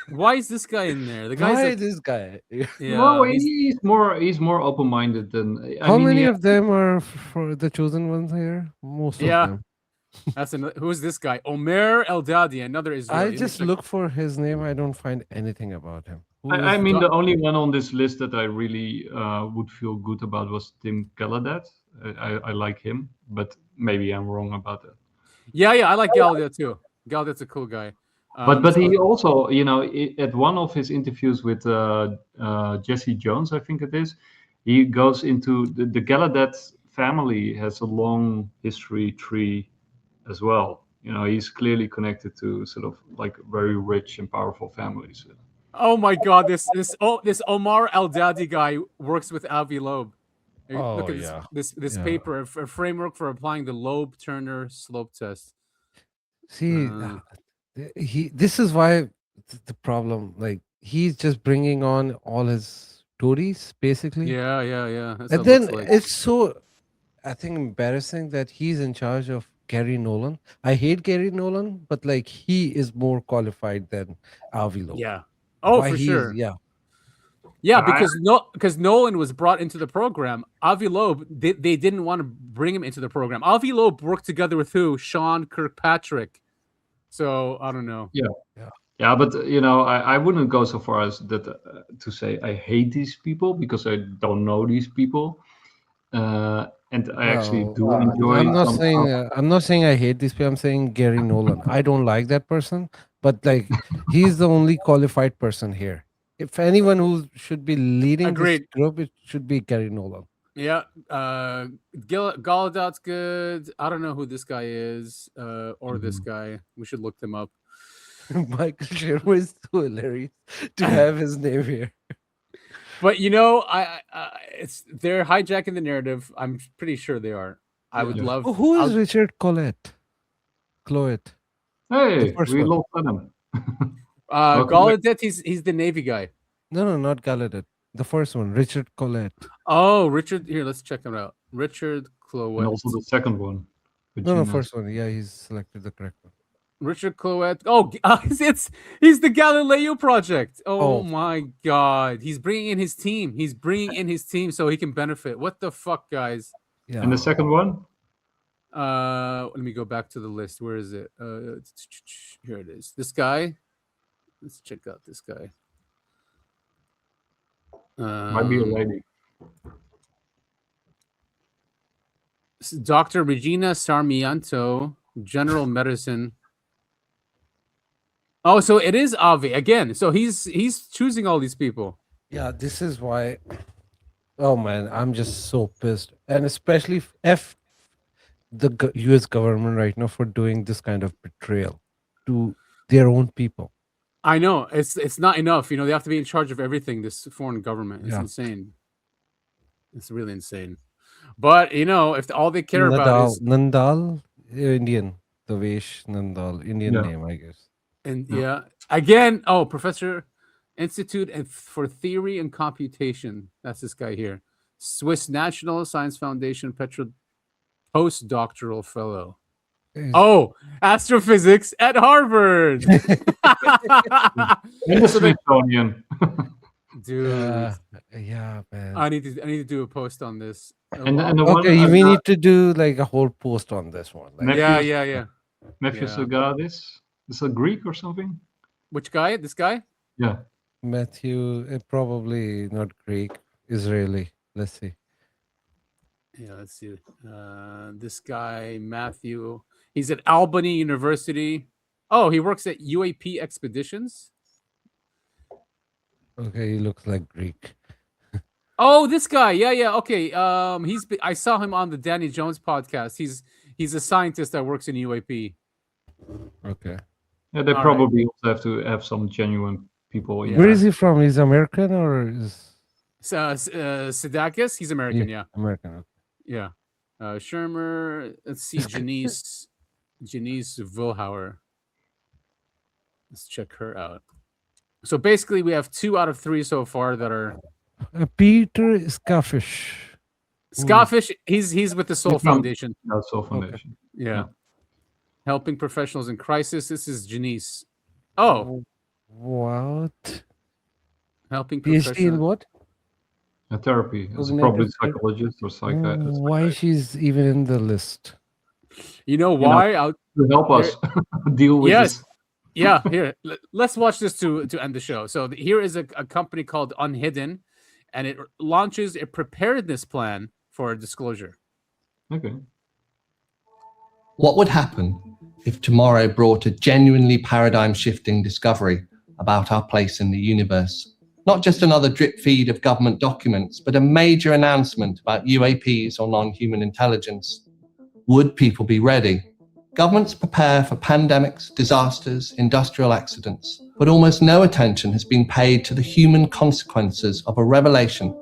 Why is this guy in there? This guy? Yeah, no, he's more open-minded than. How many of them are for the chosen ones here? Most of them. Who's this guy? Omer Eldadi, another Israeli. I just look for his name. I don't find anything about him. I mean, the only one on this list that I really would feel good about was Tim Gallaudet. I like him, but maybe I'm wrong about that. Yeah, I like Gallaudet too. Galdaet's a cool guy. But he also, you know, at one of his interviews with Jesse Jones, I think it is, he goes into the Gallaudet family has a long history tree as well. You know, he's clearly connected to sort of like very rich and powerful families. Oh my God, this Omar Eldadi guy works with Avi Loeb. Look at this paper, a framework for applying the Loeb-Turner slope test. See, this is why the problem. Like, he's just bringing on all his Tories, basically. Yeah. And then it's so, I think, embarrassing that he's in charge of Gary Nolan. I hate Gary Nolan, but like, he is more qualified than Avi Loeb. Yeah. Oh, for sure. Yeah, because Nolan was brought into the program. Avi Loeb, they didn't want to bring him into the program. Avi Loeb worked together with who? Sean Kirkpatrick. So I don't know. Yeah, but you know, I wouldn't go so far as that to say I hate these people, because I don't know these people, and I actually do enjoy. I'm not saying I hate these people. I'm saying Gary Nolan. I don't like that person, but like, he's the only qualified person here. If anyone who should be leading this group, it should be Gary Nolan. Yeah, Gallaudat's good. I don't know who this guy is, or this guy. We should look them up. Michael Shermer is so hilarious to have his name here. But you know, they're hijacking the narrative. I'm pretty sure they are. I would love. Who is Richard Cloet? Hey, we lost him. Gallaudet, he's the Navy guy. No, not Gallaudet. The first one, Richard Collette. Oh, Richard. Here, let's check him out. Richard Cloet. And also the second one. No, first one. Yeah, he's selected the correct one. Richard Cloet. Oh, he's the Galileo Project. Oh my God. He's bringing in his team. He's bringing in his team so he can benefit. What the fuck, guys? Yeah. And the second one? Let me go back to the list. Where is it? Here it is. This guy. Let's check out this guy. Might be a lady. Dr. Regina Sarmiento, General Medicine. Oh, so it is Avi again. So he's choosing all these people. Yeah, this is why. Oh man, I'm just so pissed, and especially F the U.S. government right now for doing this kind of betrayal to their own people. I know it's not enough. You know, they have to be in charge of everything. This foreign government, it's insane. It's really insane. But you know, if all they care about is Nandal, Indian, the Vesh Nandal, Indian name, I guess. And again, Professor Institute for Theory and Computation. That's this guy here. Swiss National Science Foundation postdoctoral fellow. Oh, astrophysics at Harvard. Smithsonian. Dude, yeah, man. I need to do a post on this. And the okay, we need to do like a whole post on this one. Like, yeah. Matthew Sagadis. Is it Greek or something? Which guy? This guy? Yeah. Matthew, probably not Greek, Israeli. Let's see. Yeah, let's see. This guy, Matthew, he's at Albany University. Oh, he works at UAP Expeditions. Okay, he looks like Greek. Oh, this guy. Yeah. Okay. I saw him on the Danny Jones podcast. He's a scientist that works in UAP. Okay. Yeah, they probably also have to have some genuine people. Yeah. Where is he from? He's American or is Sidakis? He's American, yeah. American. Okay. Yeah. Shermer. Let's see. Janice Vilhauer. Let's check her out. So basically, we have 2 out of 3 so far that are. Peter Scaffish. Scaffish. He's with the Soul Foundation. No, Soul Foundation. Okay. Yeah. Helping professionals in crisis. This is Janice. Oh. What? Helping PhD in what? Therapy. As probably psychologist or psychiatrist. Why she's even in the list? You know why? To help us deal with this. Yeah, here. Let's watch this to end the show. So here is a company called Unhidden, and it launches a preparedness plan for disclosure. Okay. What would happen if tomorrow brought a genuinely paradigm-shifting discovery about our place in the universe? Not just another drip feed of government documents, but a major announcement about UAPs or non-human intelligence. Would people be ready? Governments prepare for pandemics, disasters, industrial accidents, but almost no attention has been paid to the human consequences of a revelation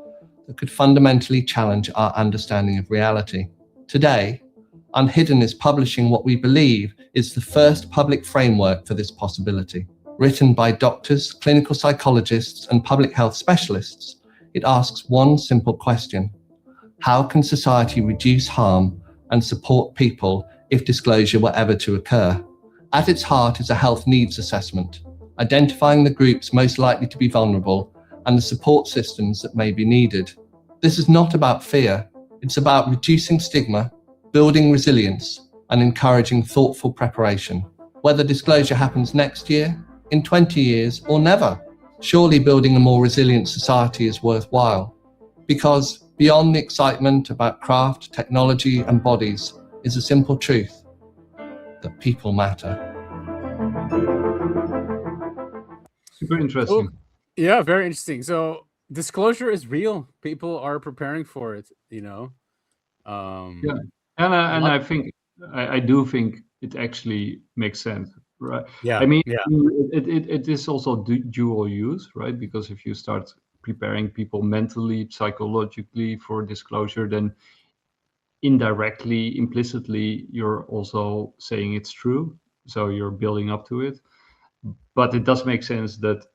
that could fundamentally challenge our understanding of reality. Today, Unhidden is publishing what we believe is the first public framework for this possibility. Written by doctors, clinical psychologists, and public health specialists, it asks one simple question: how can society reduce harm and support people if disclosure were ever to occur? At its heart is a health needs assessment, identifying the groups most likely to be vulnerable and the support systems that may be needed. This is not about fear. It's about reducing stigma, building resilience, and encouraging thoughtful preparation. Whether disclosure happens next year, in 20 years, or never, surely building a more resilient society is worthwhile. Because beyond the excitement about craft, technology, and bodies is a simple truth: that people matter. Super interesting. Yeah, very interesting. So disclosure is real. People are preparing for it, you know. Yeah, and I do think it actually makes sense, right? Yeah, I mean, yeah. it is also dual use, right? Because if you start preparing people mentally, psychologically for disclosure, then indirectly, implicitly, you're also saying it's true. So you're building up to it. But it does make sense that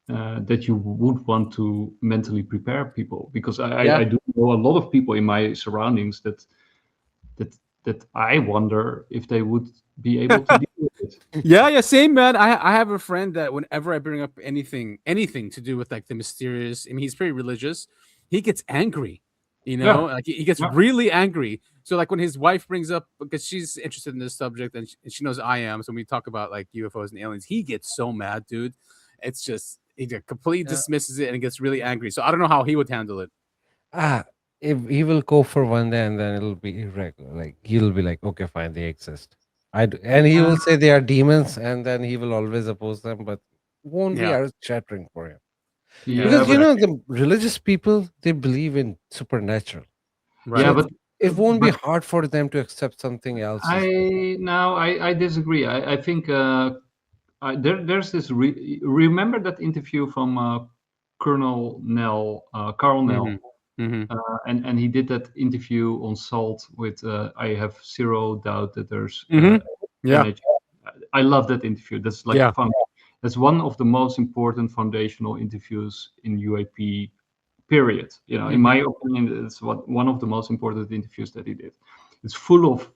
that you would want to mentally prepare people, because I do know a lot of people in my surroundings that I wonder if they would be able to deal with it. Yeah, same, man. I have a friend that whenever I bring up anything to do with like the mysterious, I mean, he's pretty religious. He gets angry, like he gets really angry. So like when his wife brings up, because she's interested in this subject and she knows I am, so when we talk about like UFOs and aliens, he gets so mad, dude. It's just he completely dismisses it and gets really angry. So I don't know how he would handle it. If he will go for one day and then it'll be irregular. Like he'll be like, okay, fine, they exist. And he will say they are demons, and then he will always oppose them, but won't be earth shattering for him. Because the religious people, they believe in supernatural. Right. So But it won't be hard for them to accept something else. I disagree. I think there's this. Remember that interview from Colonel Nell, Carl Nell, and he did that interview on Salt with. I have zero doubt that there's. Energy. I love that interview. That's like fun. That's one of the most important foundational interviews in UAP. Period. In my opinion, it's one of the most important interviews that he did. It's full of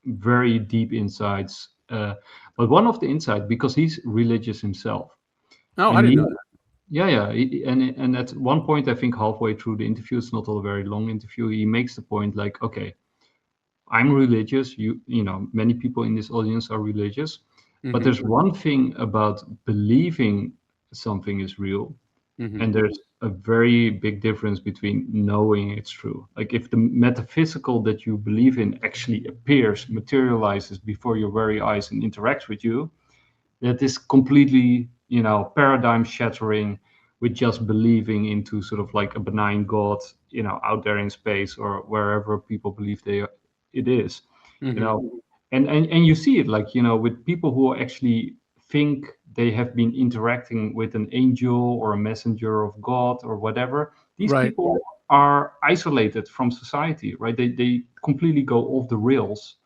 very deep insights. But one of the insights, because he's religious himself. Oh, I didn't know that. Yeah. And at one point, I think halfway through the interview, it's not a very long interview, he makes the point like, okay, I'm religious. You know, many people in this audience are religious. But there's one thing about believing something is real. And there's a very big difference between knowing it's true. Like if the metaphysical that you believe in actually appears, materializes before your very eyes and interacts with you, that is completely, paradigm shattering with just believing into sort of like a benign God, out there in space or wherever people believe it is, and you see it like, with people who actually think they have been interacting with an angel or a messenger of God or whatever. These people are isolated from society, right? They completely go off the rails,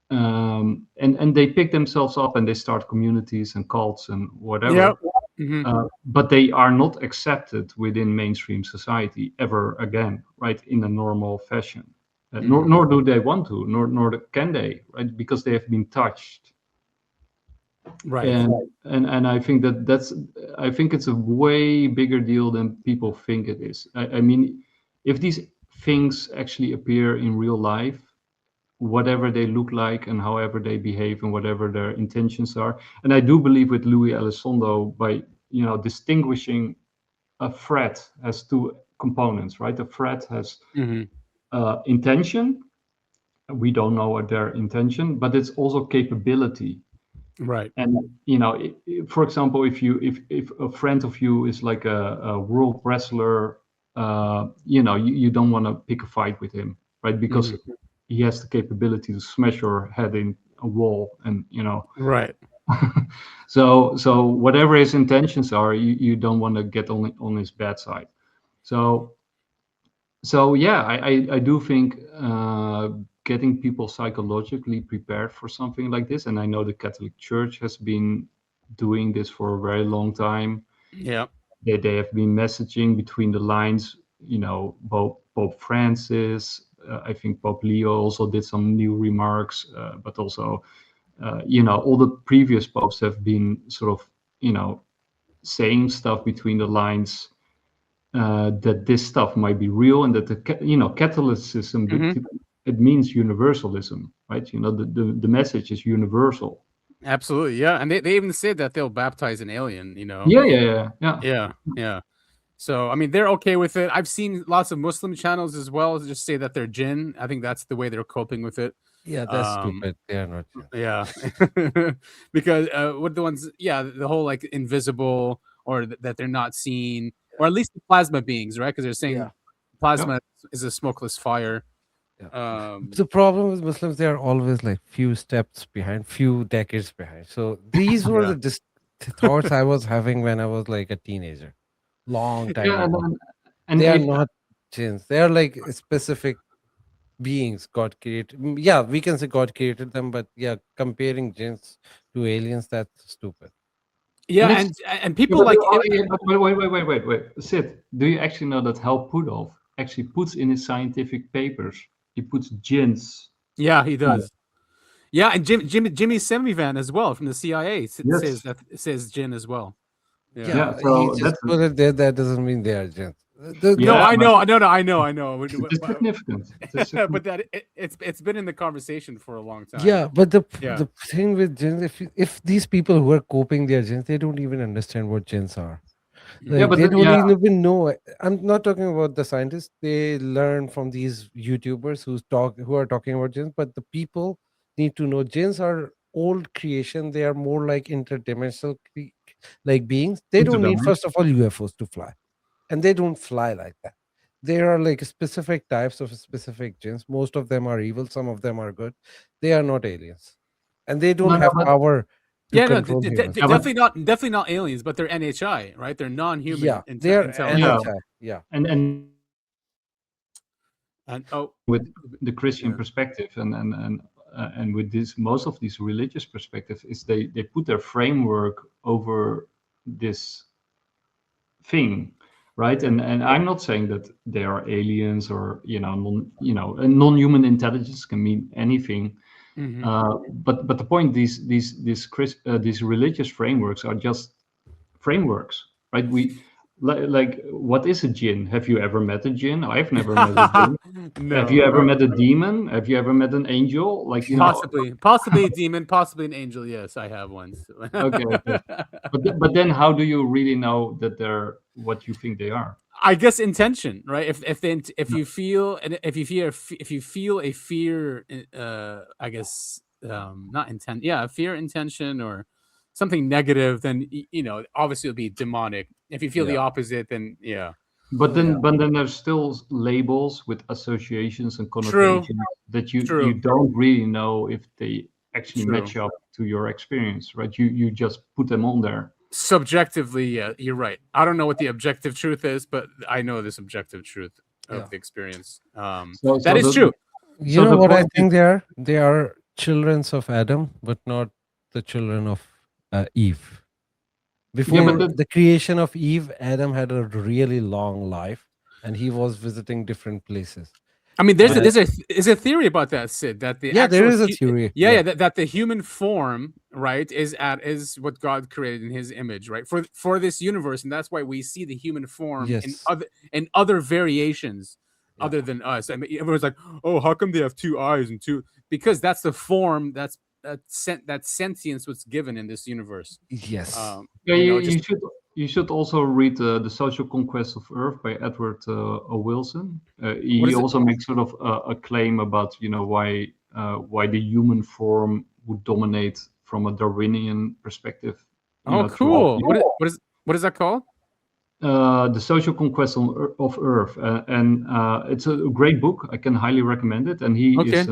and they pick themselves up and they start communities and cults and whatever. But they are not accepted within mainstream society ever again, right? In a normal fashion, nor do they want to, nor can they, right? Because they have been touched. Right. And I think I think it's a way bigger deal than people think it is. I mean, if these things actually appear in real life, whatever they look like and however they behave and whatever their intentions are, and I do believe with Louis Elizondo, by distinguishing a threat has two components, right? A threat has intention. We don't know what their intention, but it's also capability. Right. And for example, if a friend of you is like a world wrestler, you don't want to pick a fight with him, right? Because he has the capability to smash your head in a wall, and right. So whatever his intentions are, you don't want to get on his bad side. So yeah, I do think getting people psychologically prepared for something like this, and I know the Catholic Church has been doing this for a very long time. Yeah, they have been messaging between the lines. Pope Francis, I think Pope Leo also did some new remarks, but also all the previous popes have been sort of saying stuff between the lines, that this stuff might be real, and that Catholicism, it means universalism, right? The message is universal. Absolutely, yeah. And they even say that they'll baptize an alien, Yeah. So I mean, they're okay with it. I've seen lots of Muslim channels as well just say that they're jinn. I think that's the way they're coping with it. Yeah, that's stupid. They're not. Yeah, because what the ones? Yeah, the whole like invisible, or that they're not seen, or at least the plasma beings, right? Because they're saying plasma is a smokeless fire. The problem with Muslims, they are always like few steps behind, few decades behind. So these were the thoughts I was having when I was like a teenager, long time ago. And they are not jinns. They are like specific beings God created. Yeah, we can say God created them, but yeah, comparing jinns to aliens, that's stupid. Yeah, and people like wait. Syd, do you actually know that Hal Puthoff actually puts in his scientific papers, he puts jinns? Yeah, he does. Yeah, and Jimmy Semivan as well from the CIA says jinn as well. Yeah, so he just put it there. That doesn't mean they are jinns. No, I know. It's significant. But that it's been in the conversation for a long time. Yeah, but the thing with jinns, if these people who are coping their jinns, they don't even understand what jinns are. Like, but they don't even know. I'm not talking about the scientists. They learn from these YouTubers who are talking about jinns. But the people need to know jinns are old creation. They are more like interdimensional like beings. They don't need, first of all, UFOs to fly, and they don't fly like that. There are like specific types of specific jinns. Most of them are evil. Some of them are good. They are not aliens, and they don't have power. Definitely not aliens, but they're NHI, right? They're non-human. Yeah, they're NHI. Yeah, and with the Christian perspective and with this, most of these religious perspectives is they put their framework over this thing, right? And I'm not saying that they are aliens or non-human intelligence can mean anything. But the point, these religious frameworks are just frameworks, right? We like what is a jinn? Have you ever met a jinn? I've never met a jinn. No. Have you ever met a demon? Have you ever met an angel? Like possibly a demon, possibly an angel. Yes, I have once. Okay. But then how do you really know that they're what you think they are? I guess intention, right? If you feel a fear, I guess not intent. Yeah, fear, intention, or something negative, then obviously it'll be demonic. If you feel the opposite, then But then there's still labels with associations and connotations that you don't really know if they actually match up to your experience, right? You just put them on there. Subjectively, yeah, you're right. I don't know what the objective truth is, but I know the subjective truth of the experience. That is true. You know what I think they are? They are children of Adam, but not the children of Eve. Before the creation of Eve, Adam had a really long life, and he was visiting different places. I mean, there's a theory about that, Syd. That there is a theory. That the human form, right, is what God created in His image, right, for this universe, and that's why we see the human form in other variations other than us. I mean, everyone's like, oh, how come they have two eyes and two? Because that's the form that sentience was given in this universe. Yes. You should also read The Social Conquest of Earth by Edward O. Wilson. He also makes sort of a claim about why the human form would dominate from a Darwinian perspective. Oh, cool! What is that called? The Social Conquest of Earth, and it's a great book. I can highly recommend it. And he is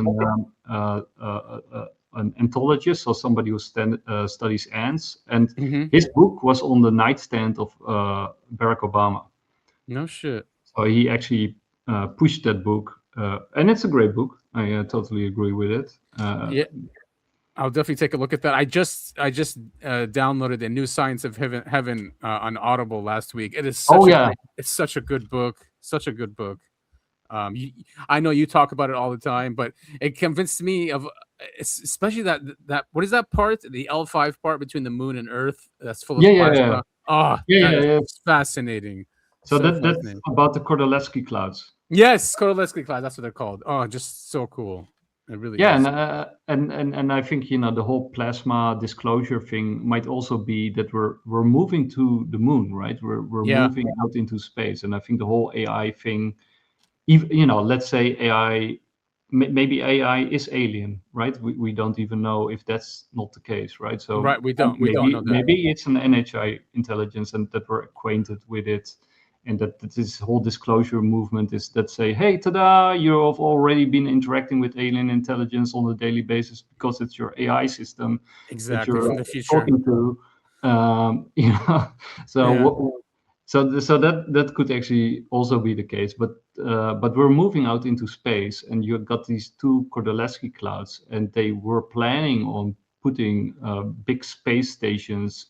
an entomologist, so somebody who studies ants, and his book was on the nightstand of Barack Obama. No shit. So he actually pushed that book, and it's a great book. I totally agree with it. Yeah, I'll definitely take a look at that. I just downloaded the New Science of Heaven on Audible last week. It is it's such a good book. Such a good book. I know you talk about it all the time, but it convinced me of, especially that what is that part, the L5 part between the moon and Earth that's full of plasma. It's fascinating. So that's about the Kordylewski clouds. Yes, Kordylewski clouds. That's what they're called. Oh, just so cool. It really is. And I think the whole plasma disclosure thing might also be that we're moving to the moon, right? We're moving out into space, and I think the whole AI thing. Let's say AI, maybe AI is alien, right? We don't even know if that's not the case, right? So we don't know that. Maybe it's an NHI intelligence, and that we're acquainted with it, and that this whole disclosure movement is that say, hey, ta-da, you've already been interacting with alien intelligence on a daily basis because it's your AI system that you're from the future talking to. So that could actually also be the case, but we're moving out into space, and you've got these two Kordylewski clouds, and they were planning on putting big space stations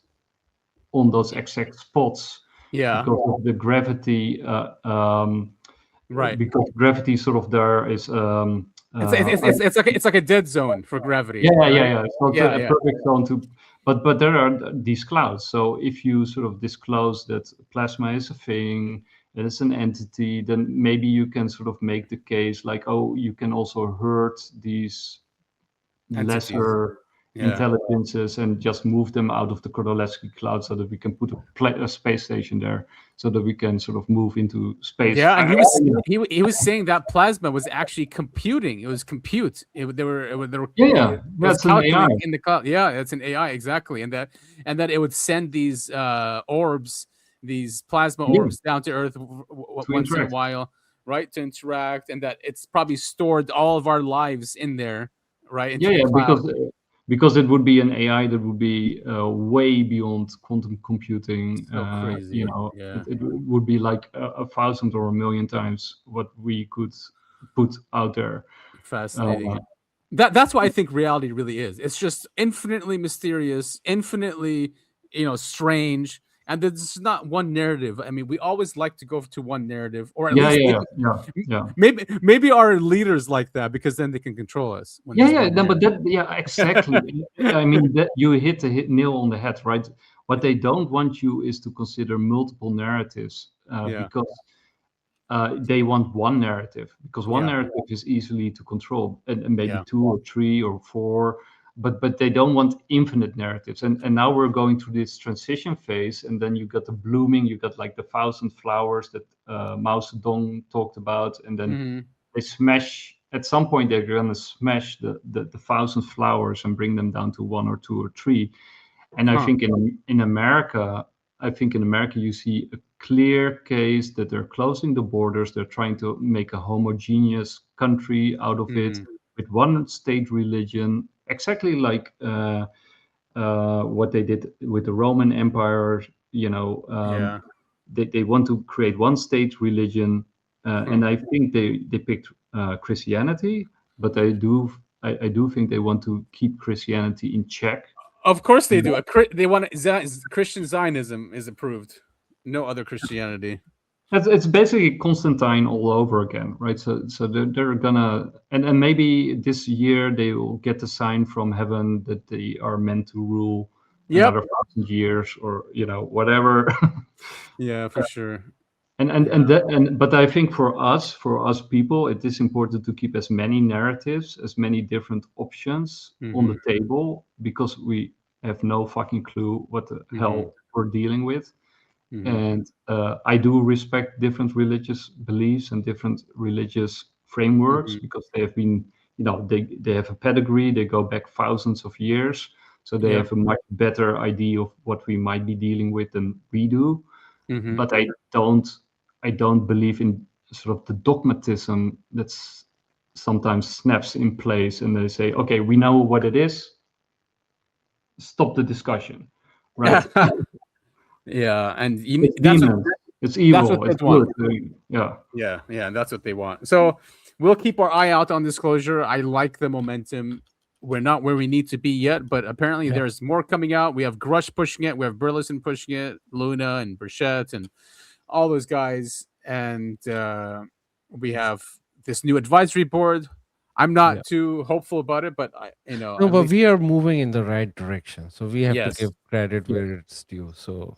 on those exact spots. Yeah. Because of the gravity. Right. Because gravity sort of there is. It's like a dead zone for gravity. Yeah. Right? So it's a perfect zone to. But there are these clouds. So if you sort of disclose that plasma is a thing, that it's an entity, then maybe you can sort of make the case like, oh, you can also hurt these lesser intelligences and just move them out of the Kordylewski cloud so that we can put a space station there so that we can sort of move into space. Yeah, and he was saying that plasma was actually computing. It was compute. They were that's an AI in the cloud. Yeah, it's an AI exactly, and that it would send these orbs, these plasma orbs down to Earth once in a while, right, to interact, and that it's probably stored all of our lives in there, right? Because it would be an AI that would be way beyond quantum computing. So crazy. You know, it would be like 1,000 or 1,000,000 times what we could put out there. Fascinating. That's what I think reality really is. It's just infinitely mysterious, infinitely, strange. And there's not one narrative. I mean, we always like to go to one narrative, or at least maybe our leaders like that because then they can control us. Exactly. I mean, you hit the nail on the head, right? What they don't want you is to consider multiple narratives because they want one narrative, because one narrative is easily to control, and maybe 2 or 3 or 4. But they don't want infinite narratives, and now we're going through this transition phase, and then you got the blooming, you got like the 1,000 flowers that Mao Zedong talked about, and then they smash. At some point, they're going to smash the 1,000 flowers and bring them down to 1 or 2 or 3. And I think in America, you see a clear case that they're closing the borders. They're trying to make a homogeneous country out of it with one state religion. Exactly like what they did with the Roman Empire, they want to create one state religion, and I think they picked Christianity, but I do think they want to keep Christianity in check. Of course they do. They want Christian Zionism is approved. No other Christianity. It's basically Constantine all over again, right? So they're gonna, and maybe this year they will get the sign from heaven that they are meant to rule another 1,000 years, or whatever. Yeah, for sure. But I think for us people, it is important to keep as many narratives, as many different options on the table, because we have no fucking clue what the hell we're dealing with. And I do respect different religious beliefs and different religious frameworks, because they have been, they have a pedigree, they go back thousands of years, so they have a much better idea of what we might be dealing with than we do. But I don't believe in sort of the dogmatism that's sometimes snaps in place, and they say, okay, we know what it is, stop the discussion, right? Yeah, and it's evil. It's good. Yeah, that's what they want. So we'll keep our eye out on disclosure. I like the momentum. We're not where we need to be yet, but apparently there's more coming out. We have Grusch pushing it. We have Burlison pushing it, Luna and Burchett and all those guys. And we have this new advisory board. I'm not too hopeful about it, but but we are moving in the right direction. So we have to give credit where it's due. So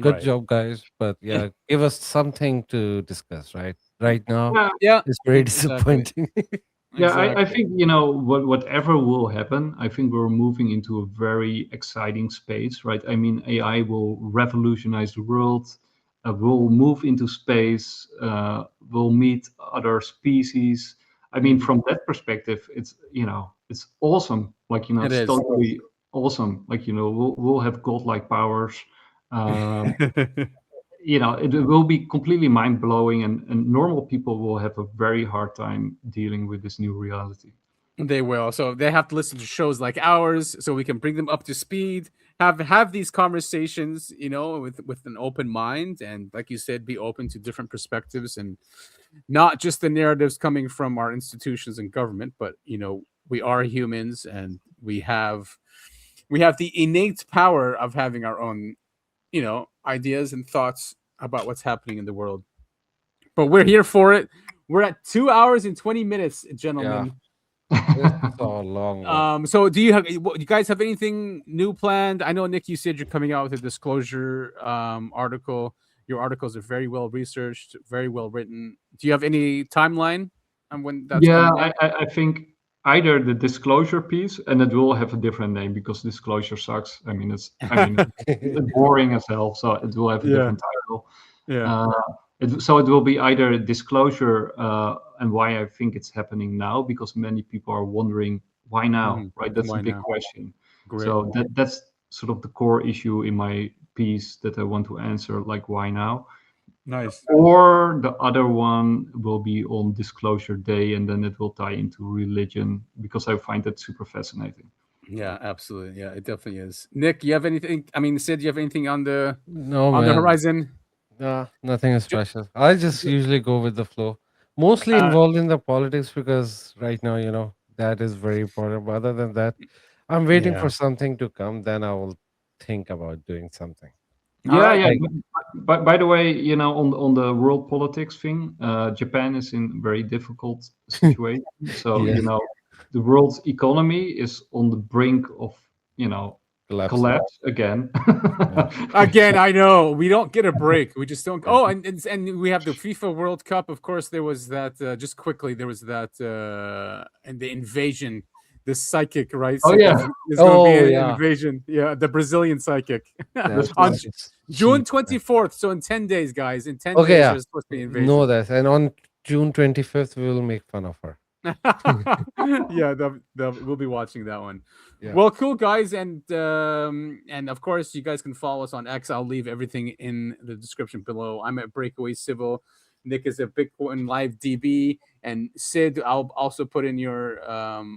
good job, guys. But give us something to discuss, right? Right now, it's very disappointing. I think whatever will happen, I think we're moving into a very exciting space, right? I mean, AI will revolutionize the world. We'll move into space. We'll meet other species. I mean, from that perspective, it's awesome. It's totally awesome. We'll have godlike powers. It will be completely mind blowing, and normal people will have a very hard time dealing with this new reality. They will. So they have to listen to shows like ours, so we can bring them up to speed. Have these conversations, with an open mind, and like you said, be open to different perspectives, and not just the narratives coming from our institutions and government, but we are humans, and we have the innate power of having our own ideas and thoughts about what's happening in the world. But we're here for it. We're at 2 hours and 20 minutes, gentlemen. It's so long. So do you guys have anything new planned? I know, Nick, you said you're coming out with a disclosure article. Your articles are very well researched, very well written. Do you have any timeline on when that's coming out? I think either the disclosure piece, and it will have a different name because disclosure sucks. It's boring as hell, so it will have a different title. Yeah. So it will be either disclosure and why I think it's happening now, because many people are wondering why now, right? That's Why a big now? question. Great. So that's sort of the core issue in my piece that I want to answer, like why now? Nice. Or the other one will be on Disclosure Day, and then it will tie into religion, because I find that super fascinating. Yeah, absolutely. Yeah, it definitely is. Nick, you have anything? Syd, you have anything on the No, the man. horizon? No, nothing is special. I just usually go with the flow. Mostly involved in the politics because right now, that is very important. But other than that, I'm waiting for something to come. Then I will think about doing something. Yeah. But by the way, on the world politics thing, Japan is in a very difficult situation. So Yes. The world's economy is on the brink of collapse again. Again, I know we don't get a break. We just don't. Oh, and we have the FIFA World Cup. Of course, there was that. Just quickly, there was that, and the invasion. The psychic, right? Oh, yeah. There's going to be an invasion. Yeah, the Brazilian psychic on June 24th. So in 10 days, guys. In 10 days, there's supposed to be an invasion. Know that. And on June 25th, we will make fun of her. Yeah, we'll be watching that one. Yeah. Well, cool, guys, and of course, you guys can follow us on X. I'll leave everything in the description below. I'm at Breakaway Civil. Nick is at BitcoinLive DB, and Syd, I'll also put in your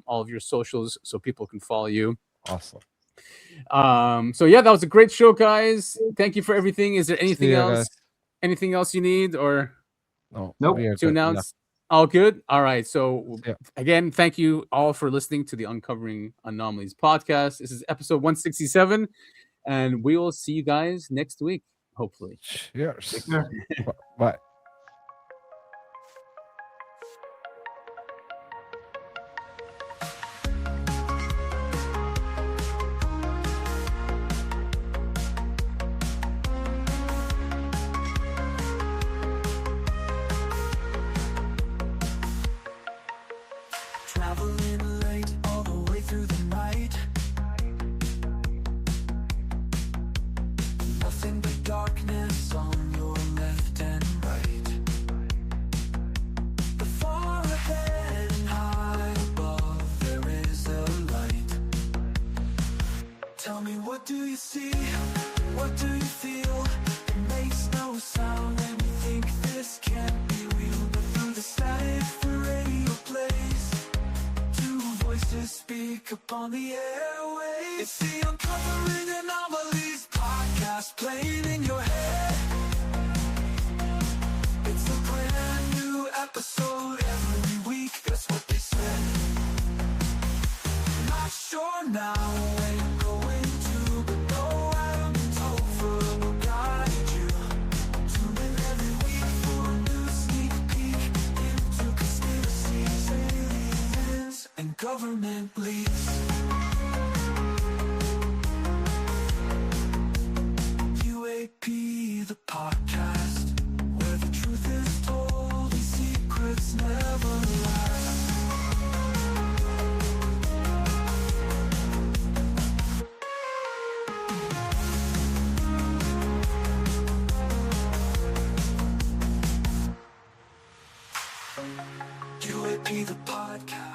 all of your socials so people can follow you. Awesome. So yeah, that was a great show, guys. Thank you for everything. Is there anything else? Guys. Anything else you need or Nope. to announce? All good. All right. So again, thank you all for listening to the Uncovering Anomalies podcast. This is episode 167, and we will see you guys next week, hopefully. Cheers. Take care. Bye. Traveling late all the way through the night. Nothing but darkness on your left and right. But far ahead and high above there is a light. Tell me, what do you see? What do you feel? It makes no sound and you think this can't be real. But through the static the radio plays, to speak upon the airwaves. It's the Uncovering Anomalies podcast playing in your head. It's a brand new episode every week, that's what they said. Not sure now where you're going to, but no Adam and Topher will guide you. Tune in every week for a new sneak peek into conspiracies, aliens, and government leaks. UAP, the podcast, where the truth is told and secrets never last. UAP, the podcast.